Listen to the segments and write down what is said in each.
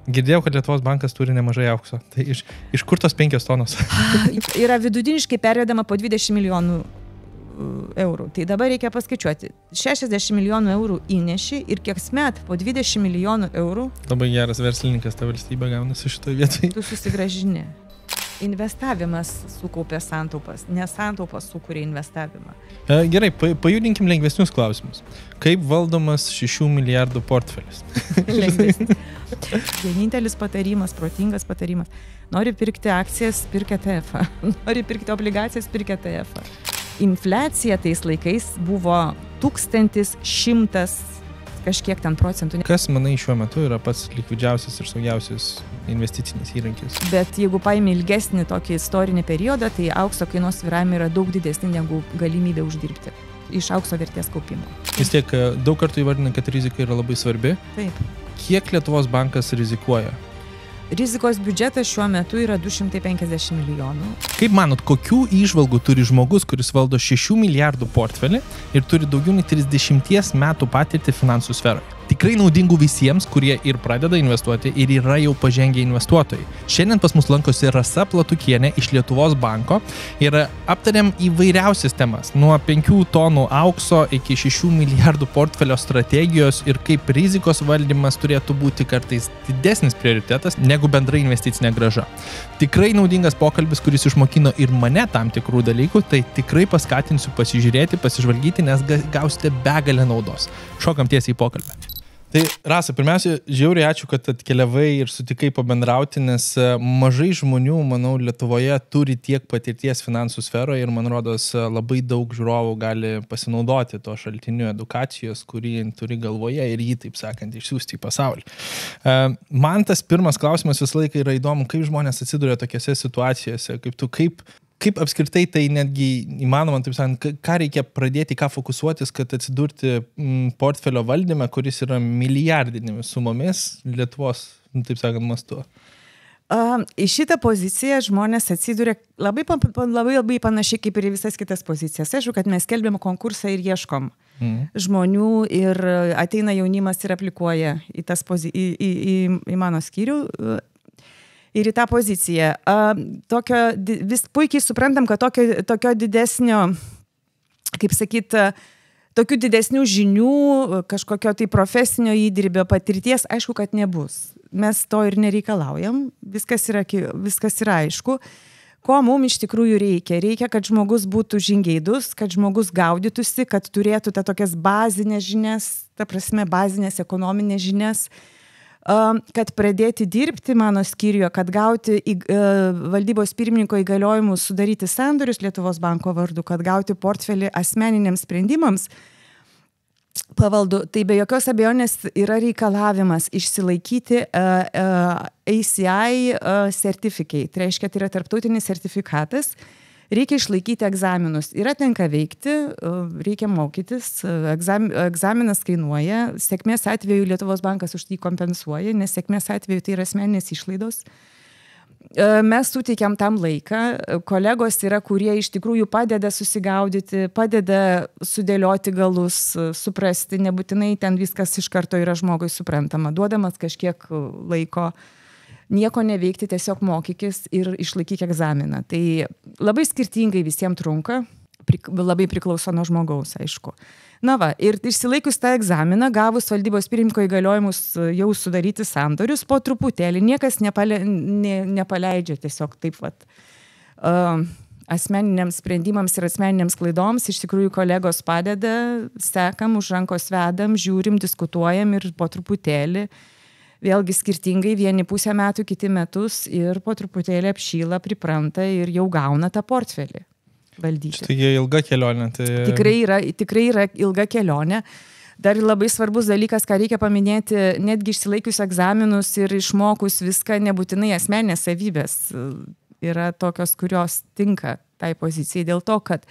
Girdėjau, kad Lietuvos bankas turi nemažai aukso. Tai iš kur tos 5 tonos? Yra vidutiniškai pervedama po 20 milijonų eurų. Tai dabar reikia paskaičiuoti. 60 milijonų eurų įneši ir kiekmet po 20 milijonų eurų. Labai geras verslininkas ta valstybė gaunasi šitoje vietoje. Tu susigrąžini. Investavimas sukaupė santaupas, ne santaupas sukūrė investavimą. Gerai, pajudinkim lengvesnius klausimus. Kaip valdomas 6 milijardų portfelis? Lengvesnis. Vienintelis patarimas, protingas patarimas. Nori pirkti akcijas, pirk ETF. Nori pirkti obligacijas, pirk ETF. Infliacija tais laikais buvo 1100 kažkiek ten procentų. Kas, manai, šiuo metu yra pats likvidžiausias ir saugiausias investicinis įrankis? Bet jeigu paimi ilgesnį tokį istorinį periodą, tai aukso kainos svyravimai yra daug didesni negu galimybė uždirbti iš aukso vertės kaupimo. Vis tiek daug kartų įvardina, kad rizika yra labai svarbi. Taip. Kiek Lietuvos bankas rizikuoja? Rizikos biudžetas šiuo metu yra 250 milijonų. Kaip manot, kokių įžvalgų turi žmogus, kuris valdo 6 milijardų portfelį ir turi daugiau nei 30 metų patirtį finansų sferoje? Tikrai naudingų visiems, kurie ir pradeda investuoti ir yra jau pažengę investuotojai. Šiandien pas mus lankosi Rasa Platukienė iš Lietuvos banko ir aptariam įvairiausias temas, nuo 5 tonų aukso iki 6 milijardų portfelio strategijos ir kaip rizikos valdymas turėtų būti kartais didesnis prioritetas negu bendra investicinė grąža. Tikrai naudingas pokalbis, kuris išmokino ir mane tam tikrų dalykų, tai tikrai paskatinsiu pasižiūrėti, pasižvalgyti, nes gausite begalę naudos. Šokam tiesiai į pokalbį. Tai Rasa, pirmiausia, žiauriai ačiū, kad atkeliavai ir sutikai pabendrauti, nes mažai žmonių, manau, Lietuvoje turi tiek patirties finansų sferoje ir, man rodos, labai daug žiūrovų gali pasinaudoti to šaltiniu edukacijos, kurį turi galvoje ir jį, taip sakant, išsiųsti į pasaulį. Man tas pirmas klausimas visą laiką yra įdomu, kaip žmonės atsiduria tokiose situacijose, kaip apskritai tai netgi įmanoma, taip sakant, ką reikia pradėti, ką fokusuotis, kad atsidurti portfelio valdyme, kuris yra milijardinėmis sumomis Lietuvos, taip sakant, mastu? Į šitą poziciją žmonės atsiduria labai panašiai kaip ir į visas kitas pozicijas. Aišku, kad mes skelbiam konkursą ir ieškom žmonių ir ateina jaunimas ir aplikuoja į mano skyrių. Ir į tą poziciją. Vis puikiai suprantam, kad tokio didesnio, kaip sakyt, tokių didesnių žinių, kažkokio tai profesinio įdirbio patirties, aišku, kad nebus. Mes to ir nereikalaujam, viskas yra aišku. Ko mums iš tikrųjų reikia? Reikia, kad žmogus būtų žingeidus, kad žmogus gaudytųsi, kad turėtų tokias bazinės žinias, ta prasme bazinės ekonominės žinias, kad pradėti dirbti mano skyriuje, kad gauti valdybos pirmininko įgaliojimus sudaryti sandorius Lietuvos banko vardu, kad gauti portfelį asmeniniams sprendimams pavaldų. Tai be jokios abejonės yra reikalavimas išsilaikyti ACI certificate. Tai reiškia, tai yra tarptautinis sertifikatas. Reikia išlaikyti egzaminus. Yra tenka veikti, reikia mokytis, egzaminas kainuoja, sėkmės atveju Lietuvos bankas už tai kompensuoja, nes sėkmės atveju tai yra asmeninės išlaidos. Mes suteikiam tam laiką, kolegos yra, kurie iš tikrųjų padeda susigaudyti, padeda sudėlioti galus, suprasti, nebūtinai ten viskas iš karto yra žmogui suprantama, duodamas kažkiek laiko. Nieko neveikti, tiesiog mokykis ir išlaikyk egzaminą. Tai labai skirtingai visiems trunka, labai priklauso nuo žmogaus, aišku. Na va, ir išsilaikius tą egzaminą, gavus valdybos pirmininko įgaliojimus jau sudaryti sandorius, po truputėlį niekas nepaleidžia tiesiog taip vat. Asmeniniams sprendimams ir asmeniniams klaidoms iš tikrųjų kolegos padeda, sekam, už rankos vedam, žiūrim, diskutuojam ir po truputėlį. Vėlgi skirtingai, vieni pusę metų, kiti metus ir po truputėlį apšyla, pripranta ir jau gauna tą portfelį valdyti. Štai ilga kelionė. Tai... Tikrai yra ilga kelionė. Dar labai svarbus dalykas, ką reikia paminėti, netgi išsilaikius egzaminus ir išmokus viską, nebūtinai asmeninės savybės yra tokios, kurios tinka tai pozicijai. Dėl to, kad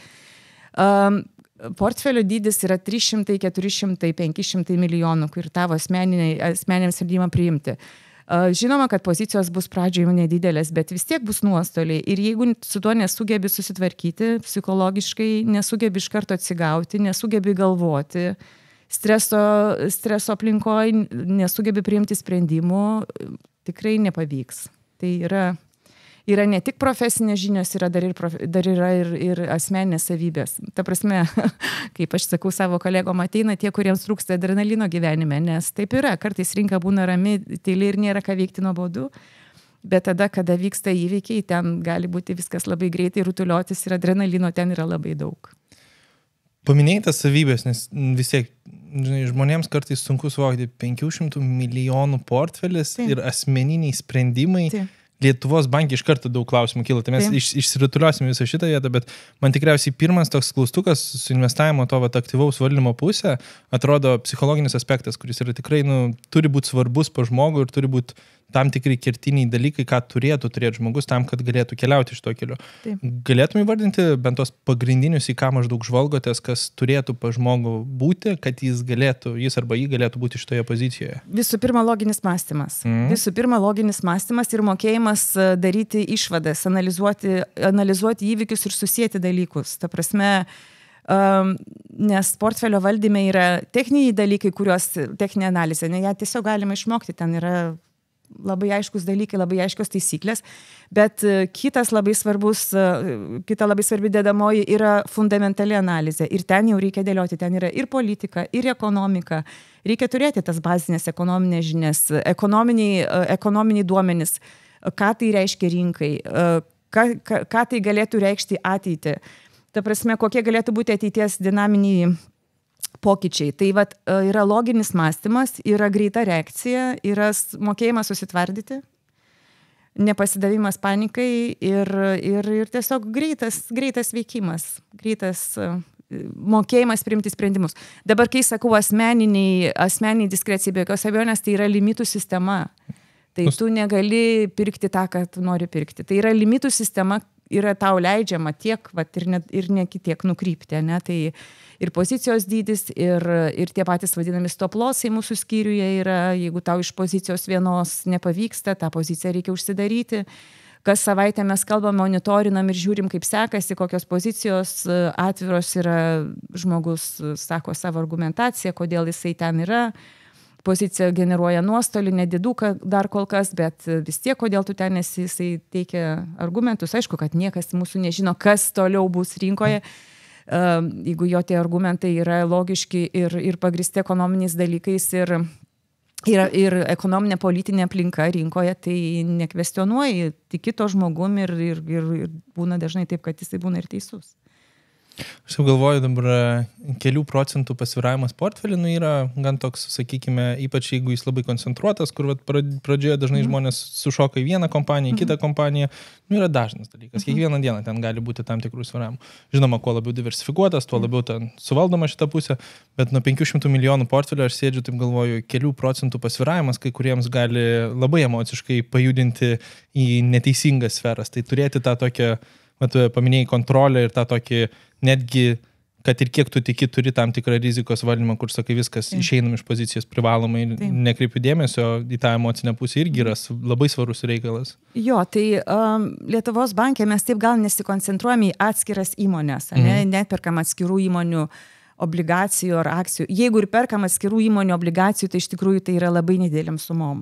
portfelio dydis yra 300, 400, 500 milijonų, kur tavo asmeniniam sprendimą priimti. Žinoma, kad pozicijos bus pradžioje nedidelės, bet vis tiek bus nuostoliai. Ir jeigu su tuo nesugebi susitvarkyti, psichologiškai nesugebi iš karto atsigauti, nesugebi galvoti, streso aplinkoje nesugebi priimti sprendimų, Tikrai nepavyks. Tai yra ne tik profesinės žinios, dar yra ir asmeninės savybės. Ta prasme, kaip aš sakau savo kolegom, ateina tie, kuriems trūksta adrenalino gyvenime, nes taip yra, kartais rinka būna rami, tyli ir nėra ką veikti nuobodu, bet tada, kada vyksta įvykiai, ten gali būti viskas labai greitai rutuliotis ir adrenalino ten yra labai daug. Paminėjai tas savybės, nes vis tiek, žinai, žmonėms kartais sunku suvokti 500 milijonų portfelis ir asmeniniai sprendimai. Taip. Lietuvos banke iš karto daug klausimų kyla, tai mes išsirutuliosime visą šitą vietą, bet man tikriausiai pirmas toks klaustukas su investavimo to aktyvaus valdymo pusė atrodo psichologinis aspektas, kuris yra tikrai, turi būti svarbus po žmogų ir turi būti tam tikri kertiniai dalykai, ką turėtų turėti žmogus tam, kad galėtų keliauti iš to keliu. Taip. Galėtume įvardinti bent tos pagrindinius, į ką maždaug žvalgotės, kas turėtų pa žmogų būti, kad jis arba jį galėtų būti šitoje pozicijoje? Visų pirma, loginis mąstymas ir mokėjimas daryti išvadas, analizuoti įvykius ir susijęti dalykus. Ta prasme, nes portfelio valdyme yra techniniai dalykai, techninė analizė, ją tiesiog galima išmokti, ten yra labai aiškus dalykai, labai aiškios taisyklės, bet kita labai svarbi dedamoji yra fundamentali analizė ir ten jau reikia dėlioti, ten yra ir politika, ir ekonomika, reikia turėti tas bazinės ekonominės žinias, ekonominiai duomenys, ką tai reiškia rinkai, ką tai galėtų reikšti ateitį, ta prasme, kokie galėtų būti ateities dinaminiai pokyčiai. Tai yra loginis mąstymas, yra greita reakcija, yra mokėjimas susitvardyti, nepasidavimas panikai ir tiesiog greitas veikimas, greitas mokėjimas priimti sprendimus. Dabar, kai sakau asmeniniai diskrecijai, be jokios abejonės, tai yra limitų sistema. Tai tu negali pirkti tą, ką tu nori pirkti. Tai yra limitų sistema, yra tau leidžiama tiek ir ne kitiek nukrypti. Ne? Tai ir pozicijos dydis, ir tie patys vadinami stop lossai mūsų skyriuje yra, jeigu tau iš pozicijos vienos nepavyksta, tą poziciją reikia užsidaryti. Kas savaitę mes kalbam, monitorinam ir žiūrim, kaip sekasi, kokios pozicijos atviros yra, žmogus sako savo argumentaciją, kodėl jisai ten yra. Pozicija generuoja nuostolį, nediduką dar kol kas, bet vis tiek, kodėl tu ten esi, jisai teikia argumentus. Aišku, kad niekas mūsų nežino, kas toliau bus rinkoje. Jeigu jo tie argumentai yra logiški ir pagristi ekonominiais dalykais ir ekonominė politinė aplinka rinkoje, tai nekvestionuoji, tiki to žmogum ir būna dažnai taip, kad jisai būna ir teisus. Aš jau galvoju, dabar kelių procentų pasviravimas portfelį yra gan toks, sakykime, ypač jeigu jis labai koncentruotas, kur pradžioje dažnai žmonės sušoka į vieną kompaniją, į kitą kompaniją, yra dažnas dalykas. Kiekvieną dieną ten gali būti tam tikrų sviravimų. Žinoma, kuo labiau diversifikuotas, tuo labiau ten suvaldoma šitą pusę, bet nuo 500 milijonų portfelio aš sėdžiu, taip galvoju, kelių procentų pasviravimas kai kuriems gali labai emociškai pajudinti į neteisingas sferas. Tai turėti tą tokią, paminėjai kontrolę ir tą tokį netgi, kad ir kiek tu tiki, turi tam tikrą rizikos valdymą, kur sakai viskas, išeinam iš pozicijos privalomai, nekreipiu dėmesio į tą emocinę pusę, irgi yra labai svarus reikalas. Jo, tai Lietuvos banke mes taip gal nesikoncentruojame į atskiras įmonės, neperkam atskirų įmonių obligacijų ar akcijų. Jeigu ir perkam atskirų įmonių obligacijų, tai iš tikrųjų tai yra labai nedėliam sumom.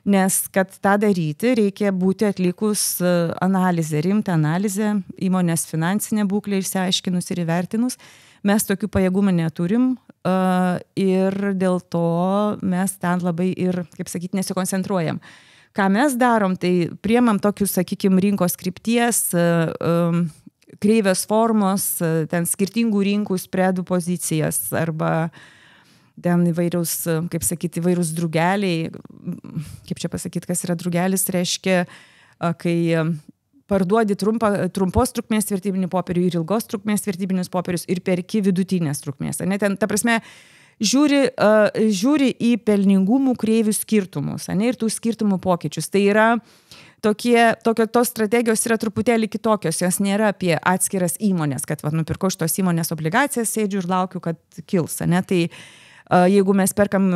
Nes kad tą daryti, reikia būti atlikus analizę, rimtą analizę, įmonės finansinę būklę išsiaiškinus ir įvertinus. Mes tokių pajėgumų neturim ir dėl to mes ten labai ir, kaip sakyti, nesikoncentruojam. Ką mes darom, tai priemam tokius, sakykime, rinkos krypties, kreivės formos, ten skirtingų rinkų spredų pozicijas arba ten įvairius, kaip sakyti, įvairius drugeliai. Kaip čia pasakyti, kas yra drugelis, reiškia, kai parduodi trumpos trukmės vertybinių popierių ir ilgos trukmės vertybinius popierius ir perki vidutinės trukmės. Ne, ten, ta prasme, žiūri į pelningumų kreivių skirtumus, ne, ir tų skirtumų pokyčius. Tai yra tos strategijos yra truputėlį kitokios, jos nėra apie atskiras įmonės, kad nupirkau šitos įmonės obligacijas, sėdžiu ir laukiu, kad kils. Ne? Tai jeigu mes perkam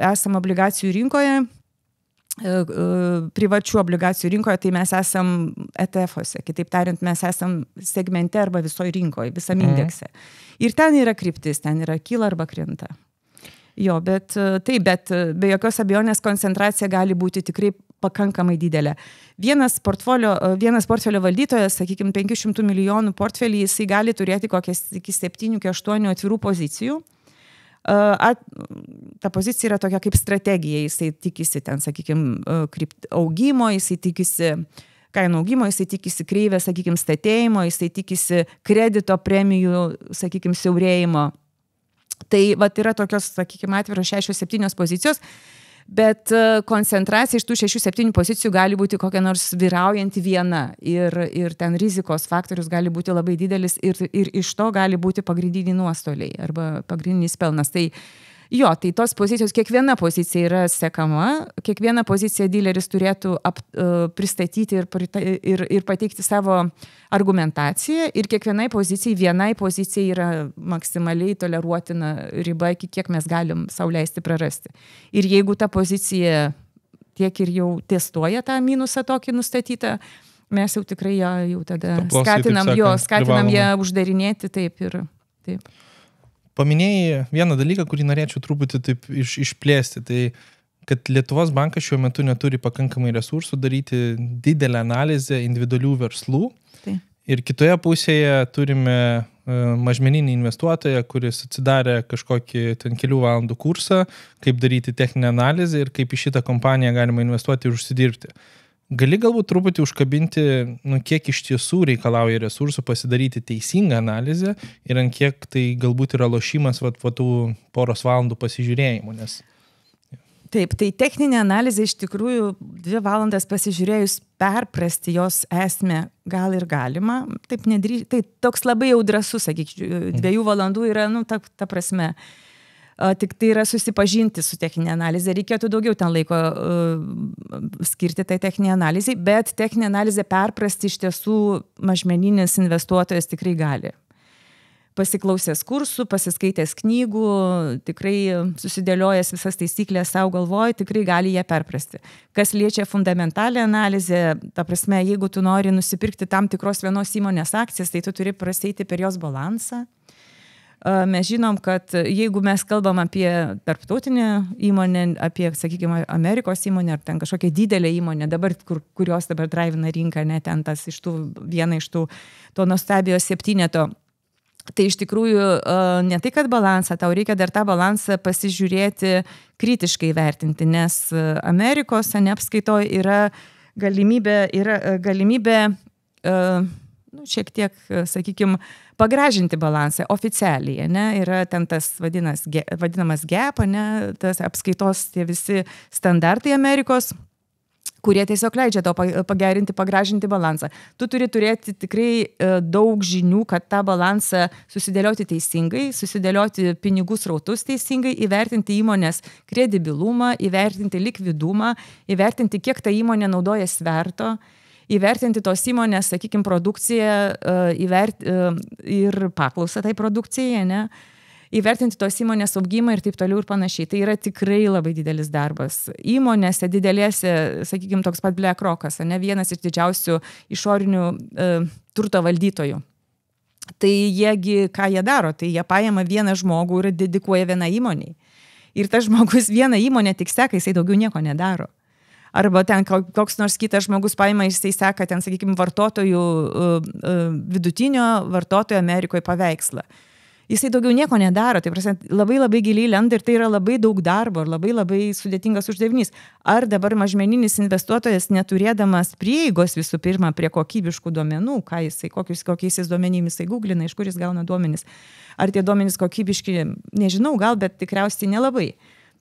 esam obligacijų rinkoje, privačių obligacijų rinkoje, tai mes esam ETF-ose, kitaip tariant, mes esam segmente arba visoje rinkoje, visam indekse. Ir ten yra kryptis, ten yra kyla arba krinta. Jo, bet be jokios abejonės koncentracija gali būti tikrai pakankamai didelė. Vienas portfelio valdytojas, sakykime, 500 milijonų portfelį, jisai gali turėti kokias iki 7-8 atvirų pozicijų. Ta pozicija yra tokia kaip strategija, jisai tikisi ten, sakykime, augimo, jisai tikisi kainų augimo, jisai tikisi kreivės, sakykime, statėjimo, jisai tikisi kredito premijų, sakykime, siaurėjimo. Tai yra tokios, sakykime, atviros 6-7 pozicijos, bet koncentracija iš tų 6-7 pozicijų gali būti kokia nors vyraujanti viena ir ten rizikos faktorius gali būti labai didelis ir iš to gali būti pagrindiniai nuostoliai arba pagrindinis pelnas. Tai tai tos pozicijos, kiekviena pozicija yra sekama, kiekviena pozicija dileris turėtų pristatyti ir pateikti savo argumentaciją ir kiekvienai pozicijai yra maksimaliai toleruotina riba, iki kiek mes galim sau leisti prarasti. Ir jeigu ta pozicija tiek ir jau testuoja tą minusą tokį nustatytą, mes jau tikrai jau tada skatinam ją uždarinėti taip. Paminėjai vieną dalyką, kurį norėčiau truputį taip išplėsti, tai kad Lietuvos bankas šiuo metu neturi pakankamai resursų daryti didelę analizę individualių verslų. Tai. Ir kitoje pusėje turime mažmeninį investuotoją, kuris atsidarė kažkokį ten kelių valandų kursą, kaip daryti techninę analizę ir kaip į šitą kompaniją galima investuoti ir užsidirbti. Gali galbūt truputį užkabinti, kiek iš tiesų reikalauja resursų pasidaryti teisingą analizę ir ant kiek tai galbūt yra lošimas tų poros valandų pasižiūrėjimų. Taip, tai techninė analizė iš tikrųjų 2 valandas pasižiūrėjus perprasti jos esmę gal ir galima. Taip tai toks labai jau drąsus, sakyčiau, 2 valandų yra, ta prasme, tik tai yra susipažinti su techninė analizė. Reikėtų daugiau ten laiko skirti tai techninė analizai, bet techninė analizė perprasti iš tiesų mažmeninis investuotojas tikrai gali. Pasiklausęs kursų, pasiskaitęs knygų, tikrai susidėliojęs visas taisyklės savo galvoj, tikrai gali ją perprasti. Kas liečia fundamentalią analizę, ta prasme, jeigu tu nori nusipirkti tam tikros vienos įmonės akcijas, tai tu turi praseiti per jos balansą. Mes žinom, kad jeigu mes kalbam apie tarptautinę įmonę, apie, sakykime, Amerikos įmonę ar ten kažkokią didelę įmonę, kurios dabar drivina rinką, ne ten tas viena iš to nuostabiojo 7, tai iš tikrųjų ne tai, kad balansą, tau reikia dar tą balansą pasižiūrėti, kritiškai vertinti, nes Amerikos apskaitoje yra galimybė šiek tiek, sakykime, pagražinti balansą oficialiai, yra ten tas vadinamas gap, tas apskaitos tie visi standartai Amerikos, kurie tiesiog leidžia tau pagerinti, pagražinti balansą. Tu turi turėti tikrai daug žinių, kad tą balansą susidėlioti teisingai, susidėlioti pinigų srautus teisingai, įvertinti įmonės kredibilumą, įvertinti likvidumą, įvertinti, kiek ta įmonė naudoja sverto, įvertinti tos įmonės, sakykime, produkciją ir paklausą tai produkcijai, įvertinti tos įmonės augimą ir taip toliau ir panašiai. Tai yra tikrai labai didelis darbas. Įmonėse didelėse, sakykime, toks pat BlackRockas, vienas iš didžiausių išorinių turto valdytojų. Tai ką jie daro? Tai jie paima vieną žmogų ir dedikuoja vieną įmonį. Ir tas žmogus vieną įmonę tik seka, jisai daugiau nieko nedaro. Arba ten koks nors kitas žmogus paima, jisai seka ten, sakykime, vidutinio vartotojo Amerikoje paveikslą. Jisai daugiau nieko nedaro, tai prasme, labai giliai lenda ir tai yra labai daug darbo ir labai sudėtingas uždavinys. Ar dabar mažmeninis investuotojas, neturėdamas prieigos visų pirma prie kokybiškų duomenų, kokiais duomenimis jisai googlina, iš kur jis gauna duomenis, ar tie duomenys kokybiški, nežinau, gal, bet tikriausiai nelabai.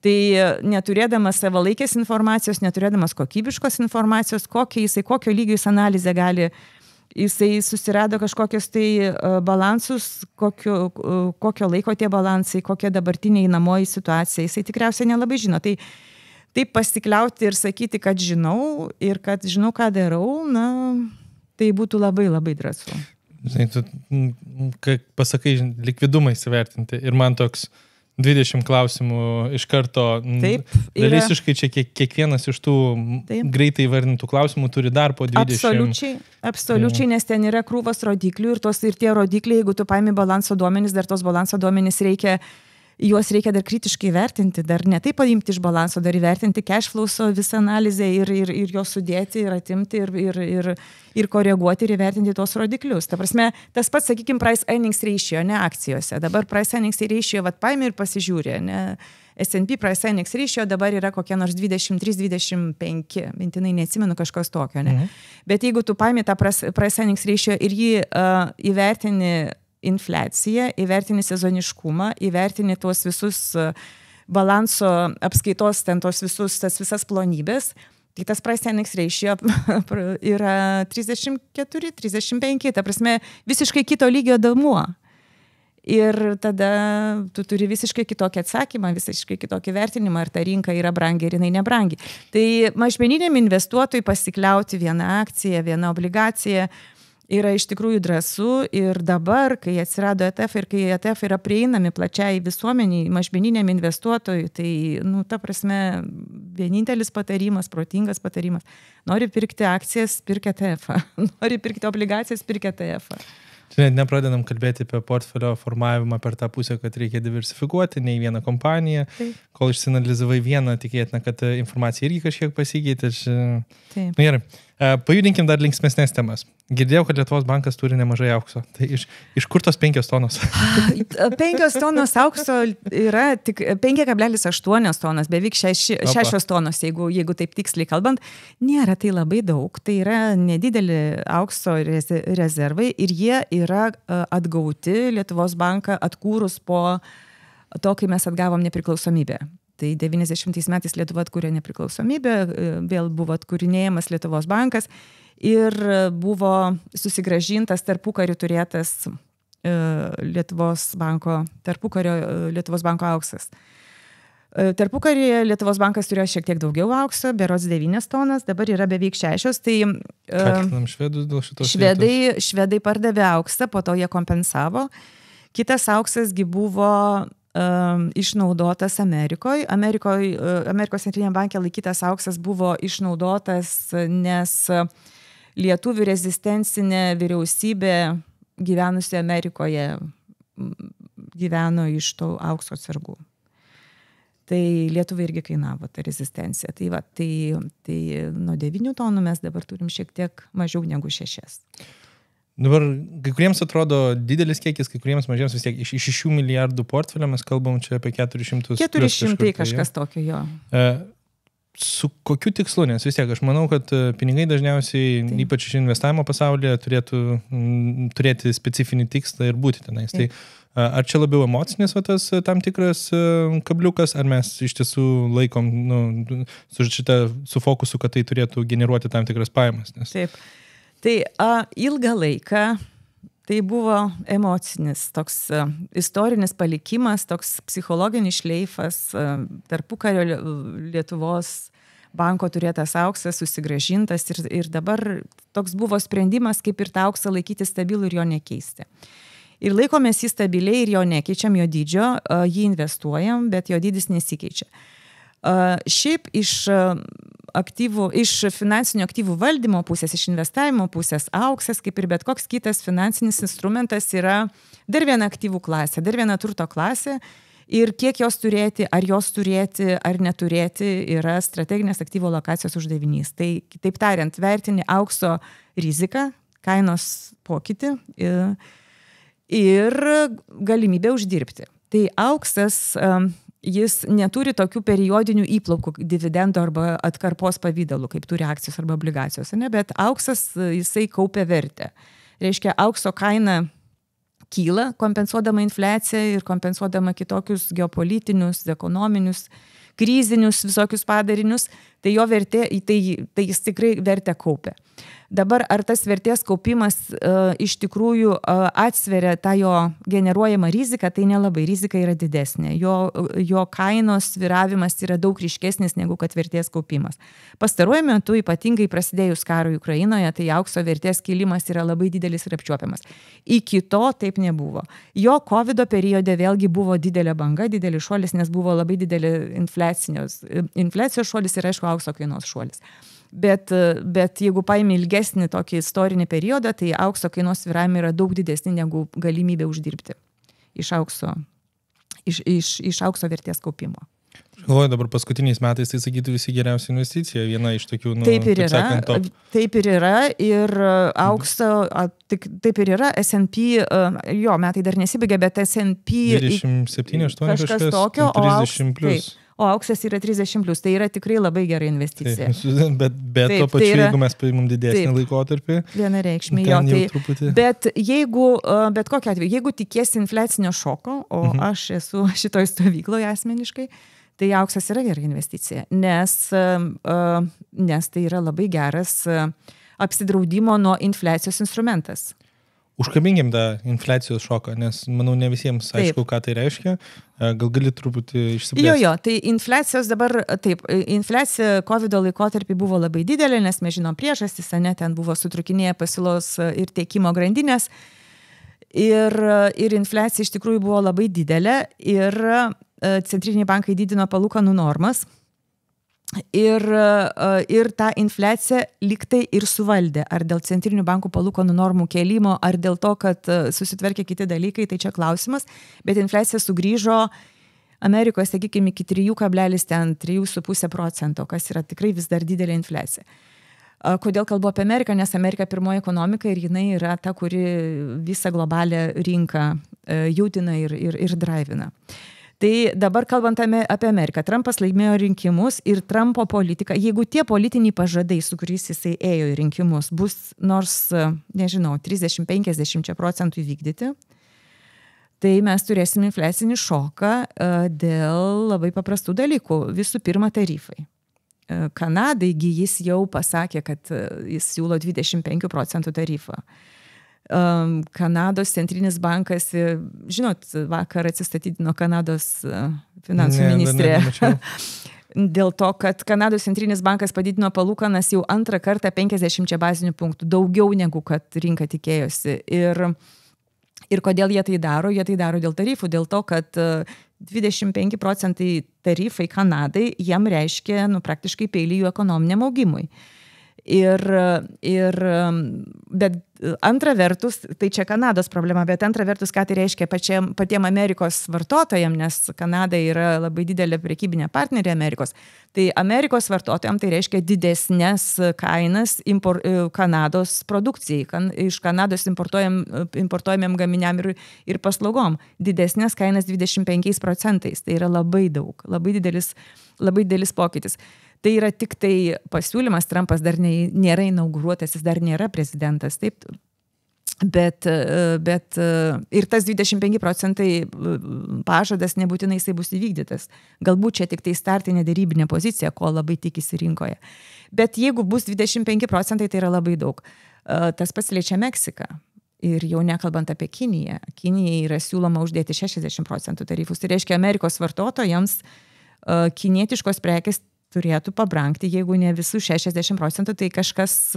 Tai neturėdamas savalaikės informacijos, neturėdamas kokybiškos informacijos, kokio lygio jis analizę gali, jisai susirado kažkokius tai balansus, kokio laiko tie balansai, kokia dabartinė įnamoji situacija, jisai tikriausiai nelabai žino. Tai taip pasikliauti ir sakyti, kad žinau ir kad žinau, ką darau, tai būtų labai drąsu. Žinai, tu, kai pasakai, likvidumą įsivertinti ir man toks 20 klausimų iš karto. Taip, realistiškai čia kiekvienas iš tų greitai įvardintų klausimų turi dar po 20. Absoliučiai, nes ten yra krūvos rodiklių ir tie rodikliai, jeigu tu paimi balanso duomenis, dar tos balanso duomenis reikia juos reikia dar kritiškai vertinti, dar ne taip paimti iš balanso, dar įvertinti cash flow'o visą analizę ir juos sudėti ir atimti ir koreguoti ir įvertinti tos rodiklius. Ta prasme, tas pats, sakykime, price earnings ratio, ne akcijose. Dabar price earnings ratio, paimi ir pasižiūrė, ne. S&P price earnings ratio dabar yra kokie nors 23-25, mintinai neatsimenu kažkas tokio, ne. Bet jeigu tu paimi tą price earnings ratio ir jį įvertini infliaciją, įvertini sezoniškumą, įvertini tuos visus balanso apskaitos, tas visas plonybės, tai tas price earnings ratio yra 34-35, ta prasme visiškai kito lygio damuo. Ir tada tu turi visiškai kitokį atsakymą, visiškai kitokį vertinimą, ar ta rinka yra brangi, ar jinai nebrangi. Tai mažmeniniam investuotojui pasikliauti vieną akciją, vieną obligaciją yra iš tikrųjų drąsu ir dabar, kai atsirado ETF ir kai ETF yra prieinami plačiai visuomeniai, mažmeniniam investuotojui, tai, ta prasme, vienintelis patarimas, protingas patarimas. Nori pirkti akcijas, pirk ETF. Nori pirkti obligacijas, pirk ETF. Čia net nepradedam kalbėti apie portfelio formavimą per tą pusę, kad reikia diversifikuoti, ne į vieną kompaniją. Taip. Kol išsianalizavai vieną, tikėtina, kad informacija irgi kažkiek pasikeitė. Gerai. Pajudinkim dar linksmesnės temas. Girdėjau, kad Lietuvos bankas turi nemažai aukso. Tai iš kur tos 5 tonos? 5 tonos aukso yra tik 5,8 tonos, beveik 6 tonos, jeigu taip tiksliai kalbant. Nėra tai labai daug. Tai yra nedideli aukso rezervai ir jie yra atgauti Lietuvos banką atkūrus po to, kai mes atgavom nepriklausomybę. Tai 90 metais Lietuva atkūrė nepriklausomybę, vėl buvo atkūrinėjamas Lietuvos bankas ir buvo susigrąžintas tarpukariu turėtas Lietuvos banko auksas. Tarpukaryje Lietuvos bankas turėjo šiek tiek daugiau aukso, berods 9 tonas, dabar yra beveik 6. Tai švedus dėl šitos švedai pardavė auksą, po to jie kompensavo. Kitas auksasgi buvo išnaudotas Amerikos centrinėje banke laikytas auksas buvo išnaudotas, nes lietuvių rezistencinė vyriausybė gyvenusi Amerikoje gyveno iš to aukso atsargų. Tai Lietuvai irgi kainavo ta rezistencija. Tai nuo 9 tonų mes dabar turim šiek tiek mažiau negu 6. Dabar kai kuriems atrodo didelis kiekis, kai kuriems mažiems vis tiek iš 6 milijardų portfelio mes kalbam čia apie 400. 400 kažkas tokio, jo. Su kokiu tikslu, nes vis tiek aš manau, kad pinigai dažniausiai, ypač iš investavimo pasaulyje, turėtų turėti specifinį tikslą ir būti tenais. Tai ar čia labiau emocinis tas tam tikras kabliukas, ar mes iš tiesų laikom su fokusu, kad tai turėtų generuoti tam tikras pajamas? Taip. Tai ilgą laiką tai buvo emocinis, toks istorinis palikimas, toks psichologinis šleifas, tarpukario Lietuvos banko turėtas auksas, susigrąžintas ir dabar toks buvo sprendimas, kaip ir tą auksą laikyti stabilų ir jo nekeisti. Ir laikomės jį stabiliai ir jo nekeičiam, jo dydžio, jį investuojam, bet jo dydis nesikeičia. Šiaip iš finansinių aktyvų valdymo pusės, iš investavimo pusės, auksas, kaip ir bet koks kitas finansinis instrumentas, yra dar viena aktyvų klasė, dar viena turto klasė ir kiek jos turėti, ar neturėti, yra strateginės aktyvo lokacijos uždavinys. Tai, kitaip tariant, vertini aukso riziką, kainos pokytį ir galimybę uždirbti. Tai auksas jis neturi tokių periodinių įplaukų, dividendų arba atkarpos pavydalų, kaip turi akcijos arba obligacijos, ne? Bet auksas jisai kaupia vertę. Reiškia, aukso kaina kyla, kompensuodama infliaciją ir kompensuodama kitokius geopolitinius, ekonominius, krizinius visokius padarinius, tai jo vertė, tai jis tikrai vertę kaupia. Dabar ar tas vertės kaupimas iš tikrųjų atsveria tą jo generuojamą riziką, tai nelabai, rizika yra didesnė. Jo kainos sviravimas yra daug ryškesnis negu kad vertės kaupimas. Pastaruoju metu, ypatingai prasidėjus karui Ukrainoje, tai aukso vertės kilimas yra labai didelis ir apčiuopiamas. Iki to taip nebuvo. Jo COVID periode vėlgi buvo didelė banga, didelis šuolis, nes buvo labai didelė infliacijos šuolis ir aišku aukso kainos šuolis. Bet jeigu paimi ilgesnį tokį istorinį periodą, tai aukso kainos svyravimai yra daug didesni negu galimybė uždirbti iš aukso iš aukso vertės kaupimo. Galvoju, dabar paskutiniais metais tai sakytų visi geriausia investicija, viena iš tokių, taip ir yra, taip ir yra, ir aukso, taip ir yra, S&P, jo, metai dar nesibaigė, bet S&P 27-8 kažkas tokio, 30 plus. O auksas yra 30 plus, tai yra tikrai labai gera investicija. Bet to pačiu, jeigu mes paimam didesnį laikotarpį, vienareikšmiai, jo, tai truputį. Bet kokiu atveju, jeigu tikėsi infliacinio šoko, o aš esu šitoj stovykloje asmeniškai, tai auksas yra gera investicija, nes tai yra labai geras apsidraudimo nuo infliacijos instrumentas. Užkabinkim tą infliacijos šoką, nes, manau, ne visiems aišku, ką tai reiškia. Gal gali truputį išsiplėsti? Jo, tai infliacijos dabar, infliacija COVID laikotarpį buvo labai didelė, nes mes žinom priežastis, ten buvo sutrukinėję pasiūlos ir tiekimo grandinės. Ir infliacija iš tikrųjų buvo labai didelė ir centriniai bankai didino palūkanų normas. Ir tą infliaciją liktai ir suvaldė. Ar dėl centrinių bankų palūkanų normų kėlimo, ar dėl to, kad susitvarkė kiti dalykai, tai čia klausimas. Bet infliacija sugrįžo Amerikoje, sakykime, iki 3,5%, kas yra tikrai vis dar didelė infliacija. Kodėl kalbu apie Ameriką? Nes Amerika pirmoji ekonomika ir jinai yra ta, kuri visą globalią rinką judina ir drivina. Tai dabar kalbant apie Ameriką, Trumpas laimėjo rinkimus ir Trumpo politika, jeigu tie politiniai pažadai, su kuriais jisai ėjo į rinkimus, bus nors, nežinau, 30-50% įvykdyti, tai mes turėsim infliacinį šoką dėl labai paprastų dalykų. Visų pirma, tarifai. Kanadai jis jau pasakė, kad jis siūlo 25% tarifą. Kanados centrinis bankas, žinot, vakar atsistatydino Kanados finansų ministrė. Dėl to, kad Kanados centrinis bankas padidino palūkanas jau antrą kartą 50 bazinių punktų, daugiau negu kad rinka tikėjosi. Ir kodėl jie tai daro? Jie tai daro dėl tarifų, dėl to, kad 25% tarifai Kanadai jam reiškia praktiškai peilį jų ekonominiam augimui. Bet antra vertus, tai čia Kanados problema, bet antra vertus, ką tai reiškia patiem Amerikos vartotojams, nes Kanada yra labai didelė prekybinė partnerė Amerikos, tai Amerikos vartotojams tai reiškia didesnės kainas Kanados produkcijai, iš Kanados importuojamiem gaminiam ir paslaugom, didesnės kainas 25%, tai yra labai daug, labai didelis pokytis. Tai yra tik tai pasiūlymas, Trumpas dar nėra inauguruotas, jis dar nėra prezidentas, taip, bet ir tas 25% pažadas nebūtinai jisai bus įvykdytas. Galbūt čia tik tai startinė derybinė pozicija, ko labai tikisi rinkoje. Bet jeigu bus 25%, tai yra labai daug. Tas pats liečia Meksiką. Ir jau nekalbant apie Kiniją. Kinijai yra siūloma uždėti 60% tarifus. Tai reiškia, Amerikos vartotojams kinietiškos prekės turėtų pabrangti, jeigu ne visų 60%, tai kažkas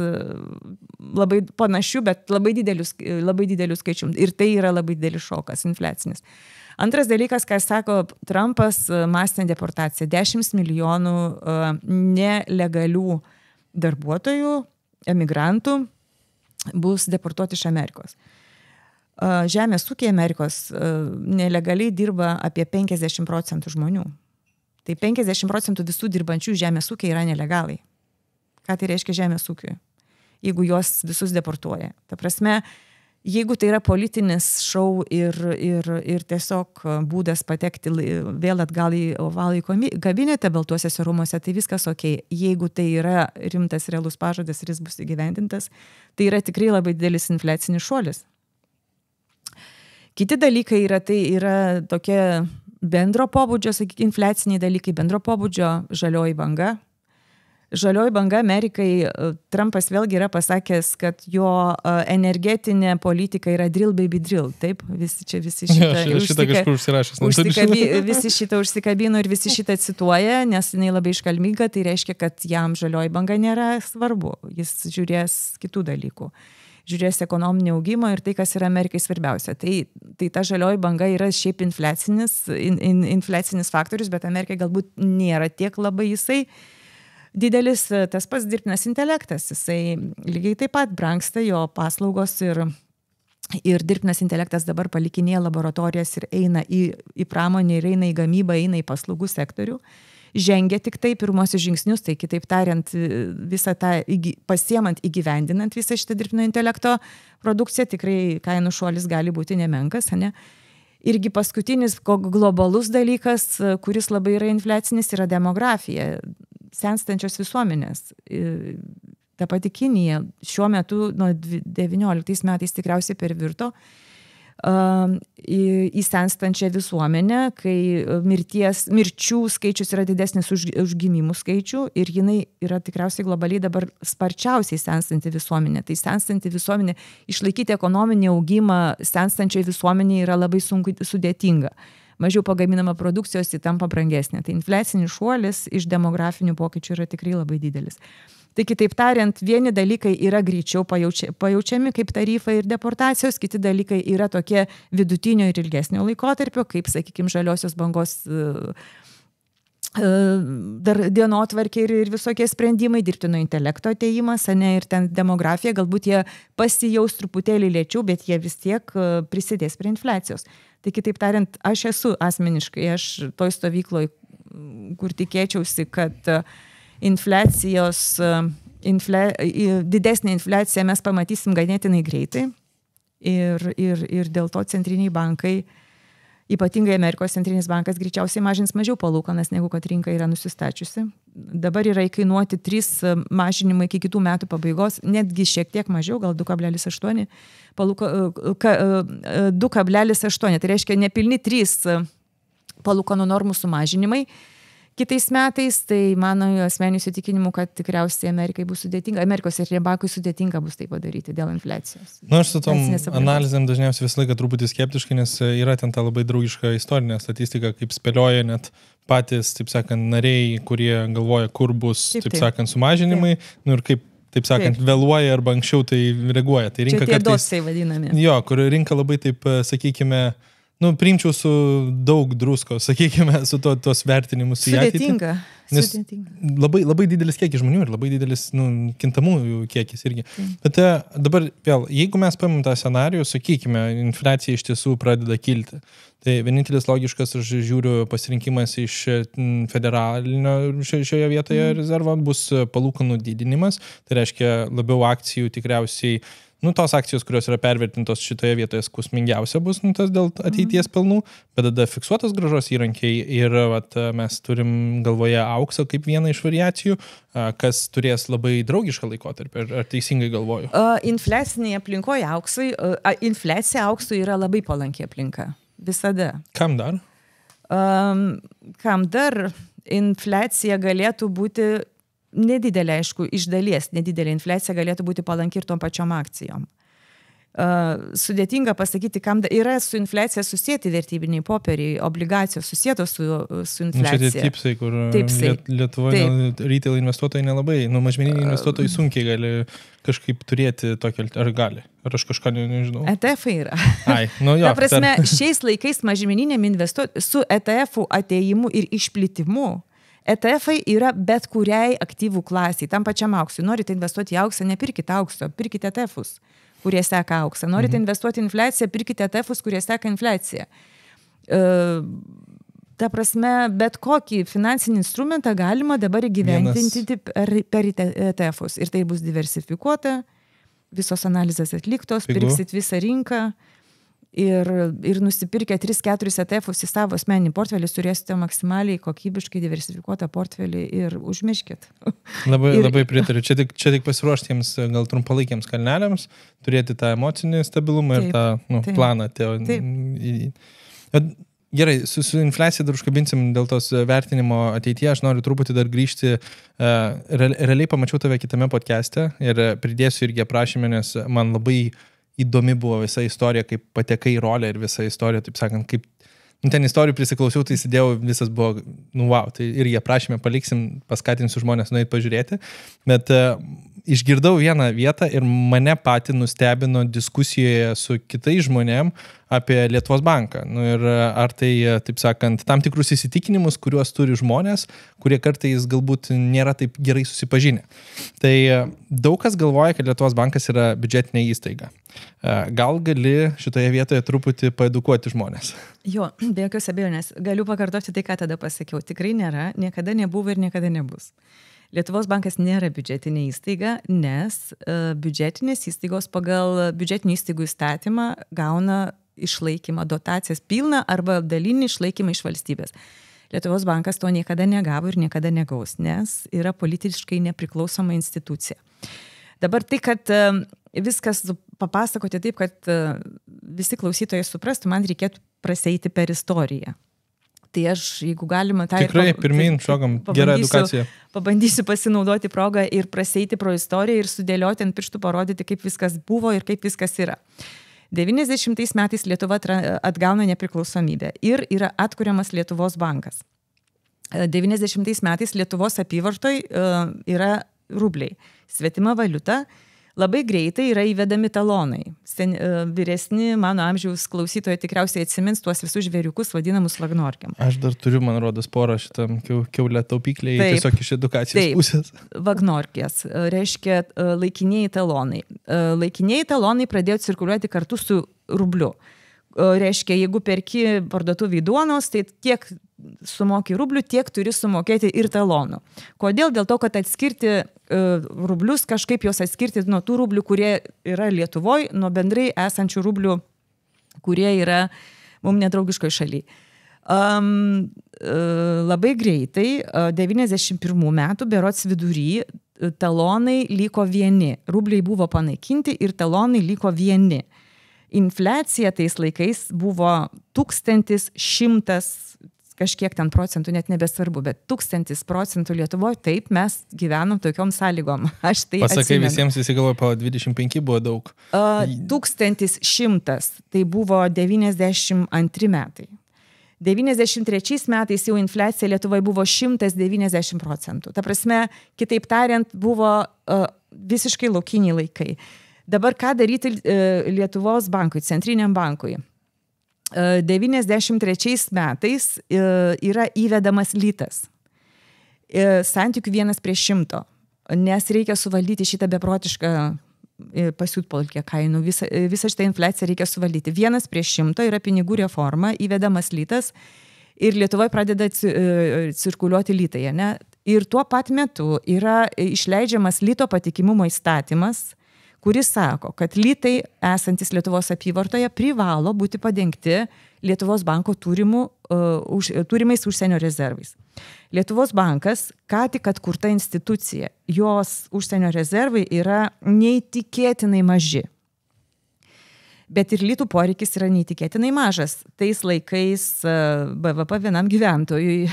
labai panašių, bet labai didelių skaičių. Ir tai yra labai didelis šokas, infliacinis. Antras dalykas, ką sako Trumpas, masinė deportacija. 10 milijonų nelegalių darbuotojų, emigrantų bus deportuoti iš Amerikos. Žemės ūkiai Amerikos nelegaliai dirba apie 50% žmonių. Tai 50% visų dirbančių žemės ūkiai yra nelegalai. Ką tai reiškia žemės ūkiui? Jeigu juos visus deportuoja. Ta prasme, jeigu tai yra politinis šou ir tiesiog būdas patekti vėl atgal į ovalų kabinetą Baltuosiuose rūmuose, tai viskas okei. Jeigu tai yra rimtas realus pažadas ir jis bus įgyvendintas, tai yra tikrai labai didelis infliacinis šuolis. Kiti dalykai yra tokie bendro pobūdžio, sakykime, infliaciniai dalykai, bendro pobūdžio žalioji banga. Žalioji banga Amerikai, Trumpas vėlgi yra pasakęs, kad jo energetinė politika yra drill baby drill, taip? Visi šitą kažkur užsirašęs. Visi šitą užsikabino ir visi šitą cituoja, nes jinai labai iškalminga, tai reiškia, kad jam žalioji banga nėra svarbu, jis žiūrės kitų dalykų. Žiūrės ekonominį augimą ir tai, kas yra Amerikai svarbiausia. Tai ta žalioji banga yra šiaip infliacinis faktorius, bet Amerikai galbūt nėra tiek labai jisai didelis. Tas pats dirbtinis intelektas, jisai lygiai taip pat brangsta, jo paslaugos ir ir dirbtinas intelektas dabar palikinėja laboratorijas ir eina į pramonę, ir eina į gamybą, eina į paslaugų sektorių, žengia tik tai pirmosius žingsnius, tai kitaip tariant, visą tą pasiemant, įgyvendinant visą šitą dirbtinio intelekto produkciją, tikrai kainų šuolis gali būti nemenkas, ne? Irgi paskutinis globalus dalykas, kuris labai yra infliacinis, yra demografija, senstančios visuomenės. Ta pati Kinija šiuo metu, 19 metais tikriausiai pervirto į senstančią visuomenę, kai mirčių skaičius yra didesnis už gimimų skaičių ir jinai yra tikriausiai globaliai dabar sparčiausiai senstanti visuomenė. Tai senstanti visuomenė, išlaikyti ekonominį augimą senstančiai visuomenė yra labai sudėtinga. Mažiau pagaminama produkcijos, ji tampa brangesnė. Tai infliacinis šuolis iš demografinių pokyčių yra tikrai labai didelis. Tai kitaip tariant, vieni dalykai yra greičiau pajaučiami kaip tarifai ir deportacijos, kiti dalykai yra tokie vidutinio ir ilgesnio laikotarpio, kaip, sakykime, žaliosios bangos dar dienotvarkė ir visokie sprendimai, dirbtino intelekto atėjimas, ne, ir ten demografija, galbūt jie pasijaus truputėlį lėčiau, bet jie vis tiek prisidės prie infliacijos. Tai kitaip tariant, aš esu asmeniškai, aš toj stovykloj, kur tikėčiausi, kad didesnė infliacija mes pamatysim ganėtinai greitai ir dėl to centriniai bankai, ypatingai Amerikos centrinis bankas, greičiausiai mažins mažiau palūkanas, negu kad rinka yra nusistačiusi. Dabar yra įkainuoti 3 mažinimai iki kitų metų pabaigos, netgi šiek tiek mažiau, gal 2,8, 2,8, tai reiškia nepilni 3 palūkanų normų sumažinimai. Kitais metais, tai mano asmeniniu įsitikinimu, kad tikriausiai Amerikai bus sudėtinga, Amerikos ir bankui sudėtinga bus tai padaryti dėl infliacijos. Aš su tom analizėm dažniausiai visą laiką truputį skeptiškai, nes yra ten ta labai draugiška istorinė statistika, kaip spėlioja net patys, taip sakant, nariai, kurie galvoja, kur bus, taip sakant, sumažinimai, nu ir kaip, taip sakant, vėluoja arba anksčiau tai reaguoja. Tai rinka čia tie dosai vadinami. Jo, kur rinka labai taip, sakykime, priimčiau su daug druskos, sakykime, su tos vertinimus į ateitį. Sudėtinga. Labai didelis kiekis žmonių ir labai didelis kintamųjų kiekis irgi. Bet dabar vėl, jeigu mes paimam tą scenarijų, sakykime, infliacija iš tiesų pradeda kilti. Tai vienintelis logiškas, aš žiūriu, pasirinkimas iš federalinio šioje vietoje rezervo bus palūkanų didinimas. Tai reiškia labiau akcijų tikriausiai, tos akcijos, kurios yra pervertintos šitoje vietoje skausmingiausia bus, tas dėl ateities pelnų, bet tada fiksuotos grąžos įrankiai ir mes turim galvoje auksą kaip vieną iš variacijų, kas turės labai draugišką laikotarpį, ar teisingai galvoju? Infliacinėje aplinkoje infliacija auksui yra labai palanki aplinka. Visada. Kam dar? Kam dar infliacija galėtų būti nedidelė, aišku, iš dalies nedidelė infliacija galėtų būti palanki ir tom pačiom akcijom. Sudėtinga pasakyti, kam yra su infliacija susėti vertybiniai popieriai, obligacijos susėtos su infliacija. Čia tie tipsai, kur Lietuvoje retail investuotojai nelabai, mažmeniniai investuotojai sunkiai gali kažkaip turėti tokį, ar gali? Ar aš kažką nežinau? ETF-ai yra. Jo. Ta prasme, šiais laikais mažmeniniam investuotojai su ETF-ų atėjimu ir išplitimu, ETF-ai yra bet kuriai aktyvų klasiai, tam pačiam auksui. Norite investuoti į auksą, nepirkite aukso, pirkite ETF-us, kurie seka auksą. Norite investuoti į infliaciją, pirkite ETF-us, kurie seka infliaciją. Ta prasme, bet kokį finansinį instrumentą galima dabar įgyventinti per ETF-us. Ir tai bus diversifikuota, visos analizės atliktos, pirksit visą rinką. Ir nusipirkę 3-4 ETF-us į savo asmeninį portfelį, turėsite maksimaliai kokybiškai diversifikuotą portfelį ir užmirškit. Labai pritariu. Čia tik pasiruoštiems gal trumpalaikiams kalneliams, turėti tą emocinį stabilumą ir tą planą. Gerai, su infliacija dar užkabinsim dėl tos vertinimo ateityje. Aš noriu truputį dar grįžti. Realiai pamačiau tave kitame podcast'e ir pridėsiu irgi aprašymę, nes man labai įdomi buvo visa istorija, kaip patekai į rolę ir visa istorija, taip sakant, kaip ten istorijų prisiklausiau, tai įsidėjau, visas buvo, wow, tai irgi aprašymę paliksim, paskatinsiu žmonės nueit pažiūrėti, bet išgirdau vieną vietą ir mane patį nustebino diskusijoje su kitais žmonėm apie Lietuvos banką. Ir ar tai, taip sakant, tam tikrus įsitikinimus, kuriuos turi žmonės, kurie kartais galbūt nėra taip gerai susipažinę. Tai daug kas galvoja, kad Lietuvos bankas yra biudžetinė įstaiga. Gal gali šitoje vietoje truputį paedukuoti žmonės? Jo, be jokios abejonės. Galiu pakartoti tai, ką tada pasakiau. Tikrai nėra, niekada nebuvo ir niekada nebus. Lietuvos bankas nėra biudžetinė įstaiga, nes biudžetinės įstaigos pagal biudžetinių įstaigų įstatymą gauna išlaikymą, dotacijas pilną arba dalinį išlaikymą iš valstybės. Lietuvos bankas to niekada negavo ir niekada negaus, nes yra politiškai nepriklausoma institucija. Dabar tai, kad viskas papasakoti taip, kad visi klausytojai suprastų, man reikėtų praseiti per istoriją. Tai aš, jeigu galima, tai tikrai pirmin šokam, gerą edukaciją. Pabandysiu pasinaudoti progą ir praseiti pro istoriją ir sudėlioti ant pirštų parodyti, kaip viskas buvo ir kaip viskas yra. 90 metais Lietuva atgauna nepriklausomybę ir yra atkuriamas Lietuvos bankas. 90 metais Lietuvos apyvartoj yra rubliai, svetima valiuta. Labai greitai yra įvedami talonai. Vyresni mano amžiaus klausytojai tikriausiai atsimins tuos visus žvėriukus vadinamus vagnorkiam. Aš dar turiu, man rodos, porą šitam kiaulę taupikliai, tiesiog iš edukacijos pusės. Vagnorkės, reiškia laikinieji talonai. Laikinieji talonai pradėjo cirkuliuoti kartu su rubliu. Reiškia, jeigu perki parduotuvėj duonos, tai tiek sumoki rublių, tiek turi sumokėti ir talonų. Kodėl? Dėl to, kad atskirti rublius, kažkaip juos atskirti nuo tų rublių, kurie yra Lietuvoje, nuo bendrai esančių rublių, kurie yra mums nedraugiškoj šaly. Labai greitai, 91 metų berods vidury, talonai liko vieni. Rubliai buvo panaikinti ir talonai liko vieni. Infliacija tais laikais buvo 1100 kažkiek ten procentų, net nebesvarbu, bet 1000% Lietuvoje, taip mes gyvenom tokiom sąlygom. Aš tai pasakai atsimenu. Visiems, visi galvoja, po 25 buvo daug. 1100, tai buvo 92 metai. 93 metais jau infliacija Lietuvoje buvo 190%. Ta prasme, kitaip tariant, buvo visiškai laukiniai laikai. Dabar ką daryti Lietuvos bankui, Centriniam bankui? 93 metais yra įvedamas litas. Santykių 1:100, nes reikia suvaldyti šitą beprotišką pasiutpolkę kainų. Visą šitą infliaciją reikia suvaldyti. 1:100 yra pinigų reforma, įvedamas litas ir Lietuvoje pradeda cirkuliuoti litai. Ne? Ir tuo pat metu yra išleidžiamas lito patikimumo įstatymas, kuris sako, kad litai esantis Lietuvos apyvartoje privalo būti padengti Lietuvos banko turimais užsienio rezervais. Lietuvos bankas, ką tik atkurta institucija, jos užsienio rezervai yra neįtikėtinai maži. Bet ir litų poreikis yra neįtikėtinai mažas. Tais laikais BVP vienam gyventojui.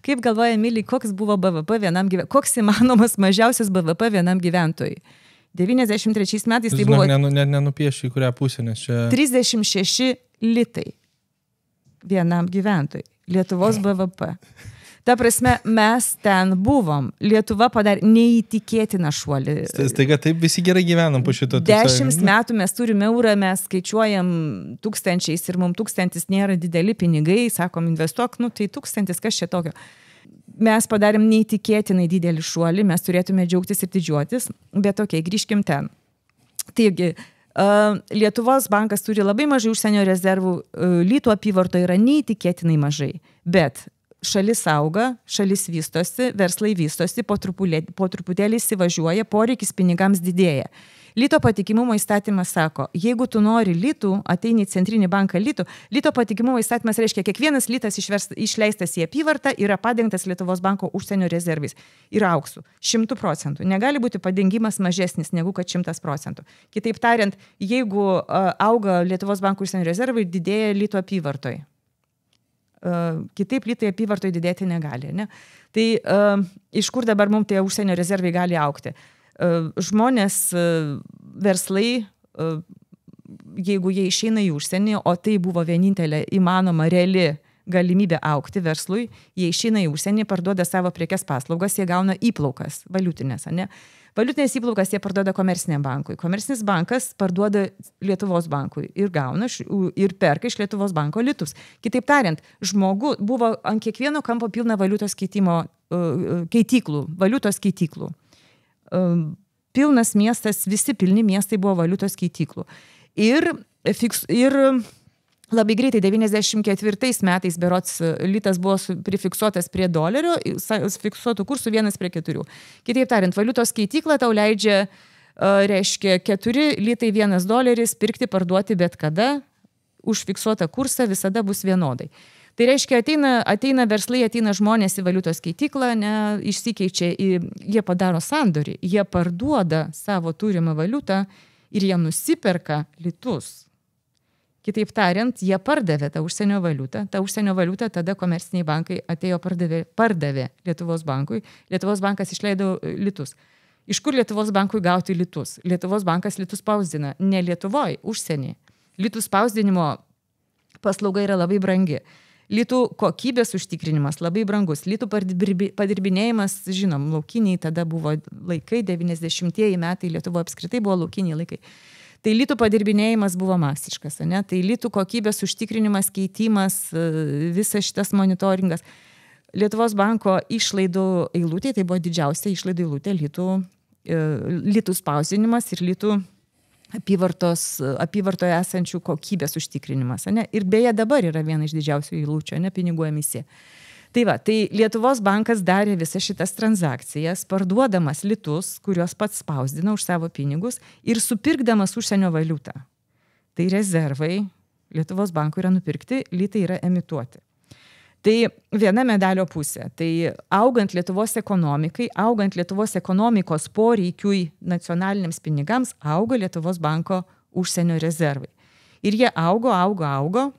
Kaip galvoja, Emilija, koks buvo BVP vienam gyventojui? Koks įmanomas mažiausias BVP vienam gyventojui? 93 metais tai buvo... Nenupiešiu į kurią pusę, nes čia... 36 litai vienam gyventojui. Lietuvos BVP. Ta prasme, mes ten buvom. Lietuva padarė neįtikėtiną šuolį. Staiga taip visi gerai gyvenam po šito. 10 metų mes turime eurą, mes skaičiuojam tūkstančiais ir mums 1000 nėra dideli pinigai, sakom investuok, tai 1000, kas čia tokio. Mes padarėm neįtikėtinai didelį šuolį, mes turėtume džiaugtis ir didžiuotis, bet grįžkim ten. Taigi, Lietuvos bankas turi labai mažai užsienio rezervų, litų apyvarto yra neįtikėtinai mažai, bet šalis auga, šalis vystosi, verslai vystosi, po truputėlį įsivažiuoja, poreikis pinigams didėja. Lito patikimumo įstatymas sako, jeigu tu nori litų, ateini į Centrinį banką litų, lito patikimumo įstatymas reiškia, kiekvienas litas išleistas į apyvartą yra padengtas Lietuvos banko užsienio rezervais ir auksų 100%. Negali būti padengimas mažesnis negu kad 100%. Kitaip tariant, jeigu auga Lietuvos banko užsienio rezervai, didėja lito apyvartoj. Kitaip litai apyvartoj didėti negali. Ne? Tai iš kur dabar mums tie užsienio rezervai gali augti? Žmonės, verslai, jeigu jie išeina į užsienį, o tai buvo vienintelė įmanoma reali galimybė augti verslui, jie išeina į užsienį, parduoda savo prekes paslaugas, jie gauna įplaukas valiutinės. Ne? Valiutinės įplaukas jie parduoda komerciniam bankui. Komercinis bankas parduoda Lietuvos bankui ir gauna ir perka iš Lietuvos banko litus. Kitaip tariant, žmogu buvo ant kiekvieno kampo pilna valiutos keityklų, valiutos keityklų. Pilnas miestas, visi pilni miestai buvo valiutos keityklų. Ir labai greitai 94 metais berods litas buvo prifiksuotas prie dolerio, fiksuotų kursų 1:4. Kitaip tariant, valiutos keitykla tau leidžia, reiškia, 4 litai $1 pirkti, parduoti bet kada, už fiksuotą kursą visada bus vienodai. Tai reiškia, ateina verslai, ateina žmonės į valiutos keityklą, išsikeičia, jie padaro sandorį, jie parduoda savo turimą valiutą ir jie nusiperka litus. Kitaip tariant, jie pardavė tą užsienio valiutą. Ta užsienio valiuta tada komerciniai bankai atėjo pardavė Lietuvos bankui. Lietuvos bankas išleido litus. Iš kur Lietuvos bankui gauti litus? Lietuvos bankas litus spausdina. Ne Lietuvoj, užsienį. Litų spausdinimo paslauga yra labai brangi. Litų kokybės užtikrinimas labai brangus. Litų padirbinėjimas, žinom, laukiniai tada buvo laikai, 90-ieji metai Lietuvoje apskritai buvo laukiniai laikai. Tai litų padirbinėjimas buvo masiškas, ne? Tai litų kokybės užtikrinimas, keitimas, visas šitas monitoringas. Lietuvos banko išlaidų eilutė, tai buvo didžiausia išlaidų eilutė, litų spausdinimas ir litų apyvartoje esančių kokybės užtikrinimas, ne? Ir beje dabar yra viena iš didžiausių eilučių, ne, pinigų emisija. Tai va, tai Lietuvos bankas darė visas šitas transakcijas, parduodamas litus, kuriuos pats spausdina už savo pinigus ir supirkdamas užsienio valiutą. Tai rezervai Lietuvos bankų yra nupirkti, litai yra emituoti. Tai viena medalio pusė. Tai augant Lietuvos ekonomikai, augant Lietuvos ekonomikos poreikiui nacionaliniams pinigams, augo Lietuvos banko užsienio rezervai. Ir jie augo.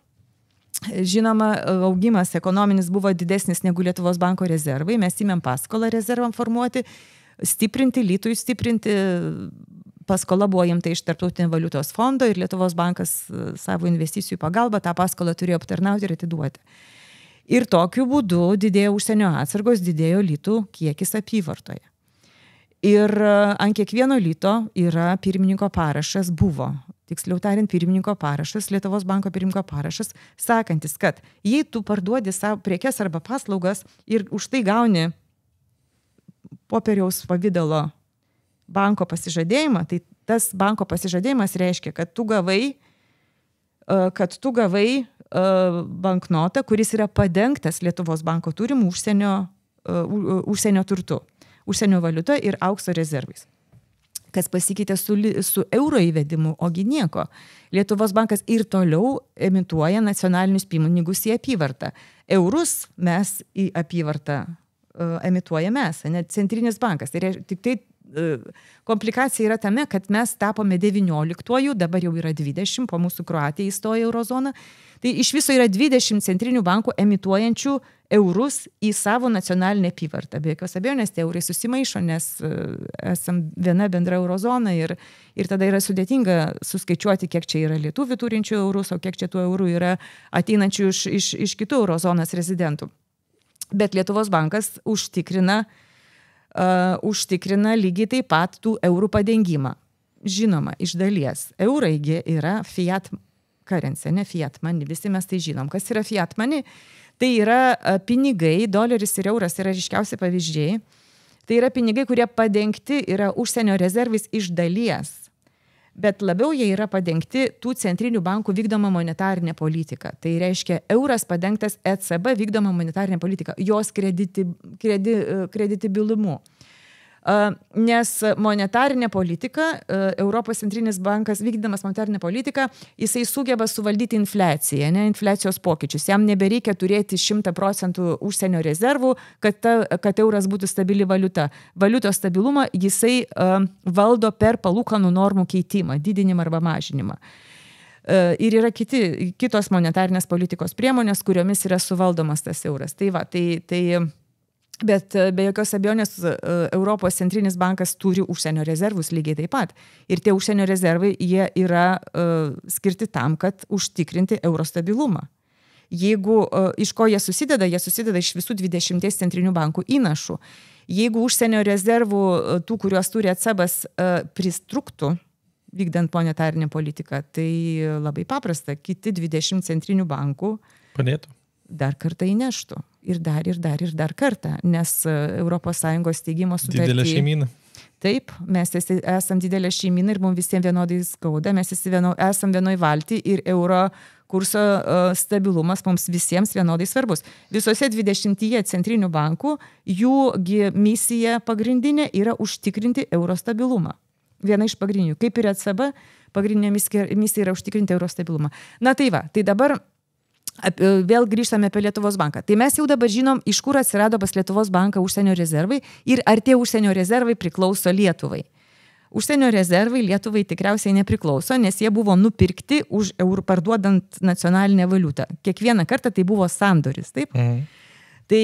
Žinoma, augimas ekonominis buvo didesnis negu Lietuvos banko rezervai. Mes įmėm paskolą rezervam formuoti, stiprinti, litui stiprinti. Paskola buvo imta iš Tarptautinio valiutos fondo ir Lietuvos bankas savo investicijų pagalba tą paskolą turėjo aptarnauti ir atiduoti. Ir tokiu būdu didėjo užsienio atsargos, didėjo litų kiekis apyvartoje. Ir ant kiekvieno lito yra pirmininko parašas buvo. Tiksliau tariant, pirmininko parašas, Lietuvos banko pirmininko parašas, sakantis, kad jei tu parduodi savo prekes arba paslaugas ir už tai gauni popieriaus pavidalo banko pasižadėjimą, tai tas banko pasižadėjimas reiškia, kad tu gavai banknotą, kuris yra padengtas Lietuvos banko turimų užsienio turtu, užsienio valiuta ir aukso rezervais. Kas pasikeitė su euro įvedimu, ogi nieko. Lietuvos bankas ir toliau emituoja nacionalinius pinigus į apyvartą. Eurus mes į apyvartą emituojame mes, ne centrinis bankas. Tai tik tai komplikacija yra tame, kad mes tapome 19-ųjų, dabar jau yra 20, po mūsų Kroatija įstojo eurozoną. Tai iš viso yra 20 centrinių bankų emituojančių eurus į savo nacionalinę apyvartą. Be jokios abejonės, tie eurai susimaišo, nes esam viena bendra eurozona ir tada yra sudėtinga suskaičiuoti, kiek čia yra lietuvių turinčių eurus, o kiek čia tų eurų yra ateinančių iš kitų eurozonos rezidentų. Bet Lietuvos bankas užtikrina lygiai taip pat tų eurų padengimą. Žinoma, iš dalies. Eurai yra fiat currency, ne fiat money. Visi mes tai žinom. Kas yra fiat money? Tai yra pinigai, doleris ir euras yra ryškiausi pavyzdžiai. Tai yra pinigai, kurie padengti yra užsienio rezervais iš dalies. Bet labiau jie yra padengti tų centrinių bankų vykdoma monetarinė politika. Tai reiškia, euras padengtas ECB vykdoma monetarinė politika, jos kreditibilumu. Nes monetarinė politika, Europos centrinis bankas vykdydamas monetarinę politiką, jisai sugeba suvaldyti infliaciją, ne, infliacijos pokyčius. Jam nebereikia turėti 100% užsienio rezervų, kad euras būtų stabili valiuta. Valiutos stabilumą jisai valdo per palūkanų normų keitimą, didinimą arba mažinimą. Ir yra kitos monetarinės politikos priemonės, kuriomis yra suvaldomas tas euras. Tai va, bet be jokios abejonės Europos centrinis bankas turi užsienio rezervus lygiai taip pat. Ir tie užsienio rezervai, jie yra skirti tam, kad užtikrinti euro stabilumą. Jeigu iš ko jie susideda iš visų 20 centrinių bankų įnašų. Jeigu užsienio rezervų, tų, kuriuos turi ECB-as, pristruktų, vykdant monetarinę politiką, tai labai paprasta. Kiti 20 centrinių bankų padėtų. Dar kartą įneštų. Ir dar kartą, nes ES steigimo sutartį... Didelė šeimyna. Taip, mes esam didelė šeimyna ir mums visiems vienodai skauda, mes esam vienoj valty ir euro kurso stabilumas mums visiems vienodai svarbus. Visose 20 centrinių bankų jų misija pagrindinė yra užtikrinti euro stabilumą. Viena iš pagrindinių. Kaip ir ECB, pagrindinė misija yra užtikrinti euro stabilumą. Na tai va, tai dabar vėl grįžtame apie Lietuvos banką. Tai mes jau dabar žinom, iš kur atsirado pas Lietuvos banką užsienio rezervai ir ar tie užsienio rezervai priklauso Lietuvai. Užsienio rezervai Lietuvai tikriausiai nepriklauso, nes jie buvo nupirkti už eurų parduodant nacionalinę valiutą. Kiekvieną kartą tai buvo sandoris, taip? Tai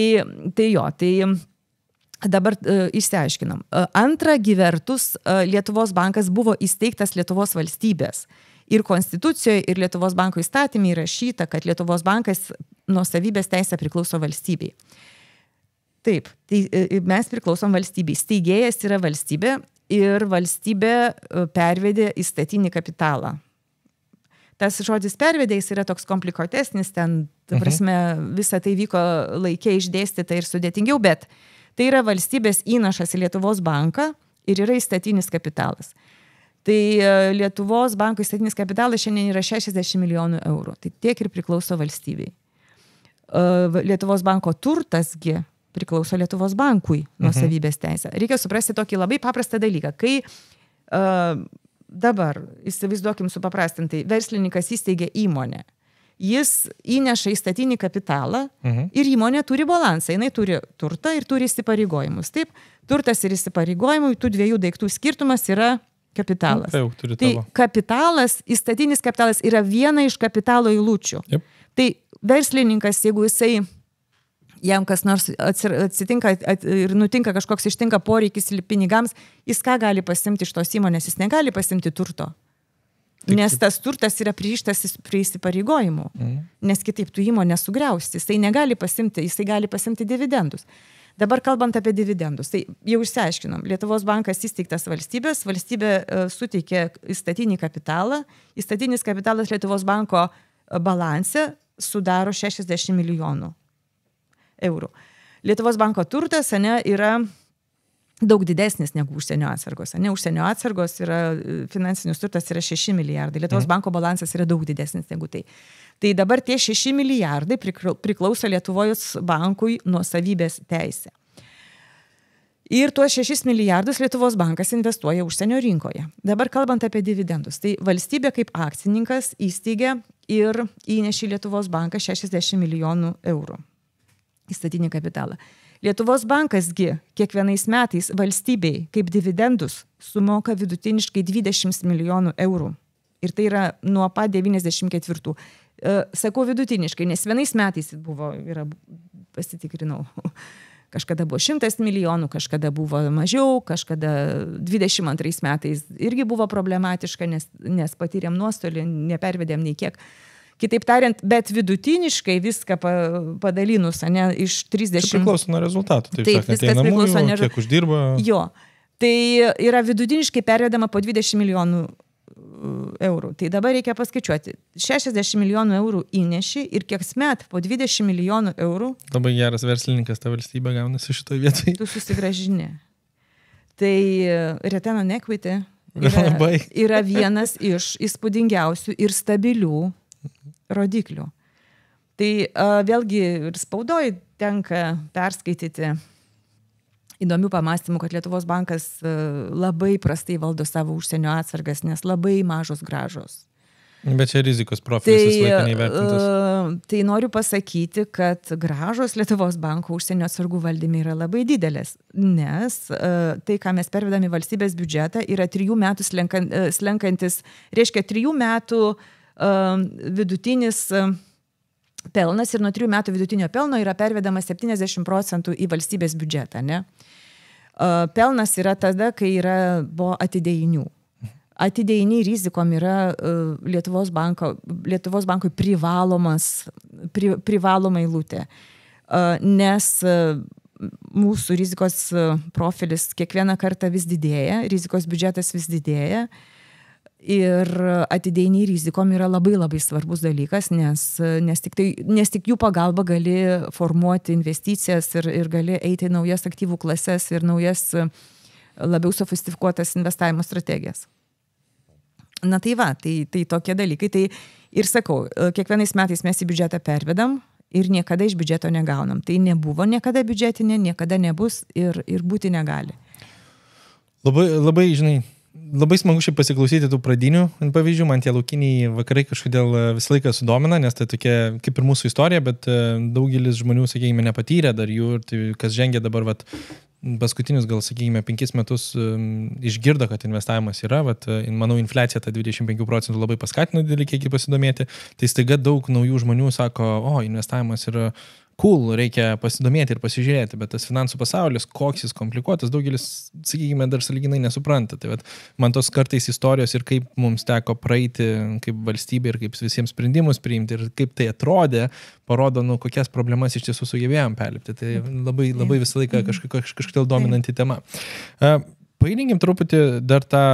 dabar išsiaiškinam. Antra, vertus, Lietuvos bankas buvo įsteigtas Lietuvos valstybės. Ir Konstitucijoje, ir Lietuvos banko įstatymė įrašyta, kad Lietuvos bankas nuosavybės teisė priklauso valstybei. Taip, tai mes priklausom valstybei. Steigėjas yra valstybė ir valstybė pervedė įstatinį kapitalą. Tas žodis pervedėjais yra toks komplikuotesnis, ten, ta prasme, visa tai vyko laikė išdėstyta ir sudėtingiau, bet tai yra valstybės įnašas į Lietuvos banką ir yra įstatinis kapitalas. Tai Lietuvos banko įstatinis kapitalas šiandien yra 60 milijonų eurų. Tai tiek ir priklauso valstybei. Lietuvos banko turtasgi priklauso Lietuvos bankui nuosavybės teisę. Reikia suprasti tokį labai paprastą dalyką. Kai dabar, įsivaizduokim supaprastintai, verslininkas įsteigia įmonę, jis įneša įstatinį kapitalą ir įmonė turi balansą. Jinai turi turtą ir turi įsipareigojimus. Taip, turtas ir įsipareigojimai, tų dviejų daiktų skirtumas yra kapitalas. Tai kapitalas, įstatinis kapitalas yra viena iš kapitalo eilučių. Yep. Tai verslininkas, jeigu jam kas nors atsitinka ir nutinka kažkoks ištinka poreikis pinigams, jis ką gali pasimti iš tos įmonės? Jis negali pasimti turto. Nes tas turtas yra pririštas prie įsipareigojimų. Nes kitaip tu įmonę sugriausti. Jisai negali pasimti, jisai gali pasimti dividendus. Dabar kalbant apie dividendus, tai jau išsiaiškinom, Lietuvos bankas įsteigtas valstybė suteikė įstatinį kapitalą, įstatinis kapitalas Lietuvos banko balanse sudaro 60 milijonų eurų. Lietuvos banko turtas yra daug didesnis negu užsienio atsargos. Užsienio atsargos finansinis turtas yra 6 milijardai, Lietuvos banko balansas yra daug didesnis negu tai. Tai dabar tie 6 milijardai priklauso Lietuvos bankui nuosavybės teisė. Ir tuos 6 milijardus Lietuvos bankas investuoja užsienio rinkoje. Dabar kalbant apie dividendus, tai valstybė kaip akcininkas įsteigė ir įnešė Lietuvos banką 60 milijonų eurų įstatinį kapitalą. Lietuvos bankasgi kiekvienais metais valstybei kaip dividendus sumoka vidutiniškai 20 milijonų eurų. Ir tai yra nuo pat 94. Sakau vidutiniškai, nes vienais metais pasitikrinau, kažkada buvo 100 milijonų, kažkada buvo mažiau, kažkada 22 metais irgi buvo problematiška, nes patyrėm nuostolį, nepervedėm nei kiek. Kitaip tariant, bet vidutiniškai viską padalinus, iš 30... Čia priklauso nuo rezultatų, taip sakant, einamųjų, kiek uždirba. Jo, tai yra vidutiniškai pervedama po 20 milijonų eurų. Tai dabar reikia paskaičiuoti. 60 milijonų eurų įneši ir kiek met po 20 milijonų eurų. Labai geras verslininkas ta valstybė gaunasi šitoje vietoje. Tu susigrąžini. Tai return on equity yra vienas iš įspūdingiausių ir stabilių rodiklių. Tai vėlgi ir spaudoj tenka perskaityti įdomių pamastymų, kad Lietuvos bankas labai prastai valdo savo užsienio atsargas, nes labai mažos grąžos. Bet čia rizikos profilis visą laiką neįvertintas. Tai noriu pasakyti, kad grąžos Lietuvos banko užsienio atsargų valdyme yra labai didelės, nes tai, ką mes pervedame valstybės biudžetą, yra 3 metų slenkantis, reiškia 3 metų vidutinis pelnas ir nuo 3 metų vidutinio pelno yra pervedama 70% į valstybės biudžetą. Ne? Pelnas yra tada, kai buvo atidėjinių. Atidėjiniai rizikom yra Lietuvos bankui privaloma eilutė, nes mūsų rizikos profilis kiekvieną kartą vis didėja, rizikos biudžetas vis didėja. Ir atidėjiniai rizikom yra labai labai svarbus dalykas, nes tik jų pagalba gali formuoti investicijas ir gali eiti į naujas aktyvų klases ir naujas labiau sofistikuotas investavimo strategijas. Na tai va, tai tokie dalykai. Tai ir sakau, kiekvienais metais mes į biudžetą pervedam ir niekada iš biudžeto negaunam. Tai nebuvo niekada biudžetinė, niekada nebus ir būti negali. Labai, žinai, labai smagu šiaip pasiklausyti tų pradinių pavyzdžių, man tie laukiniai vakarai kažkodėl visą laiką sudomina, nes tai tokia kaip ir mūsų istorija, bet daugelis žmonių, sakykime, nepatyrė dar jų ir tai, kas žengia dabar, paskutinius gal, sakykime, 5 metus išgirdo, kad investavimas yra, manau, infliacija tą 25% labai paskatino didelį kiekį pasidomėti, tai staiga daug naujų žmonių sako, investavimas yra cool, reikia pasidomėti ir pasižiūrėti, bet tas finansų pasaulis, koks jis komplikuotas, daugelis, sakykime, dar sąlyginai nesupranta. Tai man tos kartais istorijos ir kaip mums teko praeiti kaip valstybė ir kaip visiems sprendimus priimti ir kaip tai atrodė, parodo, kokias problemas iš tiesų sugebėjom perlipti. Tai labai visą laiką kažkodėl dominanti tema. Paairinkim truputį dar tą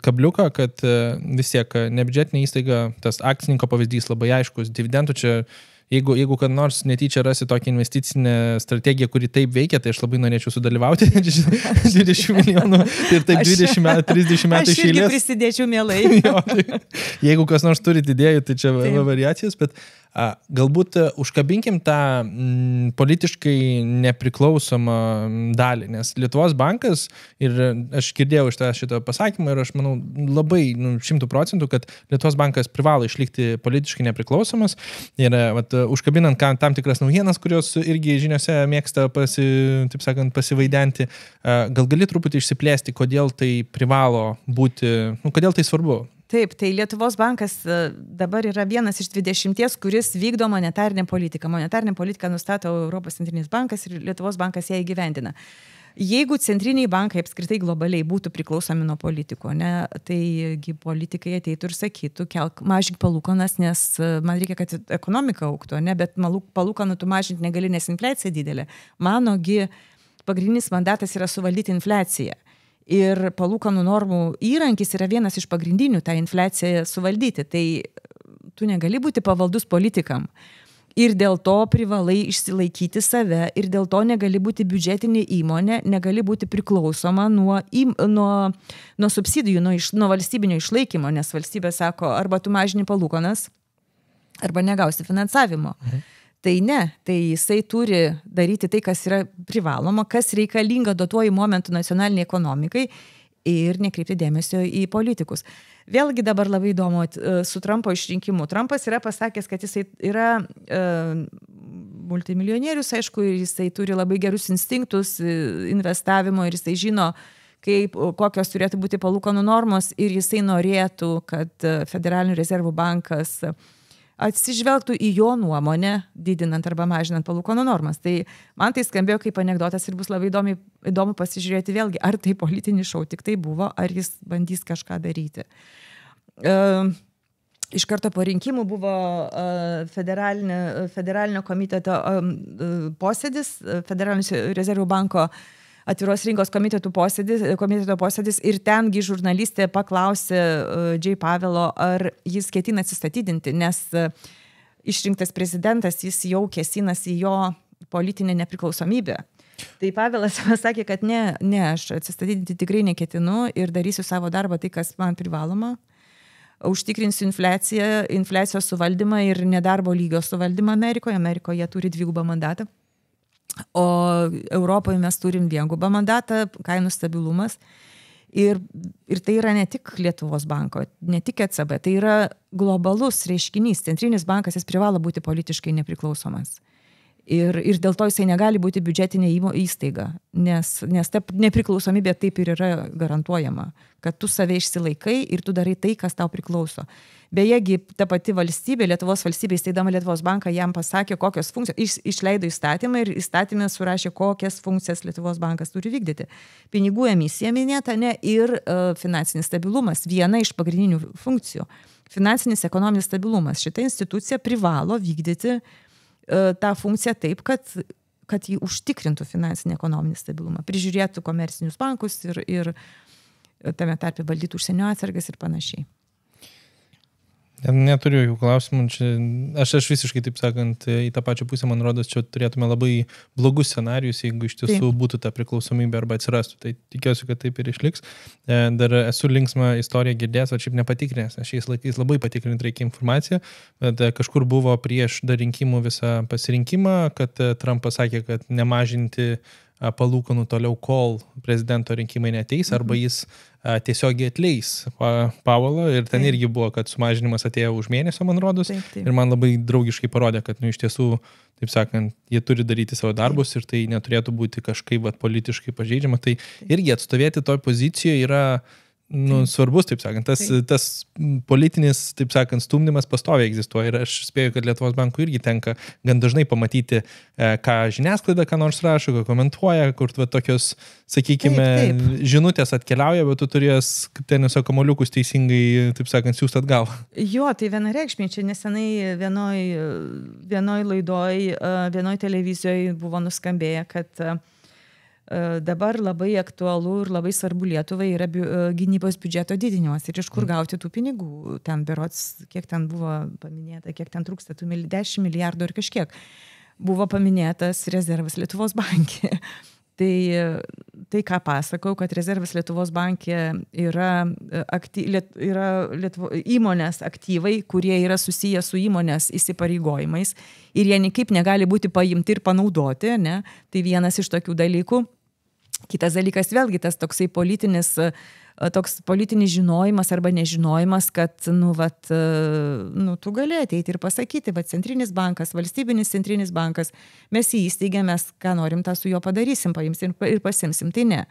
kabliuką, kad vis tiek nebiudžetinė įstaiga, tas akcininko pavyzdys labai aiškus, dividendų čia. Jeigu kad nors netyčia rasi tokią investicinę strategiją, kuri taip veikia, tai aš labai norėčiau sudalyvauti 20 milijonų ir taip 30 metų iš eilės. Aš irgi prisidėčiau mielai. Jeigu kas nors turi idėjų, tai čia variacijos, bet galbūt užkabinkim tą politiškai nepriklausomą dalį, nes Lietuvos bankas, ir aš girdėjau šitą pasakymą ir aš manau labai 100%, kad Lietuvos bankas privalo išlikti politiškai nepriklausomas ir užkabinant tam tikras naujienas, kurios irgi žiniose mėgsta pasivaidenti, gal gali truputį išsiplėsti, kodėl tai privalo būti, kodėl tai svarbu? Taip, tai Lietuvos bankas dabar yra vienas iš 20, kuris vykdo monetarinę politiką. Monetarinę politiką nustato Europos centrinis bankas ir Lietuvos bankas ją įgyvendina. Jeigu centriniai bankai apskritai globaliai būtų priklausomi nuo politikų, taigi politikai ateitų ir sakytų, mažink palūkanas, nes man reikia, kad ekonomika augtų, bet palūkanų tu mažinti negali, nes infliacija didelė. Manogi pagrindinis mandatas yra suvaldyti infliaciją. Ir palūkanų normų įrankis yra vienas iš pagrindinių tą infliaciją suvaldyti. Tai tu negali būti pavaldus politikam. Ir dėl to privalai išsilaikyti save ir dėl to negali būti biudžetinė įmonė, negali būti priklausoma nuo subsidijų, nuo valstybinio išlaikymo, nes valstybė sako, arba tu mažini palūkanas, arba negausi finansavimo. Tai ne, tai jisai turi daryti tai, kas yra privaloma, kas reikalinga duotuoju momentu nacionaliniai ekonomikai ir nekreipti dėmesio į politikus. Vėlgi dabar labai įdomu su Trumpo išrinkimu. Trumpas yra pasakęs, kad jisai yra multimilijonierius, aišku, ir jisai turi labai gerus instinktus investavimo ir jisai žino, kokios turėtų būti palūkanų normos ir jisai norėtų, kad Federalinių rezervų bankas atsižvelgtų į jo nuomonę, didinant arba mažinant palūkanų normas. Tai man tai skambėjo kaip anekdotas ir bus labai įdomu pasižiūrėti vėlgi, ar tai politinis šou tik tai buvo, ar jis bandys kažką daryti. Iš karto po rinkimų buvo federalinio komiteto posėdis, Federalinių rezervų banko atviros rinkos komiteto posėdis ir tengi žurnalistė paklausė Jay Pavelo, ar jis ketina atsistatydinti, nes išrinktas prezidentas, jis jau kėsinasi į jo politinę nepriklausomybę. Tai Pavelas sakė, kad ne, aš atsistatydinti tikrai neketinu ir darysiu savo darbą tai, kas man privaloma. Užtikrinsiu infliacijos suvaldymą ir nedarbo lygio suvaldymą Amerikoje. Amerikoje jie turi 2 mandatą. O Europoje mes turim 1 mandatą, kainų stabilumas. Ir tai yra ne tik Lietuvos banko, ne tik ECB, tai yra globalus reiškinys. Centrinis bankas, jis privalo būti politiškai nepriklausomas. Ir dėl to jisai negali būti biudžetinė įstaiga, nes ta nepriklausomybė taip ir yra garantuojama, kad tu save išsilaikai ir tu darai tai, kas tau priklauso. Bejegi ta pati valstybė, Lietuvos valstybė, įsteigdama Lietuvos banką, jam pasakė, kokios funkcijos, išleido įstatymą ir įstatymė surašė, kokias funkcijas Lietuvos bankas turi vykdyti. Pinigų emisija minėta, ir finansinis stabilumas, viena iš pagrindinių funkcijų. Finansinis ekonominis stabilumas. Šita institucija privalo vykdyti tą funkciją taip, kad kad jį užtikrintų finansinį ekonominį stabilumą, prižiūrėtų komercinius bankus ir tame tarpe valdytų užsienio atsargas ir panašiai. Neturiu jokių klausimų. Aš visiškai, taip sakant, į tą pačią pusę, man rodos, čia turėtume labai blogus scenarius, jeigu iš tiesų būtų ta priklausomybė arba atsirastų. Tai tikiuosi, kad taip ir išliks. Dar esu linksmą istoriją girdėjęs, o šiaip nepatikrinęs. Šiais laikais labai patikrinti reikia informaciją, bet kažkur buvo prieš dar rinkimų visą pasirinkimą, kad Trumpas sakė, kad nemažinti palūkanų toliau, kol prezidento rinkimai neateis, arba jis tiesiogiai atleis Powellą ir ten irgi buvo, kad sumažinimas atėjo už mėnesio, man rodos, ir man labai draugiškai parodė, kad iš tiesų, taip sakant, jie turi daryti savo darbus ir tai neturėtų būti kažkaip politiškai pažeidžiama. Tai irgi atstovėti toj pozicijoje yra svarbus, taip sakant, tas politinis, taip sakant, stumdymas pastoviai egzistuoja ir aš spėju, kad Lietuvos bankų irgi tenka gan dažnai pamatyti, ką žiniasklaida, ką nors rašo, ką komentuoja, kur tokios, sakykime, žinutės atkeliauja, bet tu turės teniso kamuoliukus teisingai, taip sakant, siūst atgal. Jo, tai vienareikšmiai, čia nesenai vienoj laidoj, vienoj televizijoje buvo nuskambėję, kad dabar labai aktualu ir labai svarbu Lietuvai yra gynybos biudžeto didinimas ir iš kur gauti tų pinigų. Ten berods, kiek ten buvo paminėta, kiek ten trūksta, 10 milijardų ir kažkiek. Buvo paminėtas rezervas Lietuvos banke. Tai ką pasakau, kad rezervas Lietuvos banke yra įmonės aktyvai, kurie yra susiję su įmonės įsipareigojimais ir jie niekaip negali būti paimti ir panaudoti, ne? Tai vienas iš tokių dalykų. Kitas dalykas vėlgi tas toksai politinis žinojimas arba nežinojimas, kad tu gali ateiti ir pasakyti, bet centrinis bankas, valstybinis centrinis bankas, mes jį įsteigėm, mes ką norim, tą su juo padarysim, paimsim ir pasimsim. Tai ne.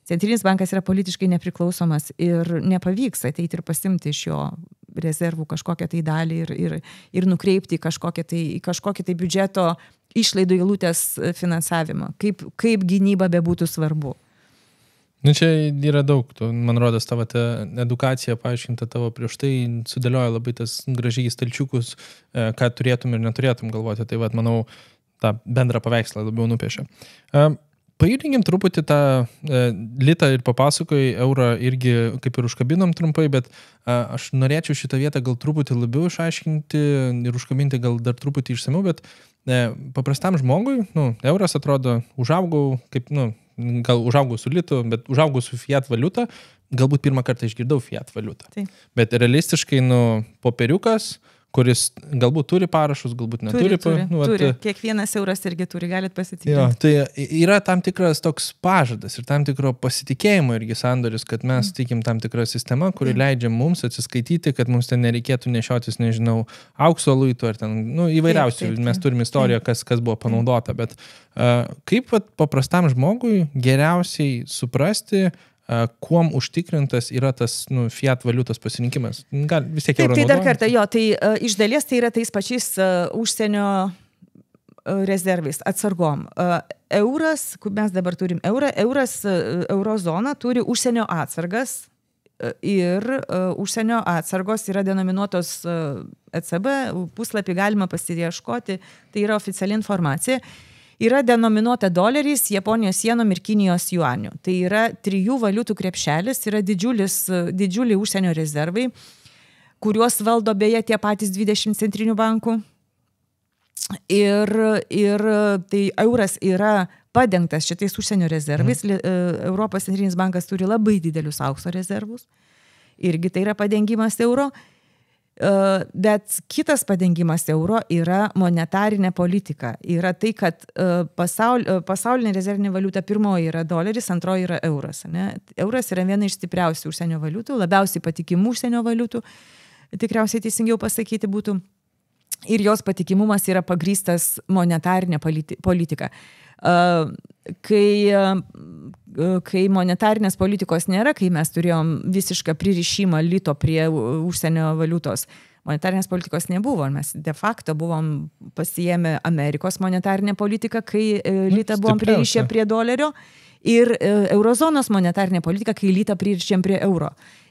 Centrinis bankas yra politiškai nepriklausomas ir nepavyks ateiti ir pasimti iš jo rezervų kažkokią tai dalį ir nukreipti į kažkokį tai biudžeto išlaidų eilutės finansavimą. Kaip gynyba bebūtų svarbu. Čia yra daug. Man rodos, tavo edukacija paaiškinta tavo prieš tai sudėlioja labai tas gražiai stalčiukus, ką turėtum ir neturėtum galvoti. Tai manau, tą bendrą paveikslą labiau nupiešia. Pajudinkim truputį tą litą ir papasakojai, eurą irgi kaip ir užkabinom trumpai, bet aš norėčiau šitą vietą gal truputį labiau išaiškinti ir užkabinti gal dar truputį išsamiau, bet paprastam žmogui, euras atrodo, užaugau, gal užaugau su litu, bet užaugau su fiat valiuta, galbūt pirmą kartą išgirdau fiat valiutą. Taip. Bet realistiškai, popieriukas, kuris galbūt turi parašus, galbūt neturi. Turi. Kiekvienas euras irgi turi, galit pasitikėti. Jo, tai yra tam tikras toks pažadas ir tam tikro pasitikėjimo irgi sandoris, kad mes tikim tam tikrą sistemą, kuri leidžia mums atsiskaityti, kad mums ten nereikėtų nešiotis, nežinau, aukso luitų ar ten, įvairiausių. Mes turime istoriją, kas buvo panaudota, bet kaip paprastam žmogui geriausiai suprasti, kuom užtikrintas yra tas fiat valiutos pasirinkimas. Gal vis tiek euro naudojant? Tai dar kartą, tai iš dalies tai yra tais pačiais užsienio rezervais, atsargom. Euras, mes dabar turim euras, eurozona turi užsienio atsargas ir užsienio atsargos yra denominuotos ECB, puslapį galima pasiieškoti, tai yra oficiali informacija. Yra denominuota doleriais, Japonijos sienom ir Kinijos juanių. Tai yra 3 valiutų krepšelis, yra didžiuliai užsienio rezervai, kuriuos valdo beje tie patys 20 centrinių bankų. Ir tai euras yra padengtas šitais užsienio rezervais. Europos centrinis bankas turi labai didelius aukso rezervus. Irgi tai yra padengimas euro. Bet kitas padengimas euro yra monetarinė politika. Yra tai, kad pasaulinė rezervinė valiuta pirmoji yra doleris, antroji yra euras. Ne? Euras yra viena iš stipriausių užsienio valiutų, labiausiai patikimų užsienio valiutų, tikriausiai teisingiau pasakyti būtų. Ir jos patikimumas yra pagrįstas monetarinė politika. Kai monetarinės politikos nėra, kai mes turėjom visišką pririšimą lito prie užsienio valiutos, monetarinės politikos nebuvo. Mes de facto buvom pasiėmę Amerikos monetarinę politiką, kai litą buvom pririšę prie dolerio, ir eurozonos monetarinė politika, kai litą pririšėm prie euro.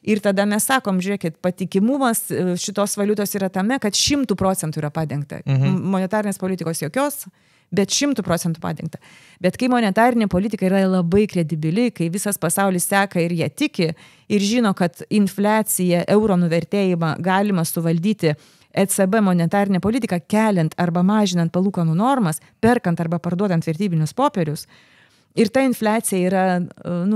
Ir tada mes sakom, žiūrėkit, patikimumas šitos valiutos yra tame, kad 100% yra padengta. Monetarinės politikos jokios, bet 100% padengta. Bet kai monetarinė politika yra labai kredibili, kai visas pasaulis seka ir jie tiki ir žino, kad infliaciją, euro nuvertėjimą galima suvaldyti ECB monetarinę politiką keliant arba mažinant palūkanų normas, perkant arba parduodant vertybinius popierius. Ir ta infliacija yra,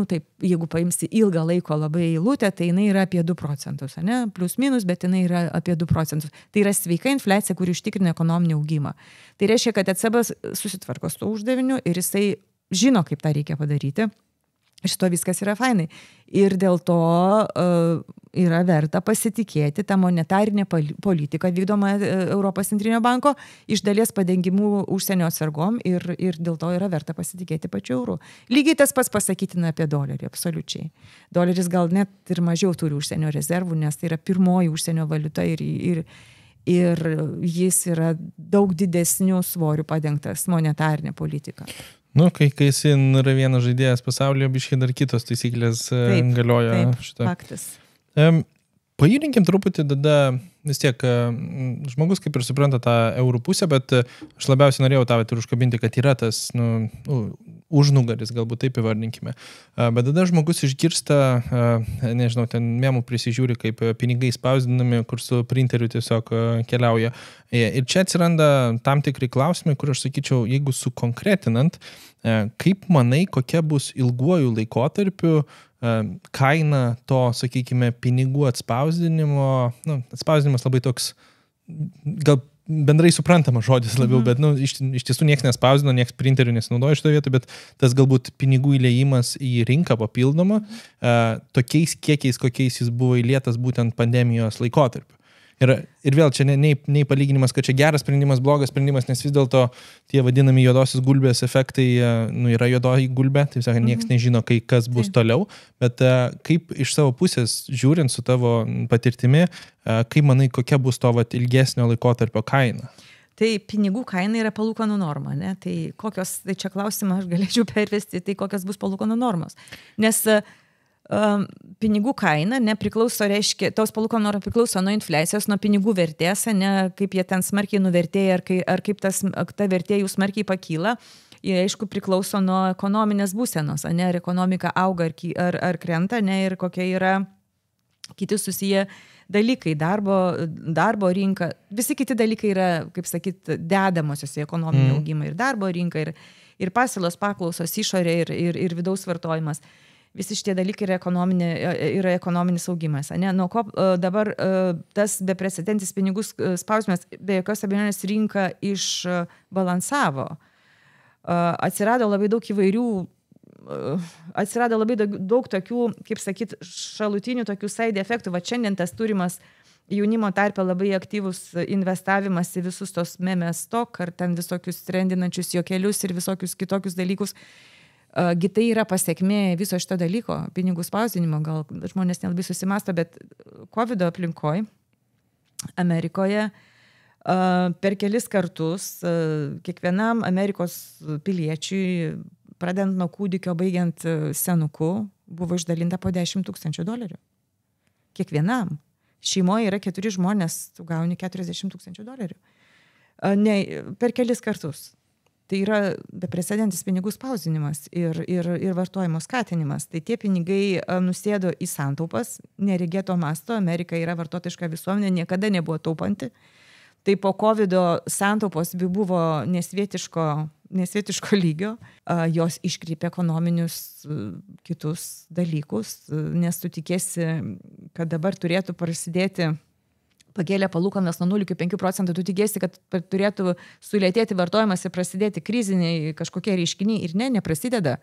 taip, jeigu paimsi ilgą laiko labai eilutę, tai jinai yra apie 2%, ne? Plus minus, bet jinai yra apie 2%. Tai yra sveika infliacija, kuri užtikrina ekonominį augimą. Tai reiškia, kad ECB susitvarko su to uždaviniu ir jisai žino, kaip tą reikia padaryti. Šito viskas yra fainai. Ir dėl to yra verta pasitikėti tą monetarinę politiką vykdomą Europos centrinio banko iš dalies padengimų užsienio atsargom ir dėl to yra verta pasitikėti pačiu euru. Lygiai tas pats pasakytina apie dolerį, absoliučiai. Doleris gal net ir mažiau turi užsienio rezervų, nes tai yra pirmoji užsienio valiuta ir jis yra daug didesnių svorių padengtas monetarinė politika. Kai esi yra vienas žaidėjas pasaulyje, biškai dar kitos taisyklės galioja. Taip, faktas. Pajudinkim truputį, tada vis tiek žmogus kaip ir supranta tą eurų pusę, bet aš labiausiai norėjau tavę ir užkabinti, kad yra tas užnugaris, galbūt taip įvardinkime. Bet tada žmogus išgirsta, nežinau, ten memų prisižiūri, kaip pinigai spausdinami, kur su printeriu tiesiog keliauja. Ir čia atsiranda tam tikri klausimai, kur aš sakyčiau, jeigu sukonkretinant, kaip manai, kokia bus ilguoju laikotarpiu kaina to, sakykime, pinigų atspausdinimo, atspausdinimas labai toks, gal bendrai suprantamas žodis labiau, bet iš tiesų nieks nespausdino, nieks printerių nesinaudoja šitoje vietoje, bet tas galbūt pinigų įliejimas į rinką papildomą, tokiais kiekiais, kokiais jis buvo įlietas būtent pandemijos laikotarpiu. Ir vėl čia nei palyginimas, kad čia geras sprendimas, blogas sprendimas, nes vis dėlto tie vadinami juodosios gulbės efektai, yra juodoji gulbė, tai sakant, nieks nežino, kas bus toliau, bet kaip iš savo pusės, žiūrint su tavo patirtimi, kaip manai, kokia bus to ilgesnio laikotarpio kaina? Tai pinigų kaina yra palūkanų norma, ne? Tai čia klausimą aš galėčiau pervesti, tai kokios bus palūkanų normos. Nes pinigų kaina nepriklauso, reiškia, tos palūkanų norma priklauso nuo infliacijos, nuo pinigų vertės, ne kaip jie ten smarkiai nuvertėja, ar kaip ta vertė jų smarkiai pakyla. Jie, aišku, priklauso nuo ekonominės būsenos, ne, ar ekonomika auga ar krenta, ne, ir kokie yra kiti susiję dalykai, darbo rinka. Visi kiti dalykai yra, kaip sakyt, dedamosios į ekonominį augimą ir darbo rinka, ir pasiūlos, paklausos, išorė ir vidaus vartojimas. Visi šitie dalykai yra ekonominis augimas. Nuo ko dabar tas beprecedentis pinigų spaudimas, be jokios abejonės rinka išbalansavo. Atsirado labai daug įvairių, atsirado labai daug tokių, kaip sakyt, šalutinių tokių side efektų. Va šiandien tas turimas jaunimo tarpe labai aktyvus investavimas į visus tos memes stok, ar ten visokius trendinančius juokelius ir visokius kitokius dalykus. Tai yra pasiekmė viso šito dalyko, pinigų spausdinimo, gal žmonės nelabai susimąsto, bet COVID aplinkoj Amerikoje per kelis kartus kiekvienam Amerikos piliečiui, pradedant nuo kūdikio, baigiant senuku, buvo išdalinta po $10,000. Kiekvienam. Šeimoje yra 4 žmonės, tu gauni $40,000. Per kelis kartus. Tai yra beprecedentis pinigų spausdinimas ir vartojimo skatinimas. Tai tie pinigai nusėdo į santaupas, neregėto masto. Amerika yra vartotojiška visuomenė, niekada nebuvo taupanti. Tai po COVID-o santaupos buvo nesvietiško lygio. Jos iškreipė ekonominius kitus dalykus, nes tu tikėsi, kad dabar turėtų prasidėti pakėlė palūkanas nuo 0 iki 5%, tu tikėsi, kad turėtų sulėtėti vartojimas ir prasidėti kriziniai kažkokie reiškiniai ir neprasideda,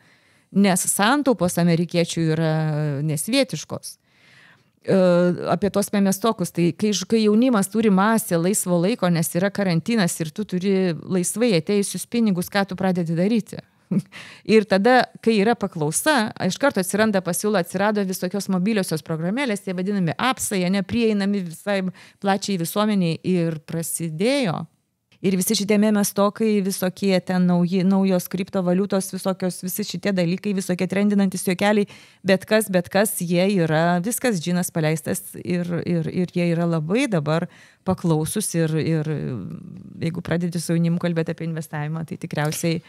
nes santaupos amerikiečių yra nesvietiškos. Apie tos memestokus, tai kai jaunimas turi masę laisvo laiko, nes yra karantinas ir tu turi laisvai atėjusius pinigus, ką tu pradedi daryti. Ir tada, kai yra paklausa, iš karto atsiranda pasiūla, atsirado visokios mobiliosios programėlės, tie vadinami appsai, neprieinami visai plačiai visuomeniai ir prasidėjo Ir visi šitie memestokai, visokie ten naujos kriptovaliutos, visi šitie dalykai, visokie trendinantis juokeliai, bet kas, jie yra, viskas džinas paleistas ir jie yra labai dabar paklausus ir jeigu pradėti su jaunimu kalbėti apie investavimą, tai tikriausiai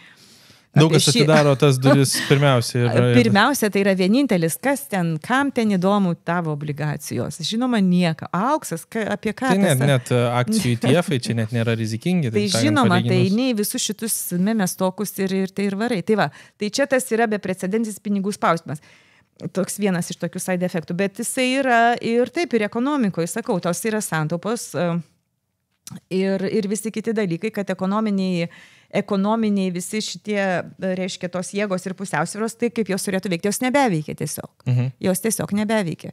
daug kas atidaro tas duris pirmiausia. Pirmiausia, tai yra vienintelis, kam ten įdomu tavo obligacijos. Žinoma, nieko. Auksas, apie ką? Tai net akcijų ETF-ai čia net nėra rizikingi. Tai žinoma, tai nei visus šitus memestokus ir tai ir varai. Tai va, tai čia tas yra beprecedentis pinigų spaustimas. Toks vienas iš tokių side efektų. Bet jisai yra ir taip, ir ekonomikoje, sakau, tos yra santaupos ir visi kiti dalykai, kad ekonominiai visi šitie, reiškia, tos jėgos ir pusiausvyros, tai kaip jos turėtų veikti, jos nebeveikia tiesiog. Jos tiesiog nebeveikia.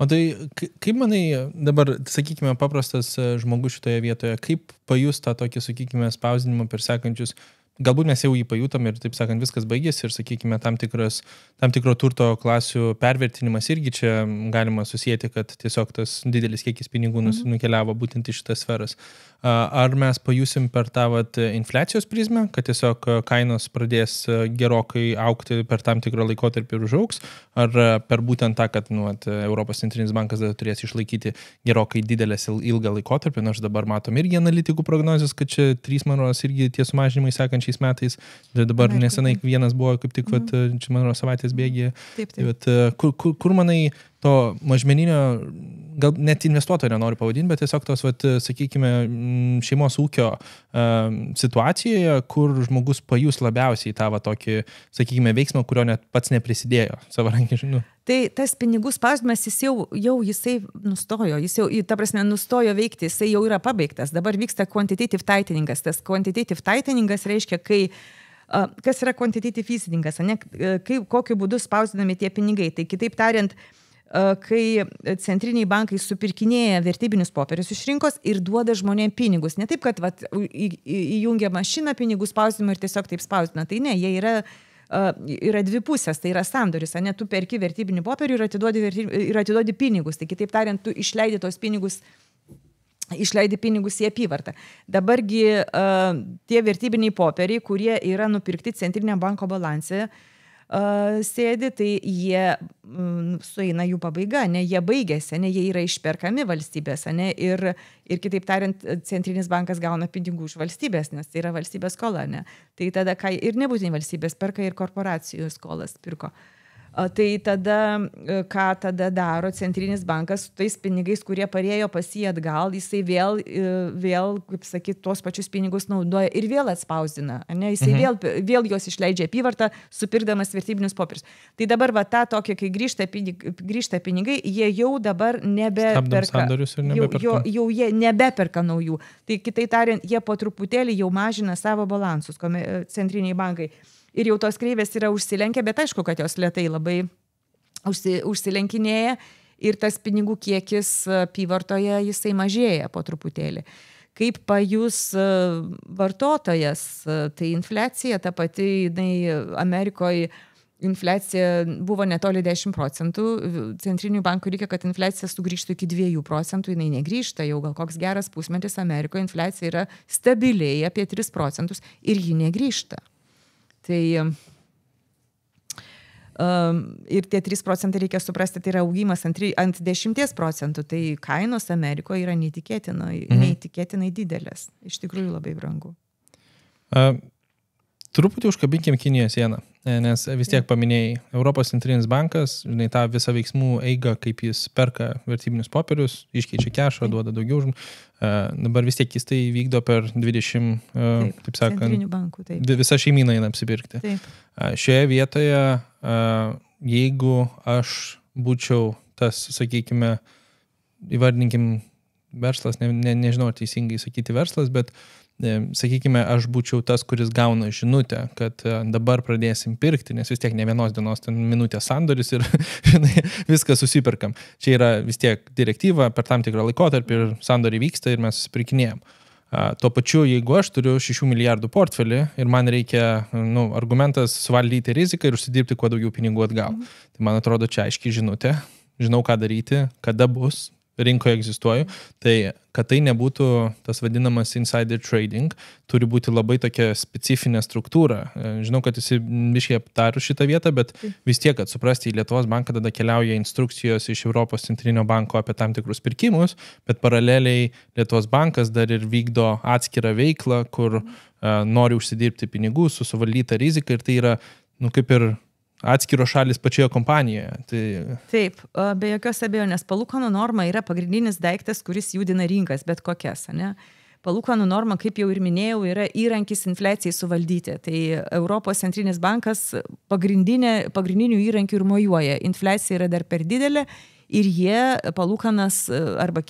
O tai kaip manai dabar, sakykime, paprastas žmogus šitoje vietoje, kaip pajus tą tokį, sakykime, spausdinimą per sekančius, galbūt mes jau jį pajutom ir, taip sakant, viskas baigėsi ir, sakykime, tam tikro turto klasių pervertinimas irgi čia galima susijęti, kad tiesiog tas didelis kiekis pinigų nukeliavo būtent į šitas sferas. Ar mes pajusim per tą infliacijos prizmę, kad tiesiog kainos pradės gerokai augti per tam tikrą laikotarpį ir užaugs, ar per būtent tą, kad Europos centrinis bankas turės išlaikyti gerokai didelės ilgą laikotarpį, nors dabar matom irgi analitikų prognozes, kad čia 3, man rodos, irgi tie sumažinimai sekančiais metais, dabar nesenai vienas buvo kaip tik, čia, man rodos, savaitės bėgyje. Bet kur manai to mažmeninio, gal net investuotojo nenoriu pavadinti, bet tiesiog tos, sakykime, šeimos ūkio situacijoje, kur žmogus pajus labiausiai tą tokį, sakykime, veiksmą, kurio net pats neprisidėjo savarankiškai. Tai tas pinigų spausdimas, jisai nustojo, ta prasme, nustojo veikti, jisai jau yra pabaigtas. Dabar vyksta quantitative tighteningas. Tas quantitative tighteningas reiškia, kas yra quantitative easingas, kokiu būdu spausdinami tie pinigai. Tai kitaip tariant, kai centriniai bankai supirkinėja vertybinius popierius iš rinkos ir duoda žmonėm pinigus. Ne taip, kad įjungia mašiną pinigų spausdinimą ir tiesiog taip spausdina. Tai ne, jie yra dvi pusės, tai yra sandoris. Tu perki vertybinį popierių ir atiduodi pinigus. Tai kitaip tariant, tu išleidi tos pinigus į apyvartą. Dabargi tie vertybiniai popieriai, kurie yra nupirkti centrinio banko balanse, sėdi, tai jie sueina jų pabaiga, jie baigėsi, jie yra išperkami valstybės, ir kitaip tariant, centrinis bankas gauna pinigų iš valstybės, nes tai yra valstybės skola, Tai tada, ir nebūtinai valstybės perka, ir korporacijų skolas pirko. Tai tada, ką tada daro centrinis bankas su tais pinigais, kurie parėjo pas jį atgal, jisai vėl, kaip sakyt, tuos pačius pinigus naudoja ir vėl atspausdina. Jisai vėl juos išleidžia apyvartą, supirkdamas vertybinius popierius. Tai dabar tokie, kai grįžta pinigai, jie jau dabar nebeperka. Jau jie nebeperka naujų. Tai kitai tariant, jie po truputėlį jau mažina savo balansus, centriniai bankai. Ir jau tos kreivės yra užsilenkę, bet aišku, kad jos lėtai labai užsilenkinėja ir tas pinigų kiekis apyvartoje jisai mažėja po truputėlį. Kaip pajus vartotojas, tai infliacija ta pati, Amerikoje infliacija buvo netoli 10%, centrinių bankų reikia, kad infliacija sugrįžtų iki 2%, jinai negrįžta, jau gal koks geras pusmetis Amerikoje infliacija yra stabiliai apie 3% ir ji negrįžta. Tai ir tie 3% reikia suprasti, tai yra augimas ant 10%, tai kainos Amerikoje yra neįtikėtinai didelės. Iš tikrųjų labai brangu. Truputį užkabinkim Kinijos sieną, nes vis tiek paminėjai, Europos centrinis bankas, tą visą veiksmų eigą, kaip jis perka vertybinius popierius, iškeičia kešą, duoda daugiau. Dabar vis tiek jis tai vykdo per 20, taip sakant, centrinių bankų, taip. Visa šeimyna eina apsipirkti. Taip. Šioje vietoje, jeigu aš būčiau tas, sakykime, įvardinkim verslas, nežinau, ar teisingai sakyti verslas, bet sakykime, aš būčiau tas, kuris gauna žinutę, kad dabar pradėsim pirkti, nes vis tiek ne vienos dienos ten minutės sandoris ir viską susipirkam. Čia yra vis tiek direktyva per tam tikrą laikotarpį ir sandoriai vyksta ir mes susipirkinėjom. Tuo pačiu, jeigu aš turiu 6 milijardų portfelį ir man reikia, argumentas suvaldyti riziką ir užsidirbti kuo daugiau pinigų atgal. Tai man atrodo, čia aiškiai žinutė, žinau ką daryti, kada bus. rinkoje egzistuoju, tai kad tai nebūtų tas vadinamas insider trading, turi būti labai tokia specifinė struktūra. Žinau, kad esi biškiai aptarų šitą vietą, bet vis tiek, kad suprasti, į Lietuvos banką tada keliauja instrukcijos iš Europos centrinio banko apie tam tikrus pirkimus, bet paraleliai Lietuvos bankas dar ir vykdo atskirą veiklą, kur nori užsidirbti pinigų su suvaldyta rizika ir tai yra, kaip ir atskiro šalis pačioje kompanijoje. Taip, be jokios abejonės, palūkanų norma yra pagrindinis daiktas, kuris judina rinkas, bet kokias, ne? Palūkanų norma, kaip jau ir minėjau, yra įrankis infliacijai suvaldyti. Tai Europos centrinis bankas pagrindinių įrankių ir mojuoja. Infliacija yra dar per didelė ir jie palūkanas arba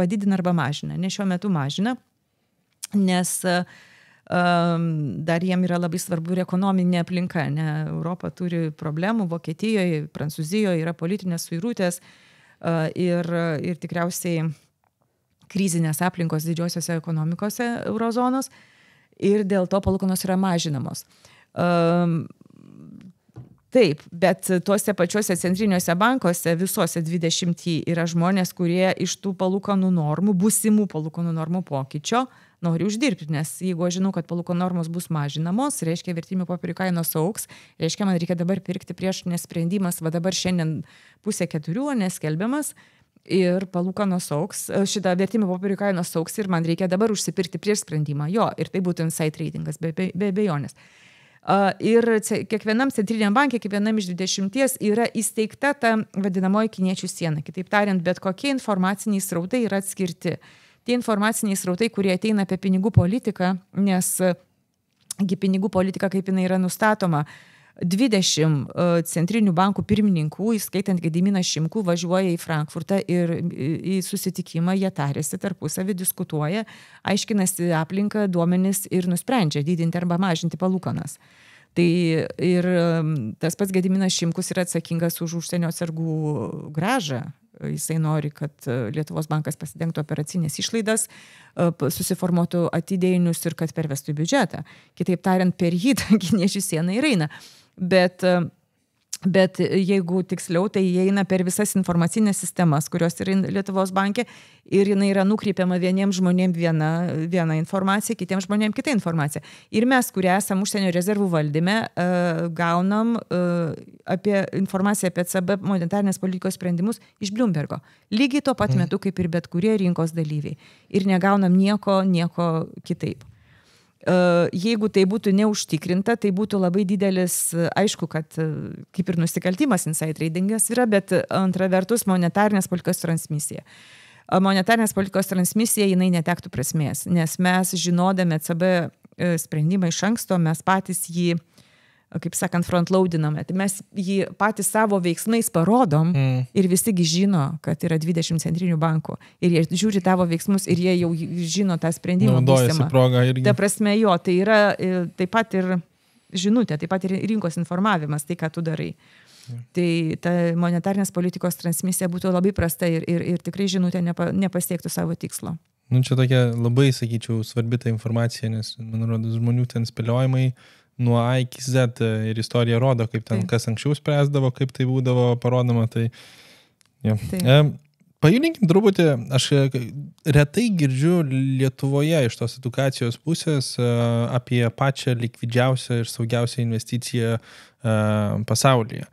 didina, arba mažina. Ne šiuo metu mažina, nes dar jiem yra labai svarbu ir ekonominė aplinka, ne? Europa turi problemų, Vokietijoje, Prancūzijoje yra politinės suirutės ir tikriausiai krizinės aplinkos didžiosiose ekonomikose eurozonos ir dėl to palūkanos yra mažinamos. Taip, bet tuose pačiuose centriniuose bankuose visuose 20 yra žmonės, kurie iš tų palūkanų normų, būsimų palūkanų normų pokyčio nori uždirbti, nes jeigu aš žinau, kad palūkanų normos bus mažinamos, reiškia vertybinių popierių kainos augs, reiškia man reikia dabar pirkti prieš, nes sprendimas va dabar šiandien 3:30 neskelbiamas ir palūkanos augs, šitą vertybinių popierių kainos augs ir man reikia dabar užsipirkti prieš sprendimą. Jo, ir tai būtų inside tradingas, be abejonės. Ir kiekvienam centriniam banke, kiekvienam iš 20 yra įsteigta ta vadinamoji kiniečių siena. Kitaip tariant, bet kokie informaciniai srautai yra atskirti. Tie informaciniai srautai, kurie ateina apie pinigų politiką, nes pinigų politika, kaip jinai yra nustatoma, 20 centrinių bankų pirmininkų, įskaitant Gediminą Šimkų, važiuoja į Frankfurtą ir į susitikimą, jie tarėsi tarpusavį, diskutuoja, aiškinasi aplinką, duomenis ir nusprendžia didinti arba mažinti palūkanas. Tai ir tas pats Gediminas Šimkus yra atsakingas už užsienio atsargų grąžą. Jisai nori, kad Lietuvos bankas pasidengtų operacinės išlaidas, susiformuotų atidėjinius ir kad pervestų į biudžetą. Kitaip tariant, per jį ta kiniečių siena ir eina. Bet jeigu tiksliau, tai įeina per visas informacinės sistemas, kurios yra Lietuvos banke ir jinai yra nukreipiama vieniems žmonėms viena informacija, kitiems žmonėms kita informacija. Ir mes, kurie esam užsienio rezervų valdyme, gaunam informaciją apie CB monetarinės politikos sprendimus iš Bloombergo. Lygiai tuo pat metu, kaip ir bet kurie rinkos dalyviai. Ir negaunam nieko kitaip. Jeigu tai būtų neužtikrinta, tai būtų labai didelis, aišku, kad kaip ir nusikaltimas inside tradingas yra, bet antra vertus monetarinės politikos transmisija. Monetarinės politikos transmisija jinai netektų prasmės, nes mes žinodami CB sprendimą iš anksto, mes patys jį, kaip sakant, frontloadiname. Tai mes jį patys savo veiksmais parodom ir visigi žino, kad yra 20 centrinių bankų. Ir jie žiūri tavo veiksmus ir jie jau žino tą sprendimą. Naudojasi progą irgi. Ta prasme jo, tai yra taip pat ir žinutė, taip pat ir rinkos informavimas, tai ką tu darai. Tai ta monetarinės politikos transmisija būtų labai prasta ir tikrai žinutė nepasiektų savo tikslo. Čia tokia labai, sakyčiau, svarbi ta informacija, nes, man rodos, žmonių ten spėliojimai nuo A iki Z ir istorija rodo, kaip ten kas anksčiau spręsdavo, kaip tai būdavo parodoma. Tai, ja. Pajudinkim truputį, aš retai girdžiu Lietuvoje iš tos edukacijos pusės apie pačią likvidžiausią ir saugiausią investiciją pasaulyje.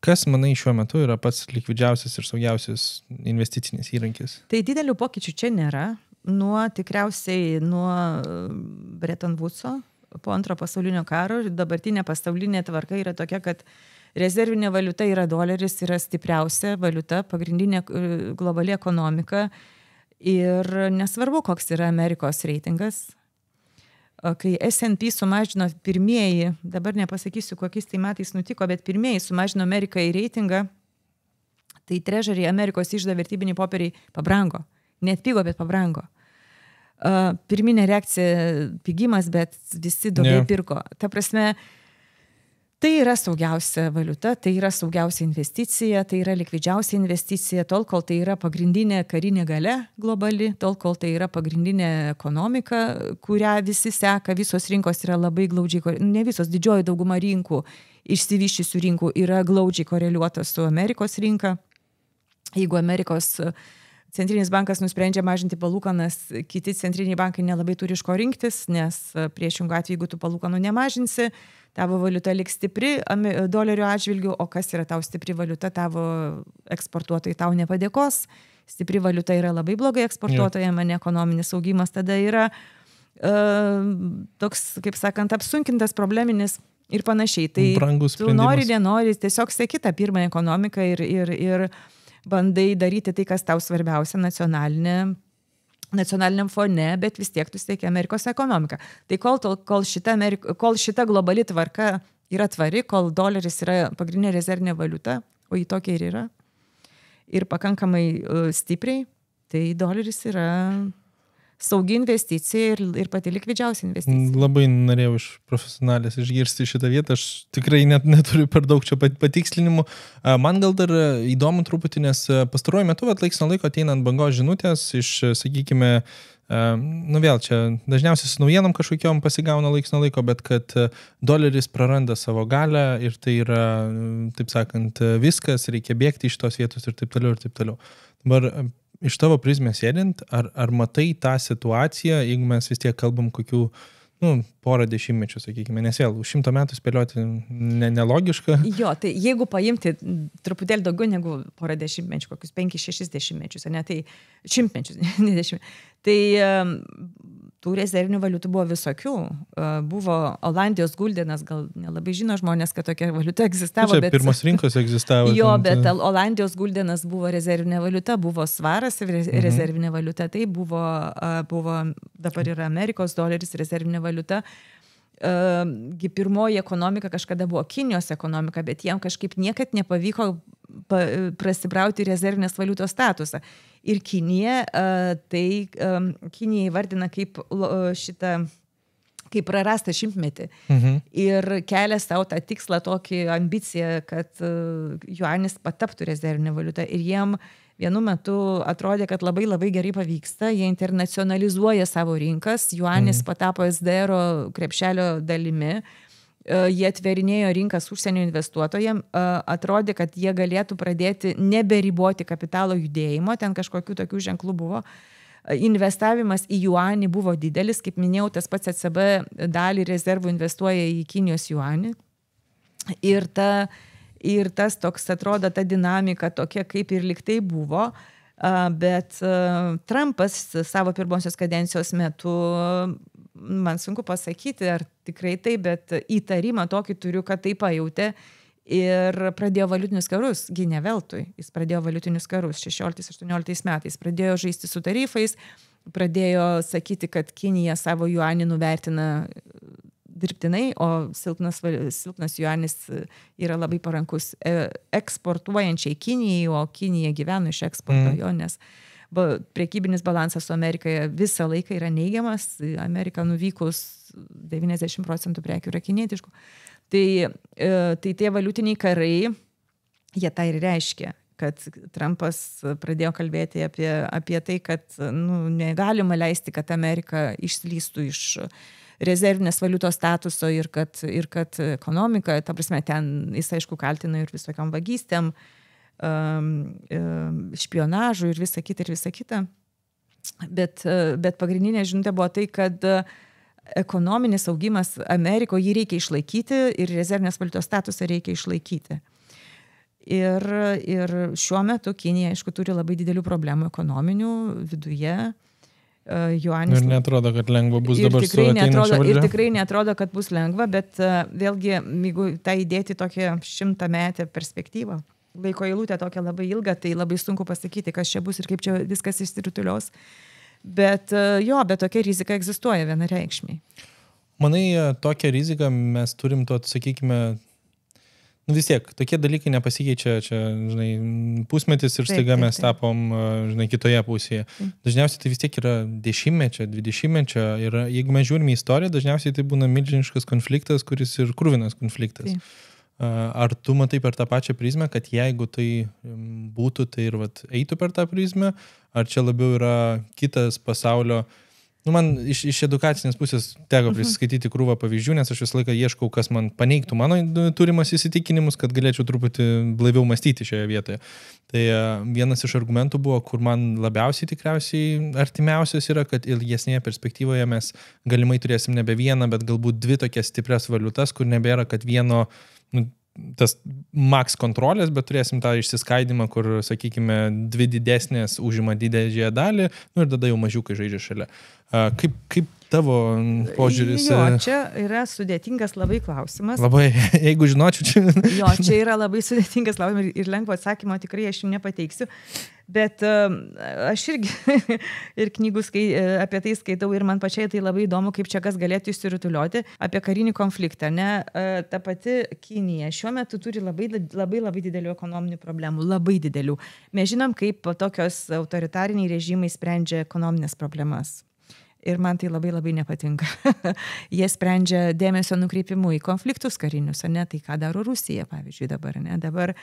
Kas, manai, šiuo metu yra pats likvidžiausias ir saugiausias investicinis įrankis? Tai didelių pokyčių čia nėra. Tikriausiai nuo Bretton Woodso po antro pasaulinio karo dabartinė pasaulinė tvarka yra tokia, kad rezervinė valiuta yra doleris, yra stipriausia valiuta, pagrindinė globali ekonomika ir nesvarbu, koks yra Amerikos reitingas. Kai S&P sumažino pirmieji, dabar nepasakysiu, kokiais tai metais nutiko, bet pirmieji sumažino Ameriką į reitingą, tai Treasury Amerikos iždo vertybiniai popieriai pabrango. Net pigo, bet pabrango. Pirminė reakcija pigimas, bet visi daugiau pirko. Ta prasme, tai yra saugiausia valiuta, tai yra saugiausia investicija, tai yra likvidžiausia investicija, tol kol tai yra pagrindinė karinė galia globali, tol kol tai yra pagrindinė ekonomika, kurią visi seka, visos rinkos yra labai glaudžiai, ne visos, didžioji dauguma rinkų, išsivyščiusių rinkų yra glaudžiai koreliuota su Amerikos rinka. Jeigu Amerikos centrinis bankas nusprendžia mažinti palūkanas, kiti centriniai bankai nelabai turi iš ko rinktis, nes priešingų atveju, jeigu tu palūkanų nemažinsi, tavo valiuta liks stipri dolerio atžvilgiu, o kas yra tau stipri valiuta, tavo eksportuotojai tau nepadėkos. Stipri valiuta yra labai blogai eksportuotojams, ne ekonominis augimas tada yra toks, kaip sakant, apsunkintas probleminis ir panašiai. Tai tu nori, nenori, tiesiog seki tą pirmąją ekonomiką ir bandai daryti tai, kas tau svarbiausia nacionaliniam fone, bet vis tiek tu seki Amerikos ekonomiką. Tai kol šita globali tvarka yra tvari, kol doleris yra pagrindinė rezervinė valiuta, o į tokia ir yra, ir pakankamai stipriai, tai doleris yra saugi investicija ir pati likvidžiausia investicija. Labai norėjau iš profesionalės išgirsti šitą vietą, aš tikrai neturiu per daug čia patikslinimų. Man gal dar įdomu truputį, nes pastaruoju metu laiks nuo laiko ateina ant bangos žinutės iš, sakykime, vėl čia dažniausiai su naujienom kažkokiom pasigauna laiks nuo laiko, bet kad doleris praranda savo galią ir tai yra, taip sakant, viskas, reikia bėgti iš tos vietos ir taip toliau ir taip toliau. Dabar iš tavo prizmės sėdint, ar matai tą situaciją, jeigu mes vis tiek kalbam kokių, porą dešimtmečių, sakykime, nes vėl už 100 metų spėlioti nelogiška. Jo, tai jeigu paimti truputėlį daugiau negu porą dešimtmečių, kokius 5-6 dešimtmečius, ne, tai šimtmečius, ne dešimtmečius, tai tų rezervinių valiutų buvo visokių. Buvo Olandijos guldenas, gal nelabai žino žmonės, kad tokia valiuta egzistavo. Bet pirmos rinkos egzistavo. Jo, bet Olandijos guldenas buvo rezervinė valiuta, buvo svaras rezervinė valiuta, tai buvo dabar yra Amerikos doleris rezervinė valiuta. Pirmoji ekonomika kažkada buvo Kinijos ekonomika, bet jiem kažkaip niekad nepavyko prasibrauti rezervinės valiutos statusą. Ir Kinija, Kinija įvardina kaip prarastą šimtmetį. Ir kelia savo tą tikslą, tokį ambiciją, kad juanis pataptų rezervinė valiuta. Ir jiem vienu metu atrodė, kad labai labai gerai pavyksta, jie internacionalizuoja savo rinkas, juanis patapo SDR krepšelio dalimi, jie atverinėjo rinkas užsienio investuotojams, atrodė, kad jie galėtų pradėti neberiboti kapitalo judėjimo, ten kažkokių tokių ženklų buvo. Investavimas į juanį buvo didelis, kaip minėjau, tas pats ECB dalį rezervų investuoja į Kinijos juanį. Ir tas toks atrodo, ta dinamika tokia, kaip ir liktai buvo, bet Trumpas savo pirmosios kadencijos metu, man sunku pasakyti, ar tikrai tai, bet įtarimą tokį turiu, kad tai pajautė ir pradėjo valiutinius karus, ne veltui, jis pradėjo valiutinius karus 16-18 metais, pradėjo žaisti su tarifais, pradėjo sakyti, kad Kinija savo juanį nuvertina dirbtinai, o silpnas juanis yra labai parankus eksportuojančiai Kinijai, o Kinija gyvena iš eksporto jo, nes prekybinis balansas su Amerikoje visą laiką yra neigiamas, Amerika nuvykus 90% prekių yra kinietiškų. Tai tie valiutiniai karai, jie tai ir reiškia, kad Trumpas pradėjo kalbėti apie tai, kad negalima leisti, kad Amerika išslystų iš rezervinės valiutos statuso ir kad ekonomika, ta prasme, ten jis aišku kaltina ir visokiam vagystėm, špionažų ir visa kita. Bet pagrindinė žinutė buvo tai, kad ekonominis augimas Amerikoje jį reikia išlaikyti ir rezervinės valiutos statusą reikia išlaikyti. Ir šiuo metu Kinija, aišku, turi labai didelių problemų ekonominių viduje. Juanis, ir netrodo, kad lengva bus dabar su ateinančia valdžia. Ir tikrai netrodo, kad bus lengva, bet vėlgi, jeigu tai įdėti tokią 100-metę perspektyvą, laiko eilutę tokią labai ilgą, tai labai sunku pasakyti, kas čia bus ir kaip čia viskas išsirutulios. Bet tokia rizika egzistuoja vienareikšmiai. Manai, tokią riziką mes turim sakykime, vis tiek, tokie dalykai nepasikeičia, čia, pusmetis ir staiga mes tapom, kitoje pusėje. Dažniausiai tai vis tiek yra 10-mečio, 20-mečio ir jeigu mes žiūrime į istoriją, dažniausiai tai būna milžiniškas konfliktas, kuris ir kruvinas konfliktas. Ar tu matai per tą pačią prizmę, kad jeigu tai būtų, tai ir eitų per tą prizmę, ar čia labiau yra kitas pasaulio man iš edukacinės pusės teko prisiskaityti krūvą pavyzdžių, nes aš visą laiką ieškau, kas man paneigtų mano turimas įsitikinimus, kad galėčiau truputį blaiviau mąstyti šioje vietoje. Tai vienas iš argumentų buvo, kur man labiausiai tikriausiai artimiausias yra, kad ilgesnėje perspektyvoje mes galimai turėsim nebe vieną, bet galbūt dvi tokias stiprias valiutas, kur nebėra, kad vieno tas max kontrolės, bet turėsim tą išsiskaidimą, kur, sakykime, dvi didesnės užima didžiąją dalį, ir tada jau mažiukai žaidžia šalia. Kaip tavo požiūris? Jo, čia yra sudėtingas labai klausimas. Labai, jeigu žinočiau, čia... Jo, čia yra labai sudėtingas klausimas ir lengvo atsakymo tikrai aš jums nepateiksiu. Bet aš irgi ir knygų apie tai skaitau ir man pačiai tai labai įdomu, kaip čia kas galėtų išsirutulioti apie karinį konfliktą. Ta pati Kinija šiuo metu turi labai didelių ekonominių problemų, labai didelių. Mes žinom, kaip tokios autoritariniai režimai sprendžia ekonominės problemas. Ir man tai labai nepatinka. Jie sprendžia dėmesio nukreipimu į konfliktus karinius, ne tai, ką daro Rusija, pavyzdžiui, dabar. Dabar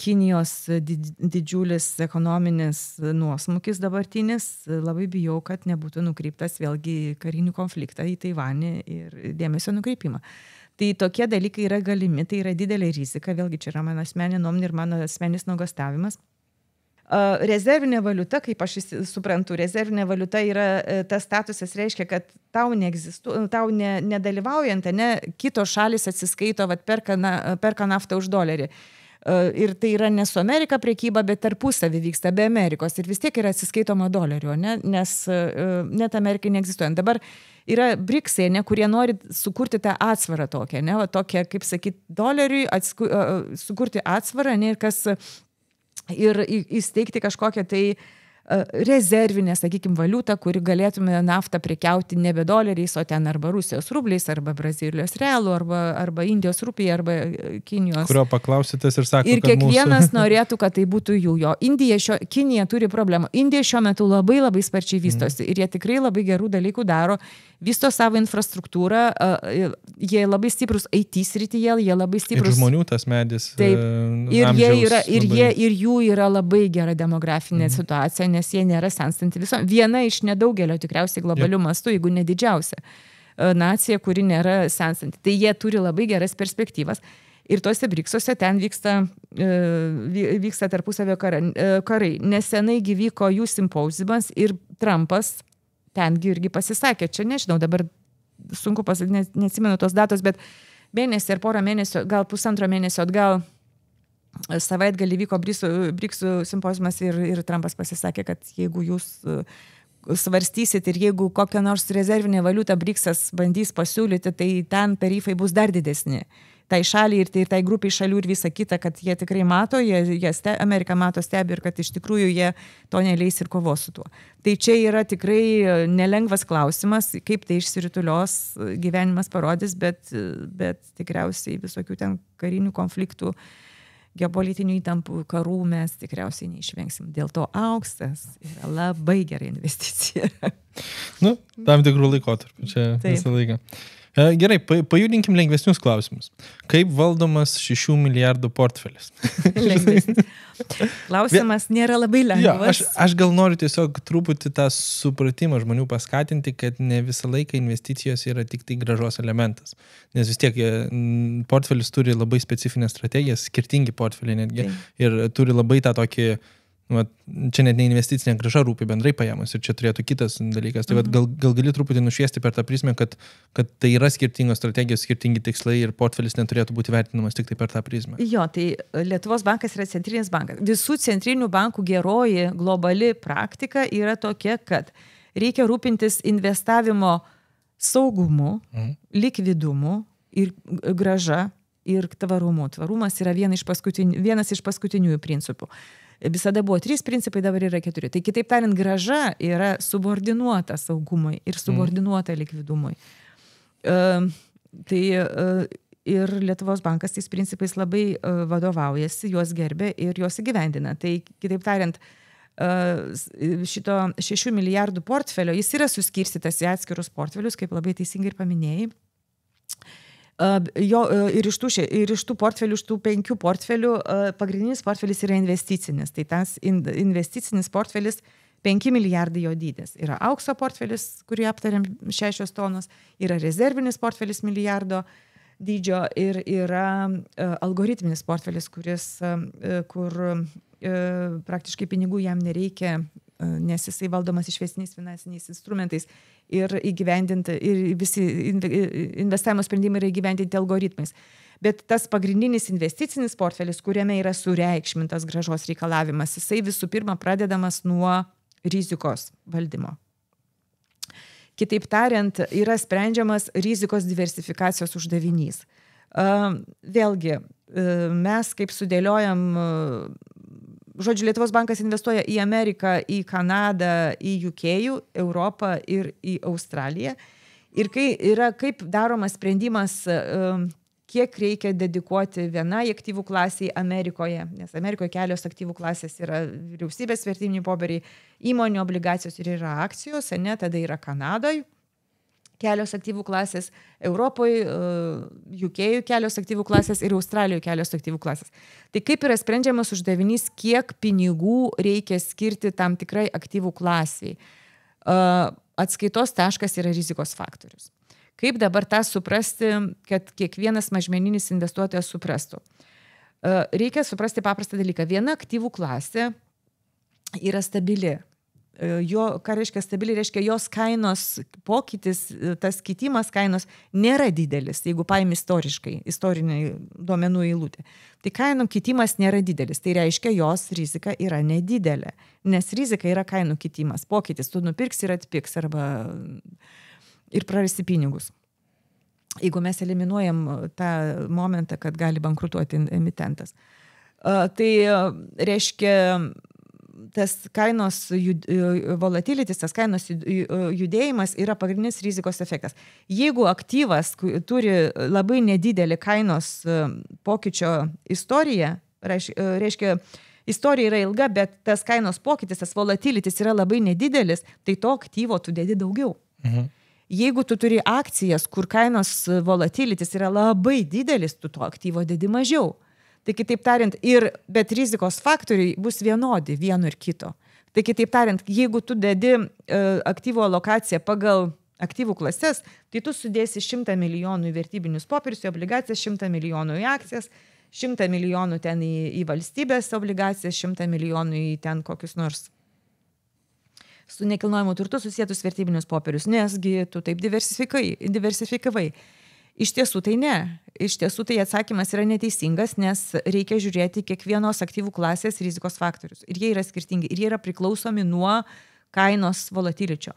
Kinijos didžiulis ekonominis nuosmukis dabartinis, labai bijau, kad nebūtų nukreiptas vėlgi karinių konfliktą į Taivanį ir dėmesio nukreipimą. Tai tokie dalykai yra galimi, tai yra didelė rizika, vėlgi čia yra mano asmeninė nuomonė ir mano asmeninis nuogąstavimas. Rezervinė valiuta, kaip aš suprantu, rezervinė valiuta yra tas statusas, reiškia, kad tau nedalyvaujant, kitos šalis atsiskaito, perka naftą už $1. Ir tai yra ne su Amerika prekyba, bet tarpusavį vyksta be Amerikos ir vis tiek yra atsiskaitoma $, nes net Amerikai neegzistuojant. Dabar yra BRICS-ai, kurie nori sukurti tą atsvarą tokią, tokią, kaip sakyti, $, sukurti atsvarą, ir įsteigti kažkokią tai rezervinę, sakykime, valiutą, kuri galėtume naftą prekiauti nebe $, o ten arba Rusijos rubliais, arba Brazilijos realų, arba Indijos rupijai, arba Kinijos. Kurio paklausytas ir sako, ir kiekvienas norėtų, kad tai būtų jų. Kinija turi problemų. Indija šiuo metu labai sparčiai vystosi ir jie tikrai labai gerų dalykų daro. Vysto savo infrastruktūrą, jie labai stiprus IT srityje, jie labai stiprus... Ir žmonių tas medis. Taip, ir jų yra labai gera demografinė situacija, nes jie nėra senstanti viso. Viena iš nedaugelio tikriausiai globalių mastų, jeigu ne didžiausia nacija, kuri nėra senstanti. Tai jie turi labai geras perspektyvas. Ir tuose BRICS-uose ten vyksta tarpusavio karai. Nesenai vyko jų simpoziumas ir Trumpas tengi irgi pasisakė. Čia nežinau, dabar sunku pasakyti, neatsimenu tos datos, bet mėnesį ar porą mėnesių, gal pusantro mėnesio atgal savaitgalį vyko BRICS simpoziumas ir Trumpas pasisakė, kad jeigu jūs svarstysit ir jeigu kokią nors rezervinę valiutą BRICS-as bandys pasiūlyti, tai ten tarifai bus dar didesni. Tai šaliai ir tai grupiai šalių ir visa kita, kad jie tikrai mato, Amerika mato, stebi ir kad iš tikrųjų jie to neleis ir kovos su tuo. Tai čia yra tikrai nelengvas klausimas, kaip tai išsiritulios, gyvenimas parodys, bet tikriausiai visokių ten karinių konfliktų, geopolitinių įtampų, karų mes tikriausiai neišvengsim. Dėl to auksas yra labai gera investicija. Tam tikrų laikotarpių čia visą laiką. Gerai, pajudinkim lengvesnius klausimus. Kaip valdomas 6 milijardų portfelis? Lengvesnis. Klausimas nėra labai lengvas. Aš gal noriu tiesiog truputį tą supratimą žmonių paskatinti, kad ne visą laiką investicijos yra tik tai grąžos elementas. Nes vis tiek portfelis turi labai specifinę strategiją, skirtingi portfeliai netgi. Ir turi labai tą tokį... Čia net ne investicinė grąža rūpi bendrai paėmus ir čia turėtų kitas dalykas. Tai gal gali truputį nušviesti per tą prizmę, kad tai yra skirtingos strategijos, skirtingi tikslai ir portfelis neturėtų būti vertinamas tik tai per tą prizmę. Jo, tai Lietuvos bankas yra centrinis bankas. Visų centrinių bankų geroji globali praktika yra tokia, kad reikia rūpintis investavimo saugumu, likvidumu ir grąža ir tvarumu. Tvarumas yra vienas iš paskutiniųjų principų. Visada buvo 3 principai, dabar yra 4. Tai kitaip tariant, grąža yra subordinuota saugumui ir subordinuota likvidumui. Ir Lietuvos bankas tais principais labai vadovaujasi, juos gerbė ir juos įgyvendina. Tai kitaip tariant, šito 6 milijardų portfelio, jis yra suskirstytas į atskirus portfelius, kaip labai teisingai ir paminėjai. Ir iš tų portfelių, iš tų 5 portfelių, pagrindinis portfelis yra investicinis. Tai tas investicinis portfelis 5 milijardai jo dydis. Yra aukso portfelis, kurį aptariam 6 tonos, yra rezervinis portfelis milijardo dydžio ir yra algoritminis portfelis, kur praktiškai pinigų jam nereikia, nes jisai valdomas išvestiniais finansiniais instrumentais ir visi investavimo sprendimai yra įgyvendinti algoritmais. Bet tas pagrindinis investicinis portfelis, kuriame yra sureikšmintas grąžos reikalavimas, jisai visų pirma pradedamas nuo rizikos valdymo. Kitaip tariant, yra sprendžiamas rizikos diversifikacijos uždavinys. Vėlgi, mes kaip sudėliojam, žodžiu, Lietuvos bankas investuoja į Ameriką, į Kanadą, į UK, Europą ir į Australiją. Ir kai yra kaip daromas sprendimas, kiek reikia dedikuoti vienai aktyvų klasiai Amerikoje, nes Amerikoje kelios aktyvų klasės yra vyriausybės vertybiniai popieriai, įmonių obligacijos ir yra akcijos, ne, tada yra Kanadoje kelios aktyvų klasės, Europoje, UK kelios aktyvų klasės ir Australijoje kelios aktyvų klasės. Tai kaip yra sprendžiamas uždavinys, kiek pinigų reikia skirti tam tikrai aktyvų klasiai. Atskaitos taškas yra rizikos faktorius. Kaip dabar tą suprasti, kad kiekvienas mažmeninis investuotojas suprastų? Reikia suprasti paprastą dalyką. Viena aktyvų klasė yra stabili. Ką reiškia stabili? Reiškia, jos kainos pokytis, tas kitimas kainos nėra didelis, jeigu paimi istoriškai, istoriniai duomenų eilutė. Tai kainų kitimas nėra didelis. Tai reiškia, jos rizika yra nedidelė. Nes rizika yra kainų kitimas. Pokytis, tu nupirksi ir atpiks arba ir prarasti pinigus. Jeigu mes eliminuojam tą momentą, kad gali bankrutuoti emitentas. Tai reiškia, tas kainos volatilitis, tas kainos judėjimas yra pagrindinis rizikos efektas. Jeigu aktyvas turi labai nedidelį kainos pokyčio istoriją, reiškia, istorija yra ilga, bet tas kainos pokytis, tas volatilitis yra labai nedidelis, tai to aktyvo tu dedi daugiau. Jeigu tu turi akcijas, kur kainos volatilitis yra labai didelis, tu to aktyvo dedi mažiau. Tai kitaip tariant, bet rizikos faktoriai bus vienodi vieno ir kito. Tai kitaip tariant, jeigu tu dedi aktyvo alokaciją pagal aktyvų klases, tai tu sudėsi 100 milijonų į vertybinius popierius, į obligacijas, 100 milijonų į akcijas, 100 milijonų ten į valstybės obligacijas, 100 milijonų į ten kokius nors su nekilnojimu turtu susietus vertybinius popierius, nesgi tu taip diversifikavai. Iš tiesų tai ne. Iš tiesų tai atsakymas yra neteisingas, nes reikia žiūrėti kiekvienos aktyvų klasės rizikos faktorius. Ir jie yra skirtingi, ir jie yra priklausomi nuo kainos volatiličio.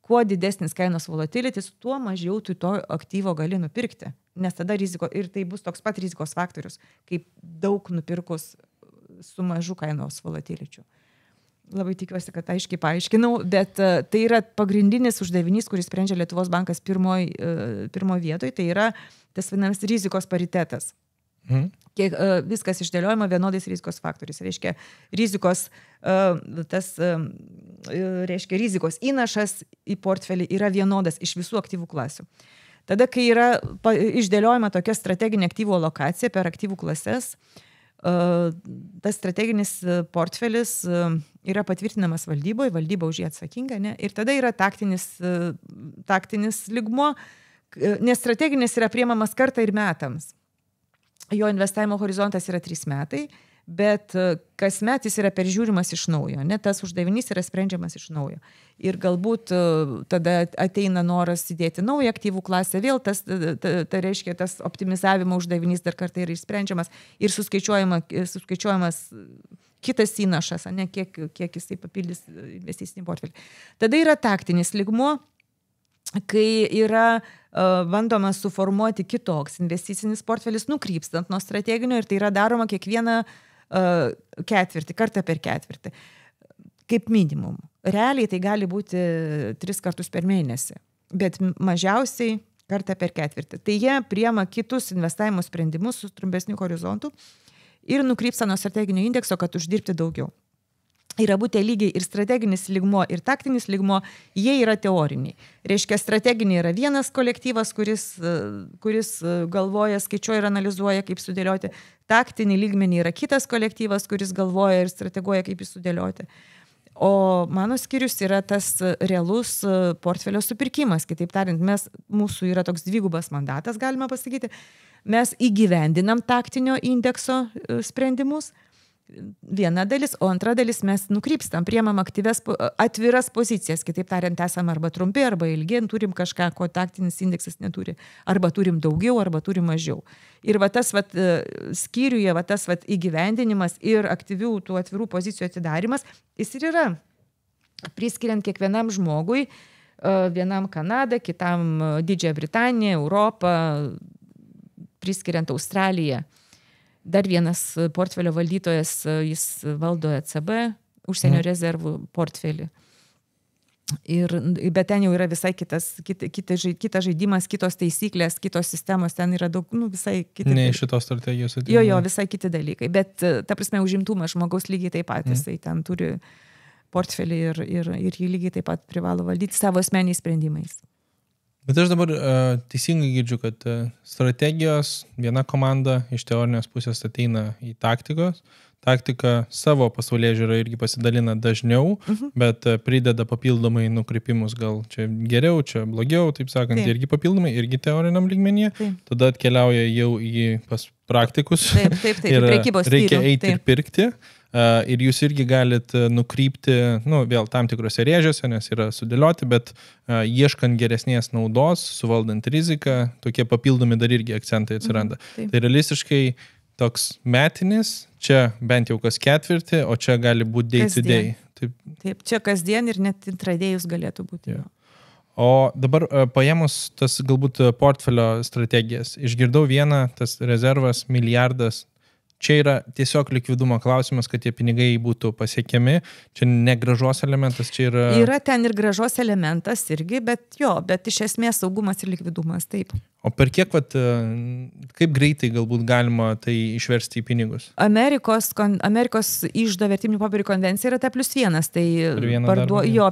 Kuo didesnis kainos volatilitis, tuo mažiau tu to aktyvo gali nupirkti. Nes tada ir tai bus toks pat rizikos faktorius, kaip daug nupirkus su mažu kainos volatiličiu. Labai tikiuosi, kad aiškiai paaiškinau, bet tai yra pagrindinis uždavinys, kuris sprendžia Lietuvos bankas pirmo vietoj, tai yra tas vadinamas rizikos paritetas. Kiek viskas išdėliojama vienodais rizikos faktoriais. Reiškia, rizikos įnašas į portfelį yra vienodas iš visų aktyvų klasių. Tada, kai yra išdėliojama tokia strateginė aktyvų alokacija per aktyvų klases, tas strateginis portfelis yra patvirtinamas valdyboje, valdyba už jį atsakinga, ne? Ir tada yra taktinis lygmuo, nes strateginis yra priemamas kartą ir metams. Jo investavimo horizontas yra 3 metai, bet kasmet jis yra peržiūrimas iš naujo, ne? Tas uždavinys yra sprendžiamas iš naujo. Ir galbūt tada ateina noras įdėti naują aktyvų klasę, vėl tai reiškia, tas optimizavimo uždavinys dar kartą yra išsprendžiamas ir suskaičiuojamas kitas įnašas, ne? Kiek jisai papildys investicinį portfelį. Tada yra taktinis lygmuo, kai yra bandoma suformuoti kitoks investicinis portfelis, nukrypstant nuo strateginio, ir tai yra daroma kiekvieną ketvirtį, kartą per ketvirtį, kaip minimum. Realiai tai gali būti 3 kartus per mėnesį, bet mažiausiai kartą per ketvirtį. Tai jie priema kitus investavimo sprendimus su trumpesniu horizontu ir nukrypsta nuo strateginio indekso, kad uždirbti daugiau. Ir abu tie lygiai, ir strateginis lygmuo, ir taktinis lygmuo, jie yra teoriniai. Reiškia, strateginiai yra vienas kolektyvas, kuris galvoja, skaičiuoja ir analizuoja, kaip sudėlioti. Taktinį lygmenį yra kitas kolektyvas, kuris galvoja ir strateguoja, kaip jį sudėlioti. O mano skyrius yra tas realus portfelio supirkimas. Kitaip tariant, mūsų yra toks dvigubas mandatas, galima pasakyti. Mes įgyvendinam taktinio indekso sprendimus. Viena dalis, o antra dalis mes nukrypstam, priemam atviras pozicijas, kitaip tariant, esam arba trumpi, arba ilgi, turim kažką, ko taktinis indeksas neturi, arba turim daugiau, arba turim mažiau. Ir tas skyriuje, tas įgyvendinimas ir aktyvių tų atvirų pozicijų atidarimas, jis ir yra priskiriant kiekvienam žmogui, vienam Kanadą, kitam Didžiąją Britaniją, Europą, priskiriant Australiją. Dar vienas portfelio valdytojas, jis valdo ECB, užsienio rezervų portfelį. Bet ten jau yra visai kitas žaidimas, kitos taisyklės, kitos sistemos, ten yra daug, visai kiti. Ne šitos strategijos atėjo. Jo, visai kiti dalykai. Bet, ta prasme, užimtumas žmogaus lygiai taip pat, jisai ten turi portfelį ir jį lygiai taip pat privalo valdyti savo asmeniais sprendimais. Bet aš dabar teisingai girdžiu, kad strategijos viena komanda iš teorinės pusės ateina į taktikos. Taktika savo pasaulyje žiūrą irgi pasidalina dažniau, bet prideda papildomai nukreipimus, gal čia geriau, čia blogiau, taip sakant, irgi papildomai, irgi teoriniam lygmenyje. Tada atkeliauja jau į pas praktikus. Taip, ir prekybos skyrių. Reikia eiti ir pirkti. Ir jūs irgi galit nukrypti, vėl tam tikrose rėžiuose, nes yra sudėlioti, bet ieškant geresnės naudos, suvaldant riziką, tokie papildomi dar irgi akcentai atsiranda. Tai realistiškai toks metinis, čia bent jau kas ketvirtį, o čia gali būti day to day. Taip, čia kasdien ir net intradėjus galėtų būti. Ja. O dabar paėmus tas galbūt portfelio strategijas, išgirdau vieną, tas rezervas milijardas. Čia yra tiesiog likvidumo klausimas, kad tie pinigai būtų pasiekiami. Čia ne grąžos elementas, čia yra... Yra ten ir grąžos elementas irgi, bet iš esmės saugumas ir likvidumas, taip. O per kiek, kaip greitai galbūt galima tai išversti į pinigus? Amerikos iždo vertybinių popierių konvencija yra T+1, tai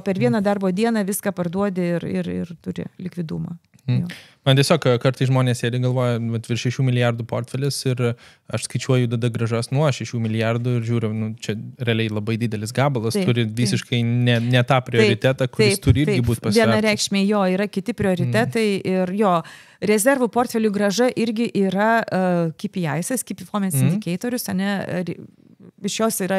per vieną darbo dieną viską parduodi ir turi likvidumą. Man tiesiog kartai žmonės sėdi galvoja, virš 6 milijardų portfelis ir aš skaičiuoju tada grąžas nuo 6 milijardų ir žiūriu, čia realiai labai didelis gabalas, turi visiškai ne tą prioritetą, kuris turi irgi būti pasvertas. Vienareikšmiai yra kiti prioritetai ir rezervų portfelių grąža irgi yra KPIs, Key Performance Indicatorius, iš jos yra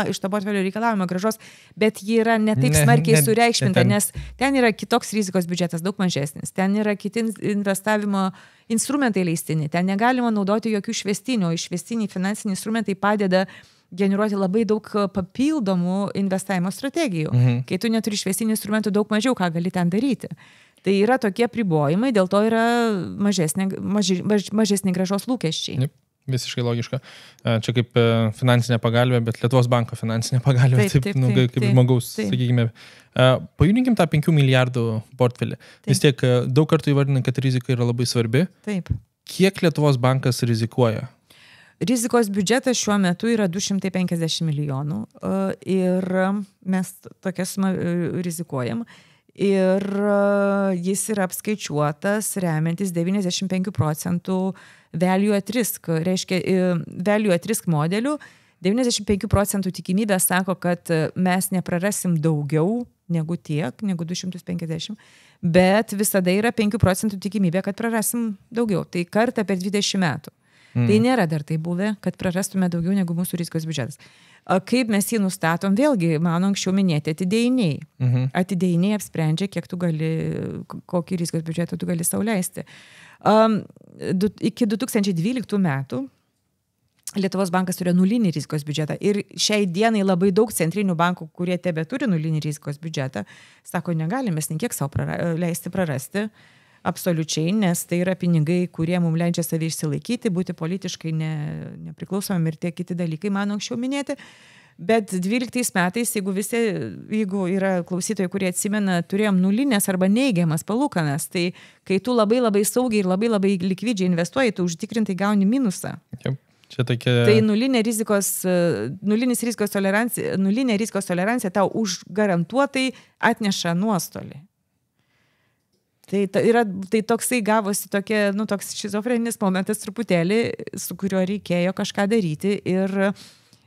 iš to portfelio reikalavimo grąžos, bet ji yra ne taip smarkiai sureikšminta, nes ten yra kitoks rizikos biudžetas, daug mažesnis, ten yra kiti investavimo instrumentai leistini, ten negalima naudoti jokių išvestinių, o išvestiniai finansiniai instrumentai padeda generuoti labai daug papildomų investavimo strategijų. Kai tu neturi išvestinių instrumentų, daug mažiau ką gali ten daryti. Tai yra tokie apribojimai, dėl to yra mažesni grąžos lūkesčiai. Visiškai logiška. Čia kaip finansinė pagalbė, bet Lietuvos banko finansinė pagalbė, kaip žmogaus, sakykime. Pajudinkim tą 5 milijardų portfelį. Vis tiek daug kartų įvardinam, kad rizika yra labai svarbi. Taip. Kiek Lietuvos bankas rizikuoja? Rizikos biudžetas šiuo metu yra 250 milijonų ir mes tokias rizikuojam. Ir jis yra apskaičiuotas remiantis 95% value at risk, reiškia value at risk modelių. 95% tikimybė sako, kad mes neprarasim daugiau negu 250, bet visada yra 5% tikimybė, kad prarasim daugiau. Tai kartą per 20 metų. Tai nėra dar tai buvę, kad prarastume daugiau negu mūsų rizikos biudžetas. Kaip mes jį nustatom, vėlgi, mano anksčiau minėti atidėjiniai. Atidėjiniai apsprendžia, kiek tu gali, kokį rizikos biudžetą tu gali sau leisti. Iki 2012 metų Lietuvos bankas turėjo nulinį rizikos biudžetą ir šiai dienai labai daug centrinių bankų, kurie tebe turi nulinį rizikos biudžetą, sako, negalime niekiek sau leisti prarasti. Absoliučiai, nes tai yra pinigai, kurie mums leidžia savį išsilaikyti, būti politiškai nepriklausomam ir tie kiti dalykai, mano anksčiau minėti. Bet 12 metais, jeigu yra klausytojai, kurie atsimena, turėjom nulinės arba neigiamas palūkanas, tai kai tu labai labai saugiai ir labai labai likvidžiai investuoji, tu užtikrintai gauni minusą. Tai nulinė rizikos tolerancija tau užgarantuotai atneša nuostolį. Tai toksai gavosi toks šizofreninis momentas truputėlį, su kuriuo reikėjo kažką daryti ir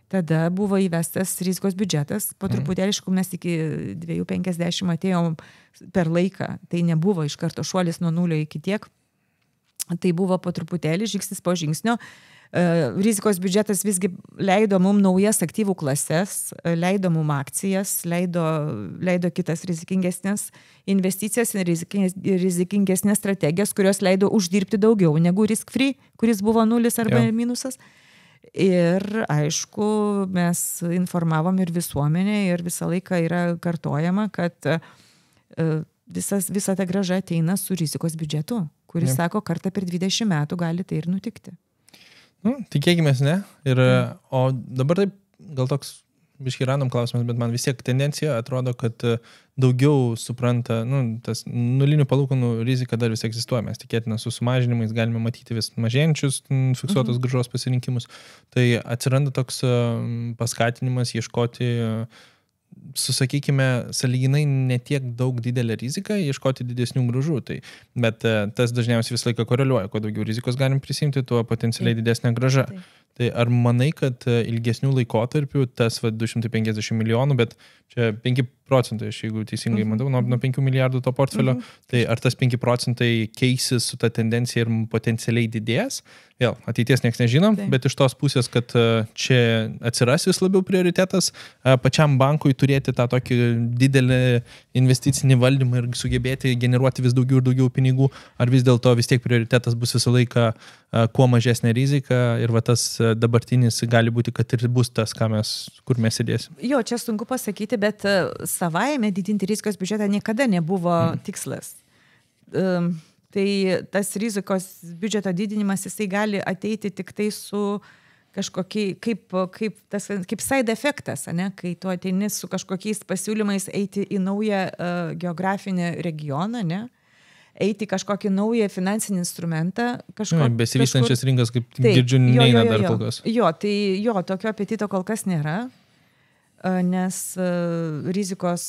tada buvo įvestas rizikos biudžetas, po truputėlį, aišku, mes iki 2,50 atėjom per laiką, tai nebuvo iš karto šuolis nuo 0 iki tiek, tai buvo po truputėlį, žingsnis po žingsnio. Rizikos biudžetas visgi leido mums naujas aktyvų klases, leido mums akcijas, leido kitas rizikingesnės investicijas ir rizikingesnės strategijas, kurios leido uždirbti daugiau negu risk-free, kuris buvo 0 arba minusas. Ir aišku, mes informavom ir visuomenę ir visą laiką yra kartojama, kad visa ta grąža ateina su rizikos biudžetu, kuris sako, kartą per 20 metų gali tai ir nutikti. Tikėkimės, ne? O dabar taip, gal toks biškai random klausimas, bet man vis tiek tendencija atrodo, kad daugiau supranta, tas nulinių palūkanų rizika dar vis egzistuoja. Mes tikėtina su sumažinimais galime matyti vis mažėjančius fiksuotos grąžos pasirinkimus. Tai atsiranda toks paskatinimas ieškoti, susakykime, sąlyginai netiek daug didelę riziką, ieškoti didesnių grąžų. Bet tas dažniausiai visą laiką koreliuoja. Kuo daugiau rizikos galim prisimti, tuo potencialiai didesnė grąža. Tai ar manai, kad ilgesnių laikotarpių tas 250 milijonų, bet čia 5%, jeigu teisingai matau, nuo 5 milijardų to portfelio, tai ar tas 5% keisis su ta tendencija ir potencialiai didės? Vėl, ateities nieks nežinom, bet iš tos pusės, kad čia atsiras vis labiau prioritetas pačiam bankui turėti tą tokį didelį investicinį valdymą ir sugebėti generuoti vis daugiau ir daugiau pinigų, ar vis dėlto vis tiek prioritetas bus visą laiką kuo mažesnė rizika ir tas dabartinis gali būti, kad ir bus tas, kur mes sėdėsim. Jo, čia sunku pasakyti, bet savaime didinti rizikos biudžetą niekada nebuvo tikslas. Tai tas rizikos biudžeto didinimas, jisai gali ateiti tik tai su kažkokiai, kaip side efektas, ne? Kai tu ateini su kažkokiais pasiūlymais eiti į naują geografinį regioną, ne? Eiti kažkokį naują finansinį instrumentą. Besivystančias rinkas, kaip girdžiu, neina dar kol kas. Tai tokio apetito kol kas nėra, nes rizikos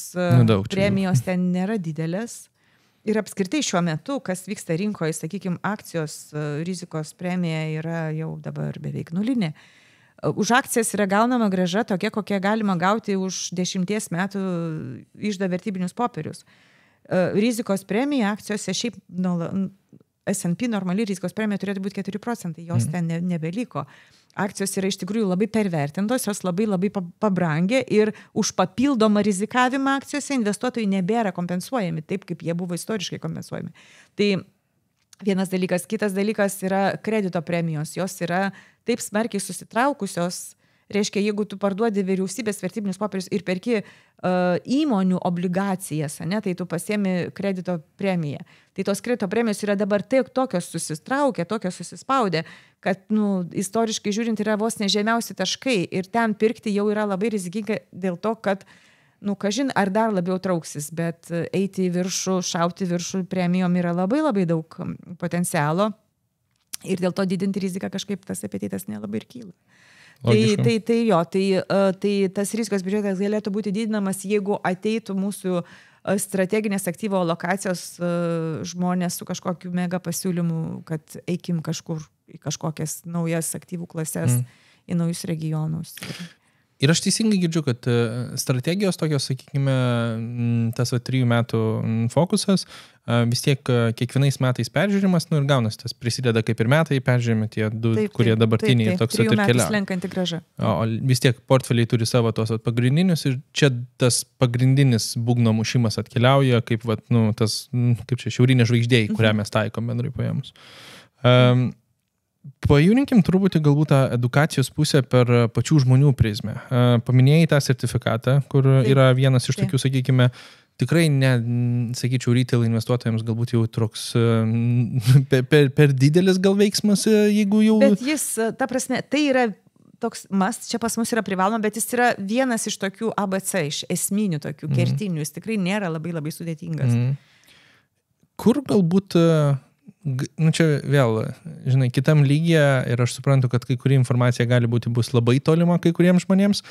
premijos ten nėra didelės. Ir apskritai šiuo metu, kas vyksta rinkoje, sakykime, akcijos rizikos premija yra jau dabar beveik nulinė. Už akcijas yra gaunama grąža tokia, kokia galima gauti už 10 metų iždo vertybinius popierius. Rizikos premija akcijose šiaip S&P normali rizikos premija turėtų būti 4%, jos ten nebeliko. Akcijos yra iš tikrųjų labai pervertintos, jos labai pabrangė ir už papildomą rizikavimą akcijose investuotojai nebėra kompensuojami taip, kaip jie buvo istoriškai kompensuojami. Tai vienas dalykas. Kitas dalykas yra kredito premijos. Jos yra taip smarkiai susitraukusios. Reiškia, jeigu tu parduodi vyriausybės vertybinius popierius ir perki įmonių obligacijas, ne, tai tu pasiemi kredito premiją. Tai tos kredito premijos yra dabar tokios susitraukę, tokios susispaudę, kad istoriškai žiūrint yra vos nežemiausi taškai ir ten pirkti jau yra labai rizikinga dėl to, kad, kažin, ar dar labiau trauksis, bet eiti į viršų, šauti viršų premijom yra labai daug potencialo ir dėl to didinti riziką kažkaip tas apetitas nelabai ir kyla. Tai tas rizikos biudžetas galėtų būti didinamas, jeigu ateitų mūsų strateginės aktyvo lokacijos žmonės su kažkokiu mega pasiūlymu, kad eikim kažkur į kažkokias naujas aktyvų klases, į naujus regionus. Ir aš teisingai girdžiu, kad strategijos tokios, sakykime, tas 3 metų fokusas vis tiek kiekvienais metais peržiūrimas, ir gaunas tas prisideda kaip ir metai peržiūrimi tie du, kurie dabartiniai ir toks ir keliauja. 3 metų slenkanti grąža. O vis tiek portfeliai turi savo tos pagrindinius ir čia tas pagrindinis būgno mušimas atkeliauja, kaip tas, kaip čia šiaurinė žvaigždė, kurią mes taikom bendrai paėmus. Pajūrinkim truputį galbūt tą edukacijos pusę per pačių žmonių prizmę. Paminėjai tą sertifikatą, kur yra vienas iš tokių, sakykime, tikrai sakyčiau, retail investuotojams galbūt jau truks per didelis gal veiksmas, jeigu jau... Bet jis, ta prasme, tai yra toks čia pas mus yra privaloma, bet jis yra vienas iš tokių ABC, iš esminių tokių kertinių, jis tikrai nėra labai sudėtingas. Kur galbūt Čia vėl, žinai, kitam lygyje ir aš suprantu, kad kai kuri informacija bus labai tolima kai kuriems žmonėms,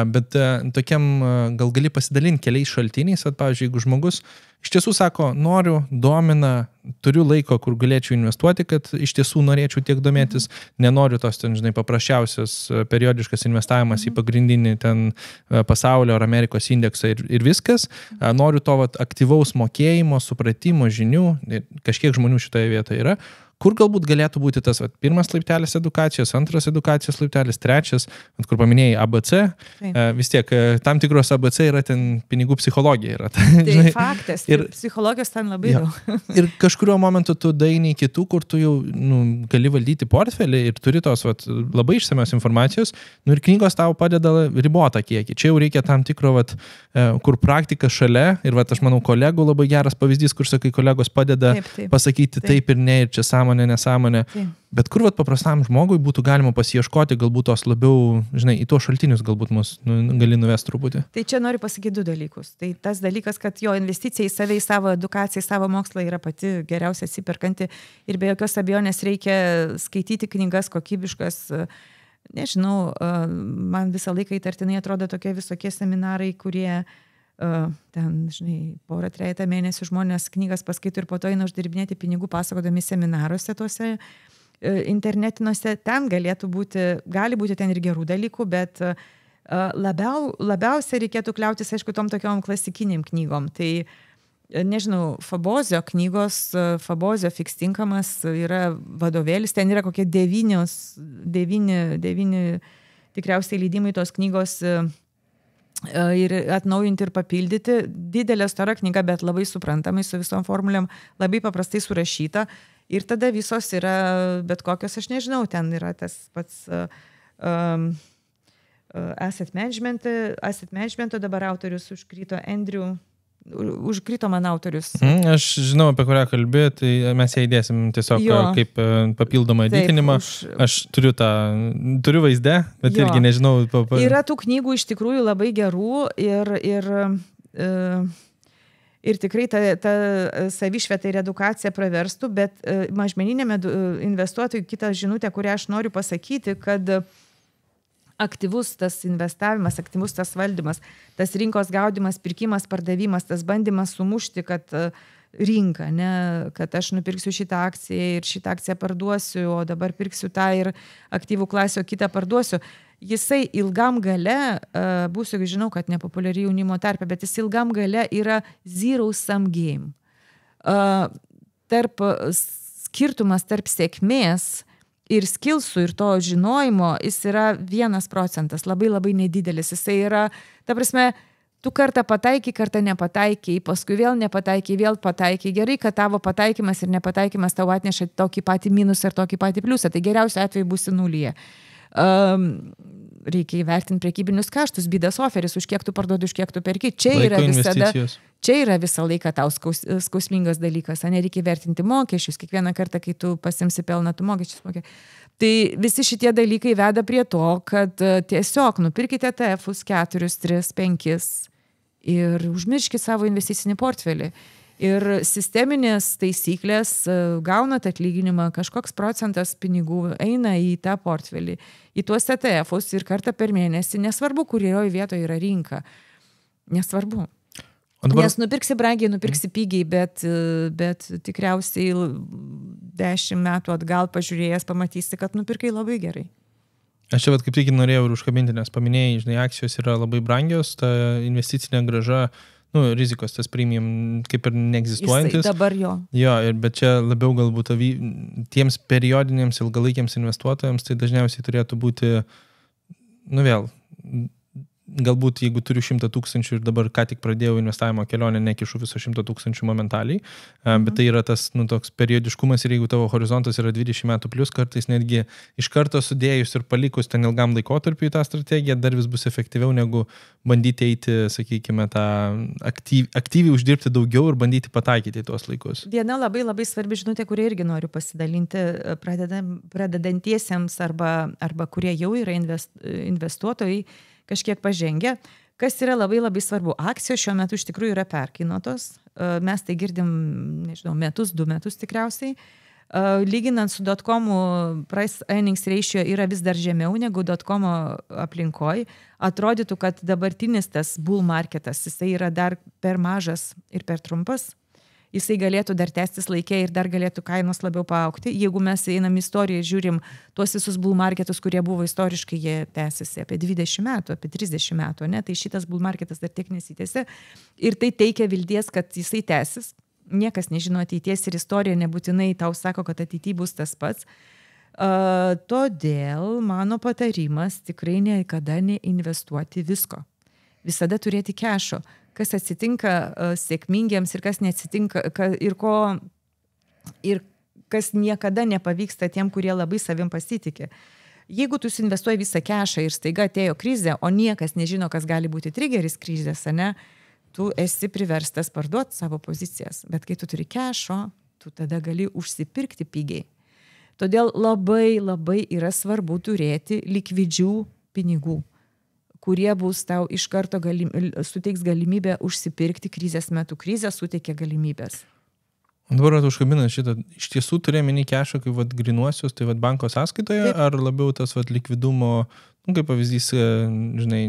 bet tokiam gal gali pasidalinti keliais šaltiniais, pavyzdžiui, jeigu žmogus iš tiesų sako, noriu, domina, turiu laiko, kur galėčiau investuoti, kad iš tiesų norėčiau tiek domėtis, nenoriu tos ten, žinai, paprasčiausias periodiškas investavimas į pagrindinį ten pasaulio ar Amerikos indeksą ir viskas, noriu to aktyvaus mokėjimo, supratimo, žinių, kažkiek žmonių šitoje vietoje yra, kur galbūt galėtų būti tas pirmas laiptelis edukacijos, antras edukacijos laiptelis, trečias, kur paminėjai ABC, vis tiek tam tikros ABC yra ten pinigų psichologija. Yra, tai faktas, ir psichologijos ten labai daug. Ir kažkurio momentu tu daini kitų, kur tu jau gali valdyti portfelį ir turi tos labai išsamios informacijos, ir knygos tau padeda ribotą kiekį. Čia jau reikia tam tikro, kur praktika šalia, ir aš manau, kolegų labai geras pavyzdys, kur sakai, kolegos padeda pasakyti taip ir ne, ir čia nesąmonė. Bet kur paprastam žmogui būtų galima pasiieškoti, galbūt tos labiau, žinai, į tuos šaltinius galbūt mus gali nuvesti truputį. Tai čia noriu pasakyti du dalykus. Tai tas dalykas, kad jo investicija į save, į savo edukaciją, į savo mokslą yra pati geriausia atsiperkanti ir be jokios abejonės reikia skaityti knygas kokybiškas. Nežinau, man visą laiką įtartinai atrodo tokie visokie seminarai, kurie ten, žinai, porą, trejata mėnesių žmonės knygas paskaito ir po to eina uždirbinėti pinigų pasakodami seminaruose tuose internetinuose. Ten gali būti ten ir gerų dalykų, bet labiausiai reikėtų kliautis, aišku, tom tokiom klasikiniam knygom. Tai, nežinau, Fabozio knygos, Fabozio fikstinkamas yra vadovėlis, ten yra kokie 9 tikriausiai leidimai tos knygos ir atnaujinti ir papildyti. Didelė stora knyga, bet labai suprantamai, su visom formulėm, labai paprastai surašyta. Ir tada visos yra, bet kokios, aš nežinau, ten yra tas pats asset managemento dabar autorius užkrito man autorius. Aš žinau, apie kurią kalbė, tai mes ją įdėsim tiesiog kaip papildomą didinimą. Aš turiu vaizdę, bet irgi nežinau. Yra tų knygų iš tikrųjų labai gerų ir tikrai ta savišvieta ir edukacija praverstų, bet mažmeniniame investuotojui kitą žinutę, kurią aš noriu pasakyti, kad aktyvus tas investavimas, aktyvus tas valdymas, tas rinkos gaudimas, pirkimas, pardavimas, tas bandymas sumušti, kad rinka, ne, kad aš nupirksiu šitą akciją ir šitą akciją parduosiu, o dabar pirksiu tą ir aktyvų klasę, o kitą parduosiu. Jisai ilgam gale, žinau, kad nepopuliari jaunimo tarpe, bet jis ilgam gale yra zero sum game. Skirtumas tarp sėkmės ir skilsų ir to žinojimo, jis yra 1%, labai labai nedidelis. Jisai yra, ta prasme, tu kartą pataikai, kartą nepataikai, paskui vėl nepataikai, vėl pataikai. Gerai, kad tavo pataikymas ir nepataikymas tau atneša tokį patį minusą ir tokį patį pliusą. Tai geriausiu atveju būsi nulyje. Reikia įvertinti prekybinius kaštus, bidas oferis, už kiek tu parduodi, už kiek tu perki. Čia yra visą laiką tau skausmingas dalykas, nereikia vertinti mokesčius, kiekvieną kartą, kai tu pasimsi pelną, tu mokesčius mokė. Tai visi šitie dalykai veda prie to, kad tiesiog nupirkite ETF-us 4, 3, 5 ir užmirškite savo investicinį portfelį. Ir sisteminės taisyklės, gaunat atlyginimą, kažkoks procentas pinigų eina į tą portfelį, į tuos ETF-us ir kartą per mėnesį, nesvarbu, kurioje vietoje yra rinka. Nesvarbu. Nes nupirksi brangiai, nupirksi pigiai, bet tikriausiai 10 metų atgal pažiūrėjęs pamatysi, kad nupirkai labai gerai. Aš čia kaip tik norėjau ir užkabinti, nes paminėjai, žinai, akcijos yra labai brangios, ta investicinė grąža, rizikos tas premium kaip ir neegzistuojantis. Jisai dabar jo. Jo, bet čia labiau galbūt tiems periodiniams ilgalaikiams investuotojams tai dažniausiai turėtų būti, vėl, galbūt jeigu turiu 100 000 ir dabar ką tik pradėjau investavimo kelionę, nekišu viso 100 000 momentaliai, bet tai yra tas toks periodiškumas ir jeigu tavo horizontas yra 20 metų plus, kartais netgi iš karto sudėjus ir palikus ten ilgam laikotarpiu į tą strategiją, dar vis bus efektyviau negu bandyti eiti, sakykime, tą aktyviai uždirbti daugiau ir bandyti pataikyti į tuos laikus. Viena labai labai svarbi žinutė, kurią irgi noriu pasidalinti pradedantiesiems arba kurie jau yra investuotojai, kažkiek pažengę. Kas yra labai labai svarbu? Akcijos šiuo metu iš tikrųjų yra perkainotos. Mes tai girdim, nežinau, 2 metus tikriausiai. lyginant su .com price earnings ratio yra vis dar žemiau negu .com aplinkoj, atrodytų, kad dabartinis tas bull marketas, jisai yra dar per mažas ir per trumpas. Jisai galėtų dar tęstis laikė ir dar galėtų kainos labiau paaugti. Jeigu mes einam istoriją ir žiūrim tuos visus bull marketus, kurie buvo istoriškai, jie tęsiasi apie 20 metų, apie 30 metų, ne? Tai šitas bull marketas dar tiek nesitęsia. Ir tai teikia vilties, kad jisai tęsis. Niekas nežino ateities ir istorija nebūtinai tau sako, kad ateityje bus tas pats. Todėl mano patarimas tikrai niekada neinvestuoti visko. Visada turėti kešo. Kas atsitinka sėkmingiems ir kas neatsitinka ir kas niekada nepavyksta tiem, kurie labai savim pasitikė. Jeigu tu investuoji visą kešą ir staiga atėjo krizė, o niekas nežino, kas gali būti trigeris krizės, ne, tu esi priverstas parduoti savo pozicijas. Bet kai tu turi kešo, tu tada gali užsipirkti pigiai. Todėl labai yra svarbu turėti likvidžių pinigų, kurie bus tau iš karto suteiks galimybę užsipirkti krizės metu. Krizė suteikia galimybės. Dabar užkabinant šitą, iš tiesų turėjome į kešą kaip grinuosius, tai banko sąskaitoje, taip. Ar labiau tas likvidumo, kaip pavyzdys, žinai,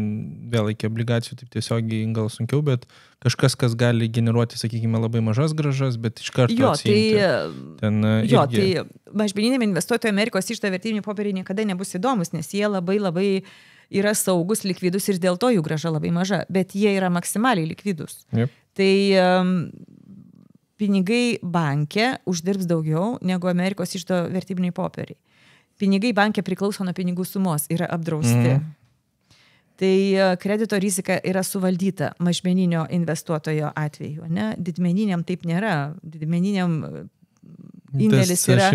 vėl iki obligacijų, taip tiesiogiai gal sunkiau, bet kažkas, kas gali generuoti, sakykime, labai mažas grąžas, bet iš karto atsiimti. Tai mažmeniniam investuotojui Amerikos iždo vertybiniai popieriai niekada nebus įdomus, nes jie labai yra saugus, likvidus ir dėl to jų grąža labai maža, bet jie yra maksimaliai likvidus. Yep. Tai pinigai banke uždirbs daugiau negu Amerikos iždo vertybiniai popieriai. Pinigai banke priklauso nuo pinigų sumos, yra apdrausti. Tai kredito rizika yra suvaldyta mažmeninio investuotojo atveju. Ne? Didmeniniam taip nėra. Didmeniniam indėlis yra,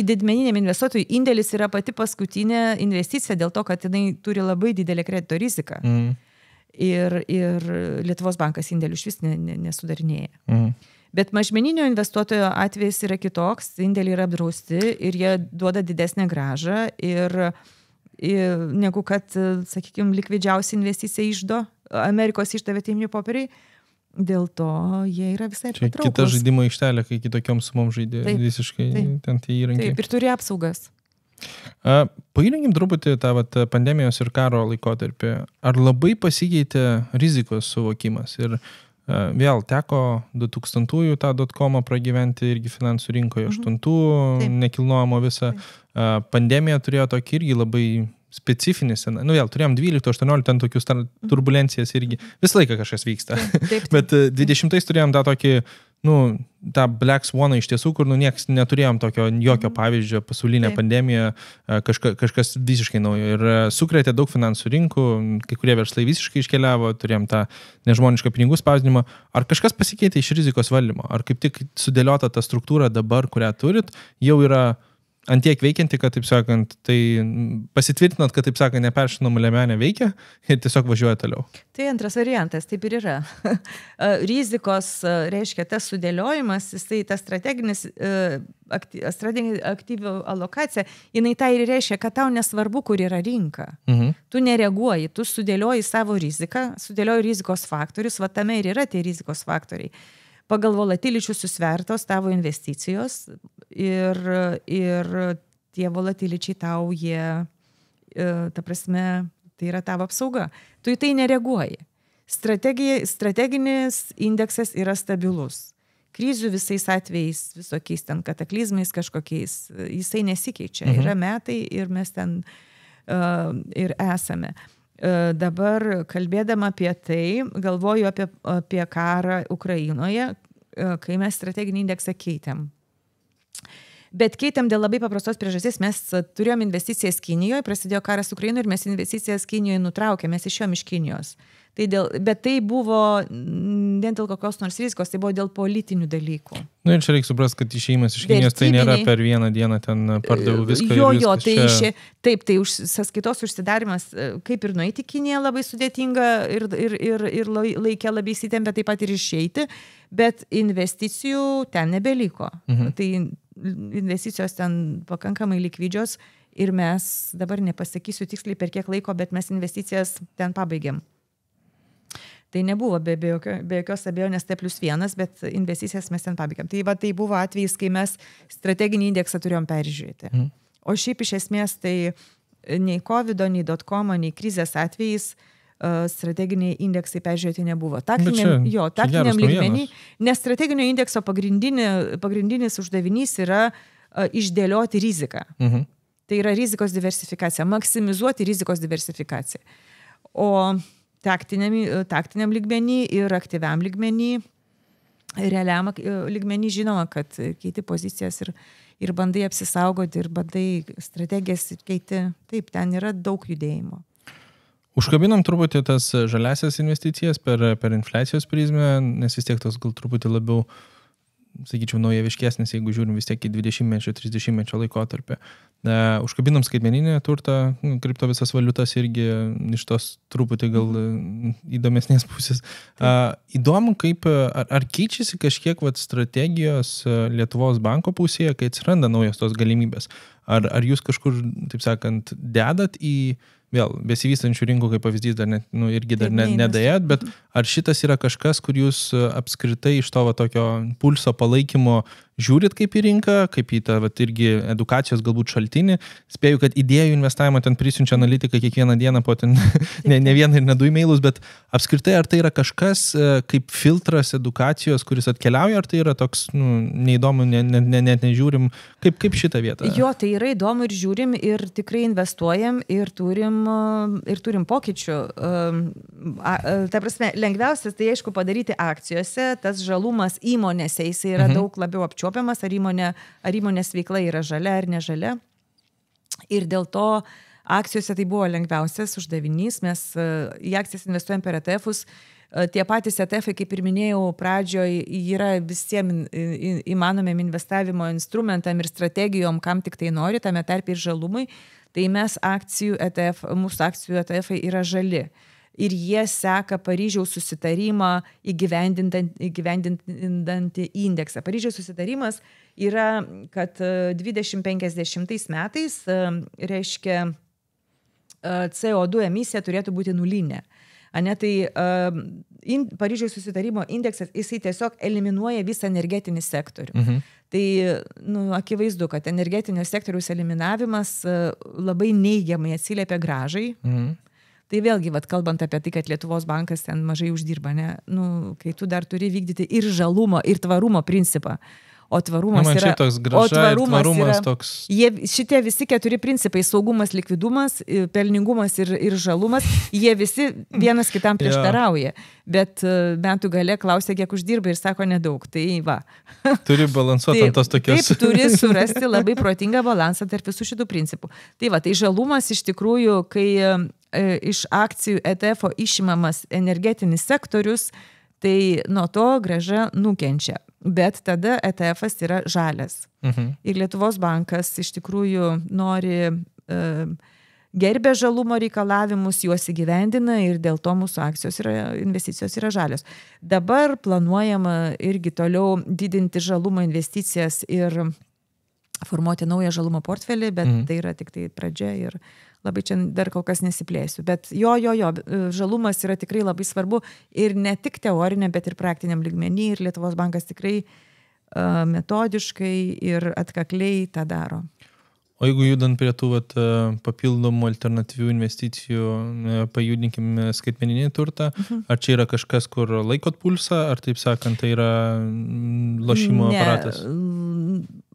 didmeniniam investuotojui indėlis yra pati paskutinė investicija dėl to, kad jinai turi labai didelę kredito riziką. Ir Lietuvos bankas indėlių iš vis nesudarinėja. Bet mažmeninio investuotojo atvejis yra kitoks, indėliai yra apdrausti ir jie duoda didesnę grąžą negu kad, sakykime, likvidžiausia investicija iždo, Amerikos iždo vertybiniai popieriai. Dėl to jie yra visai patrauklus. Kita žaidimo aikštelė, kai kitokiom sumom žaidė visiškai ten tie įrankiai. Taip, ir turi apsaugas. Pagilinkim truputį tą pandemijos ir karo laikotarpį. Ar labai pasikeitė rizikos suvokimas? Ir vėl teko 2000-ųjų tą .com pragyventi irgi finansų rinkoje, 8-ųjų nekilnojamo visą. Pandemija turėjo tokį irgi labai specifinis, vėl turėjom 12-18 ten tokius turbulencijas irgi, visą laiką kažkas vyksta. Taip. Bet 20-ais turėjom tą tokį, tą Black Swaną iš tiesų, kur nieks neturėjom jokio pavyzdžio, pasaulinė pandemija, kažkas visiškai naujo ir sukrėtė daug finansų rinkų, kai kurie verslai visiškai iškeliavo, turėjom tą nežmonišką pinigų spausdinimą. Ar kažkas pasikeitė iš rizikos valdymo? Ar kaip tik sudėliota ta struktūra dabar, kurią turit, jau yra antiek veikianti, kad, taip sakant, tai pasitvirtinot, kad, taip sakant, neperšinamų liemenė veikia ir tiesiog važiuoja toliau. Tai antras variantas, taip ir yra. Rizikos, reiškia, tas sudėliojimas, jisai tas strateginis aktyvių alokacija, jinai tai ir reiškia, kad tau nesvarbu, kur yra rinka. Tu nereaguoji, tu sudėlioji savo riziką, sudėlioji rizikos faktorius, va tame ir yra tie rizikos faktoriai. Pagal volatiličius susvertos tavo investicijos ir tie volatiličiai tau ta prasme, tai yra tavo apsauga. Tu į tai nereaguoji. Strateginis indeksas yra stabilus. Krizių visais atvejais, visokiais ten kataklizmais kažkokiais, jisai nesikeičia. Yra metai ir mes ten ir esame. Dabar kalbėdama apie tai, galvoju apie karą Ukrainoje, kai mes strateginį indeksą keitėm. Bet keitėm dėl labai paprastos priežasties, mes turėjom investicijas Kinijoje, prasidėjo karas Ukrainoje ir mes investicijas Kinijoje nutraukėm, mes išėjom iš Kinijos. Bet tai buvo ne dėl kokios nors rizikos, tai buvo dėl politinių dalykų. Ir čia reikia suprasti, kad išėjimas iš Kinijos tai nėra per vieną dieną ten pardavau viską. Tai sąskaitos užsidarimas, kaip ir nueiti į Kiniją labai sudėtinga ir laikė labai įsitempę taip pat ir išeiti, bet investicijų ten nebeliko. Tai investicijos ten pakankamai likvidžios ir mes, dabar nepasakysiu tiksliai per kiek laiko, bet mes investicijas ten pabaigėm. Tai nebuvo be jokios abejonės T+1, bet investicijas mes ten pabaigėm. Tai buvo atvejis, kai mes strateginį indeksą turėjom peržiūrėti. O šiaip iš esmės tai nei COVID, nei .com, nei krizės atvejais strateginiai indeksai peržiūrėti nebuvo. Taktiniam lygmenį, nes strateginio indekso pagrindinis uždavinys yra išdėlioti riziką. Tai yra rizikos diversifikacija, maksimizuoti rizikos diversifikaciją. O taktiniam lygmenį ir aktyviam lygmenį, realiam lygmenį žinoma, kad keiti pozicijas ir bandai apsisaugoti, ir bandai strategijas keiti. Taip, ten yra daug judėjimo. Užkabinam truputį tas žaliasias investicijas per infliacijos prizmę, nes vis tiek tas gal truputį labiau, sakyčiau, naujaviškesnis, jeigu žiūrim vis tiek į 20-mečio, 30-mečio laikotarpį. Užkabinam skaitmeninį turtą, kripto visas valiutas irgi iš tos truputį gal įdomesnės pusės. Įdomu, kaip, ar keičiasi kažkiek strategijos Lietuvos banko pusėje, kai atsiranda naujos tos galimybės? Ar jūs kažkur, taip sakant, dedat į vėl besivystančių rinkų, kaip pavyzdys, dar nedajat, bet ar šitas yra kažkas, kur jūs apskritai iš to tokio pulso palaikymo žiūrit kaip į rinką, kaip į tą irgi edukacijos galbūt šaltinį? Spėju, kad idėjų investavimo ten prisiunčia analitikai kiekvieną dieną po ten ne vieną ir ne 2 e-mailus, bet apskritai ar tai yra kažkas kaip filtras edukacijos, kuris atkeliauja, ar tai yra toks neįdomu, net nežiūrim, kaip šitą vietą? Jo, tai yra įdomu ir žiūrim ir tikrai investuojam ir turim pokyčių. Ta prasme, lengviausias tai aišku padaryti akcijose, tas žalumas įmonėse, jis yra daug labiau apčiuopiamas, ar įmonės veikla yra žalia ar nežalia. Ir dėl to akcijose tai buvo lengviausias uždavinys, mes į akcijas investuojam per ETF-us. Tie patys ETF-ai, kaip ir minėjau pradžioje, yra visiems įmanomiem investavimo instrumentam ir strategijom, kam tik tai nori, tame tarp ir žalumui. Tai mes mūsų akcijų ETF-ai yra žali. Ir jie seka Paryžiaus susitarimą įgyvendinantį indeksą. Paryžiaus susitarimas yra, kad 2050 metais, reiškia, CO2 emisija turėtų būti nulinė. Tai Paryžiaus susitarimo indeksas, jisai tiesiog eliminuoja visą energetinį sektorių. Tai akivaizdu, kad energetinio sektoriaus eliminavimas labai neigiamai atsiliepia grąžai. Tai vėlgi, kalbant apie tai, kad Lietuvos bankas ten mažai uždirba, kai tu dar turi vykdyti ir žalumo, ir tvarumo principą. O tvarumas yra... Toks graža, tvarumas toks... Šitie visi 4 principai, saugumas, likvidumas, pelningumas ir žalumas, jie visi vienas kitam prieštarauja. Bet metų gale klausia, kiek uždirba ir sako nedaug. Tai va. Turi balansuoti ant tos tokios... Taip, turi surasti labai protingą balansą tarp visų šitų principų. Tai va, tai žalumas iš tikrųjų, kai iš akcijų ETF-o išimamas energetinis sektorius, tai nuo to grąža nukenčia. Bet tada ETF-as yra žalias. Ir Lietuvos bankas iš tikrųjų nori, gerbė žalumo reikalavimus, juos įgyvendina ir dėl to mūsų investicijos yra žalios. Dabar planuojama irgi toliau didinti žalumo investicijas ir formuoti naują žalumo portfelį, bet tai yra tik tai pradžia ir labai čia dar kol kas nesiplėsiu. Bet žalumas yra tikrai labai svarbu ir ne tik teorinė, bet ir praktiniam lygmenį ir Lietuvos bankas tikrai metodiškai ir atkakliai tą daro. O jeigu judant prie tų papildomų alternatyvių investicijų, pajudinkim skaitmeninį turtą, ar čia yra kažkas, kur laikot pulsą, ar taip sakant, tai yra lošimo aparatas?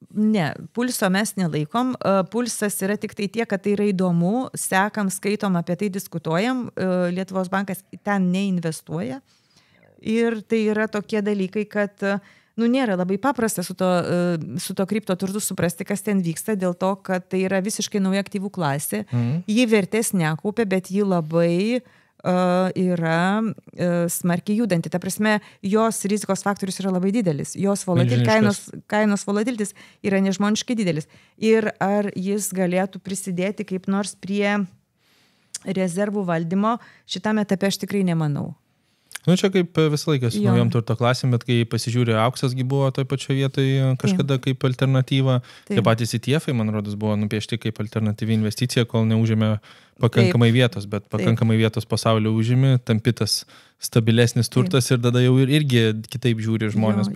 Ne, pulso mes nelaikom. Pulsas yra tik tai tiek, kad tai yra įdomu, sekam, skaitom, apie tai diskutuojam. Lietuvos bankas ten neinvestuoja. Ir tai yra tokie dalykai, kad nėra labai paprasta su to kripto turtu suprasti, kas ten vyksta, dėl to, kad tai yra visiškai nauja aktyvų klasė. Ji vertės nekaupia, bet ji labai yra smarkiai judanti. Ta prasme, jos rizikos faktorius yra labai didelis. Jos kainos volatilitis yra nežmoniškai didelis. Ir ar jis galėtų prisidėti kaip nors prie rezervų valdymo, šitame etape aš tikrai nemanau. Nu, čia kaip visą laiką su naujom turto klasėm, bet kai pasižiūrė, auksasgi buvo toj pačioje vietoje kažkada kaip alternatyva. Tie patys ETF-ai, man rodos, buvo nupiešti kaip alternatyvi investicija, kol neužėmė pakankamai vietos, bet pakankamai vietos pasaulio užėmė, tampitas stabilesnis turtas ir tada jau irgi kitaip žiūri žmonės.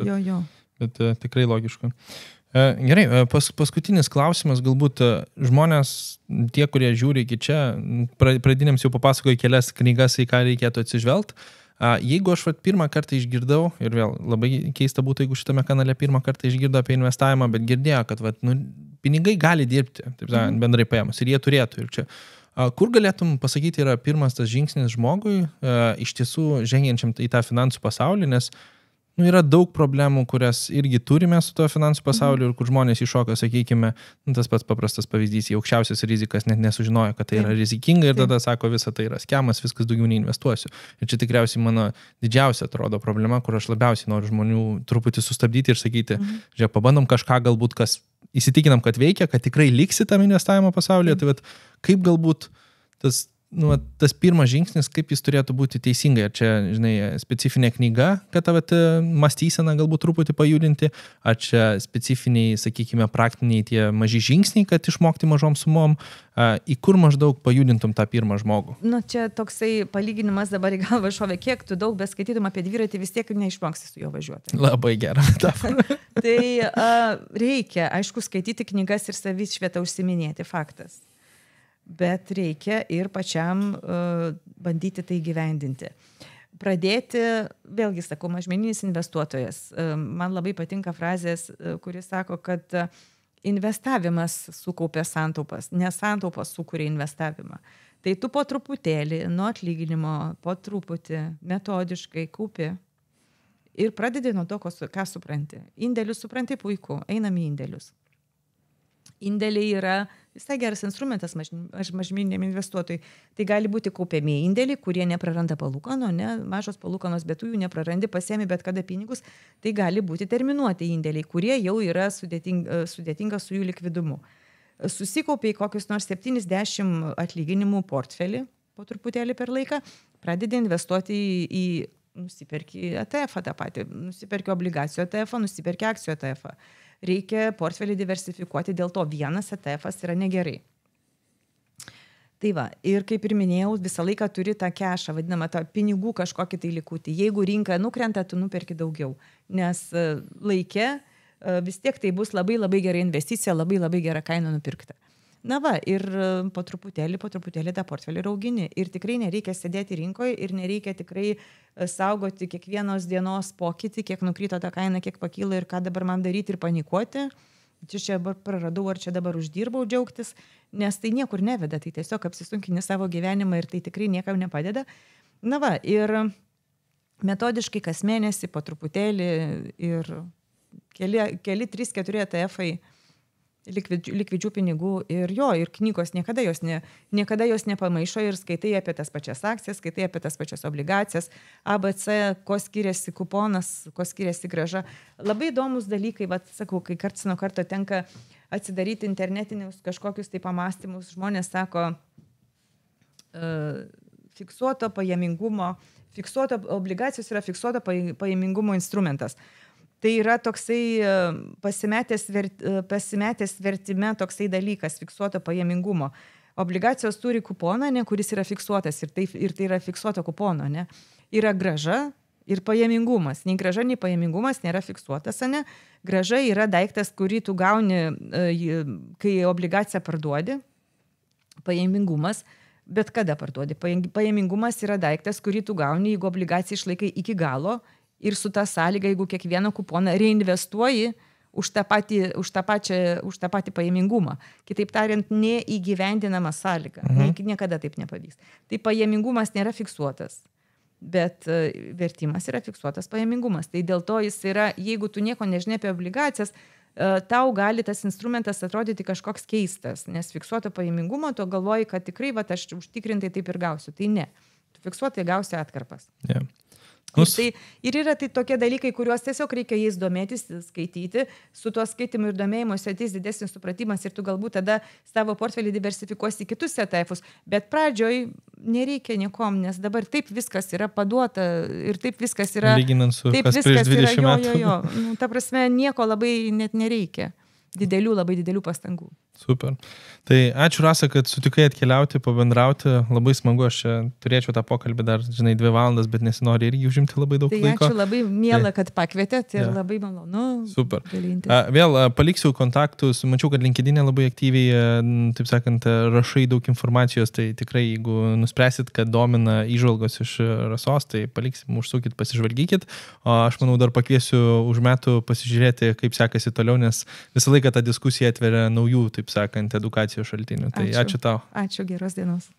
Bet tikrai logiška. Gerai, paskutinis klausimas, galbūt žmonės, tie, kurie žiūri iki čia, pradinėms jau papasakoju kelias knygas, į ką reikėtų atsižvelgti. Jeigu aš pirmą kartą išgirdau, ir vėl labai keista būtų, jeigu šitame kanale pirmą kartą išgirdo apie investavimą, bet girdėjo, kad pinigai gali dirbti, taip sakant, bendrai paėmus, ir jie turėtų. Ir čia, kur galėtum pasakyti, yra pirmas tas žingsnis žmogui, iš tiesų žengiančiam į tą finansų pasaulį, nes yra daug problemų, kurias irgi turime su to finansų pasauliu ir kur žmonės iššoka, sakykime, tas pats paprastas pavyzdys, į aukščiausias rizikas net nesužinojo, kad tai yra rizikinga ir tada sako, visa tai yra skemas, viskas daugiau neinvestuosiu. Ir čia tikriausiai mano didžiausia atrodo problema, kur aš labiausiai noriu žmonių truputį sustabdyti ir sakyti, žiūrėk, pabandom kažką galbūt, kas įsitikinam, kad veikia, kad tikrai liksi tam investavimo pasaulyje, tai kaip galbūt tas pirmas žingsnis, kaip jis turėtų būti teisingai. Ar čia, žinai, specifinė knyga, kad mąstyseną galbūt truputį pajudinti, ar čia specifiniai, sakykime, praktiniai tie maži žingsniai, kad išmokti mažom sumom, į kur maždaug pajudintum tą pirmą žmogų? Čia toksai palyginimas dabar į galvą šovė, kiek tu daug beskaitytum apie dviratį, vis tiek neišmoksi su juo važiuoti. Labai gera metafora. Tai reikia, aišku, skaityti knygas ir savišvietą užsiminėti, faktas. Bet reikia ir pačiam bandyti tai gyvendinti. Pradėti, vėlgi sakau, mažmeninis investuotojas. Man labai patinka frazės, kuris sako, kad investavimas sukaupia santaupas, ne santaupas sukuria investavimą. Tai tu po truputėlį, nuo atlyginimo, po truputį, metodiškai kaupi ir pradedi nuo to, ką supranti. Indėlius supranti puiku, einam į indėlius. Indėliai yra visai geras instrumentas mažmeniniam investuotojui. Tai gali būti kaupiamieji indėliai, kurie nepraranda palūkanų, mažos palūkanos, bet tu jų neprarandi, pasiemi bet kada pinigus. Tai gali būti terminuoti indėliai, kurie jau yra sudėtinga su jų likvidumu. Susikaupiai kokius nors 70 atlyginimų portfelį po truputėlį per laiką, pradedi investuoti į nusiperki ETF-ą tą patį, nusiperki obligacijų ETF-ą, nusiperki akcijų ETF-ą. Reikia portfelį diversifikuoti, dėl to vienas ETF-as yra negerai. Tai va, ir kaip ir minėjau, visą laiką turi tą kešą, vadinamą tą pinigų kažkokį tai likutį. Jeigu rinka nukrenta, tu nuperki daugiau, nes laike vis tiek tai bus labai labai gera investicija, labai labai gera kaina nupirkta. Na va, ir po truputėlį tą portfelį raugini. Ir tikrai nereikia sėdėti rinkoje ir nereikia tikrai saugoti kiekvienos dienos pokytį, kiek nukrito ta kaina, kiek pakyla ir ką dabar man daryti ir panikuoti. Čia dabar praradau, ar čia dabar uždirbau, džiaugtis, nes tai niekur neveda, tai tiesiog apsisunkini savo gyvenimą ir tai tikrai niekam nepadeda. Na va, ir metodiškai kas mėnesį po truputėlį ir keli 3-4 ETF-ai likvidžių pinigų ir knygos niekada jos nepamaišo ir skaitai apie tas pačias akcijas, skaitai apie tas pačias obligacijas, ABC, ko skiriasi kuponas, ko skiriasi grąža. Labai įdomus dalykai, sakau, kai karts nuo karto tenka atsidaryti internetinius kažkokius tai pamastymus, žmonės sako obligacijos yra fiksuoto pajamingumo instrumentas. Tai yra toksai pasimetęs vertime toksai dalykas, fiksuoto pajamingumo. Obligacijos turi kuponą, kuris yra fiksuotas ir tai yra fiksuoto kupono. Yra grąža ir pajamingumas. Nei grąža, nei pajamingumas nėra fiksuotas. Grąža yra daiktas, kurį tu gauni, kai obligaciją parduodi. Pajamingumas, bet kada parduodi. Pajamingumas yra daiktas, kurį tu gauni, jeigu obligaciją išlaikai iki galo. Ir su ta sąlyga, jeigu kiekvieną kuponą reinvestuoji už tą patį pajamingumą. Kitaip tariant, neįgyvendinama sąlyga. Niekada taip nepavyks. Tai pajamingumas nėra fiksuotas, bet vertimas yra fiksuotas pajamingumas. Tai dėl to jis yra, jeigu tu nieko nežinai apie obligacijas, tau gali tas instrumentas atrodyti kažkoks keistas, nes fiksuoto pajamingumo tu galvoji, kad tikrai aš užtikrintai taip ir gausiu. Tai ne. Tu fiksuotai gausi atkarpas. Yeah. Ir yra tai tokie dalykai, kuriuos tiesiog reikia jais domėtis, skaityti, su tuo skaitimu ir domėjimuose ateis didesnis supratimas ir tu galbūt tada savo portfelį diversifikuosi į kitus ETF-us, bet pradžioj nereikia niekom, nes dabar taip viskas yra paduota ir taip viskas yra... Lyginant su kas prieš 20 metų. Jo. Nu, ta prasme, nieko labai net nereikia. Labai didelių pastangų. Super. Tai ačiū Rasa, kad sutikai atkeliauti, pabendrauti. Labai smagu, aš turėčiau tą pokalbį dar, 2 valandas, bet nesinori irgi užimti labai daug laiko. Tai ačiū labai miela, kad pakvietėt ir labai malonu. Super. Vėl paliksiu kontaktus. Mačiau, kad LinkedIn'e labai aktyviai, taip sakant, rašai daug informacijos. Tai tikrai, jeigu nuspręsit, kad domina įžvalgos iš Rasos, tai paliksim, užsukit, pasižvalgykit. O aš manau, dar pakviesiu už metų pasižiūrėti, kaip sekasi toliau, nes visą laiką ta diskusija atveria naujų, taip sakant, edukacijos šaltinių. Tai ačiū tau. Ačiū, geros dienos.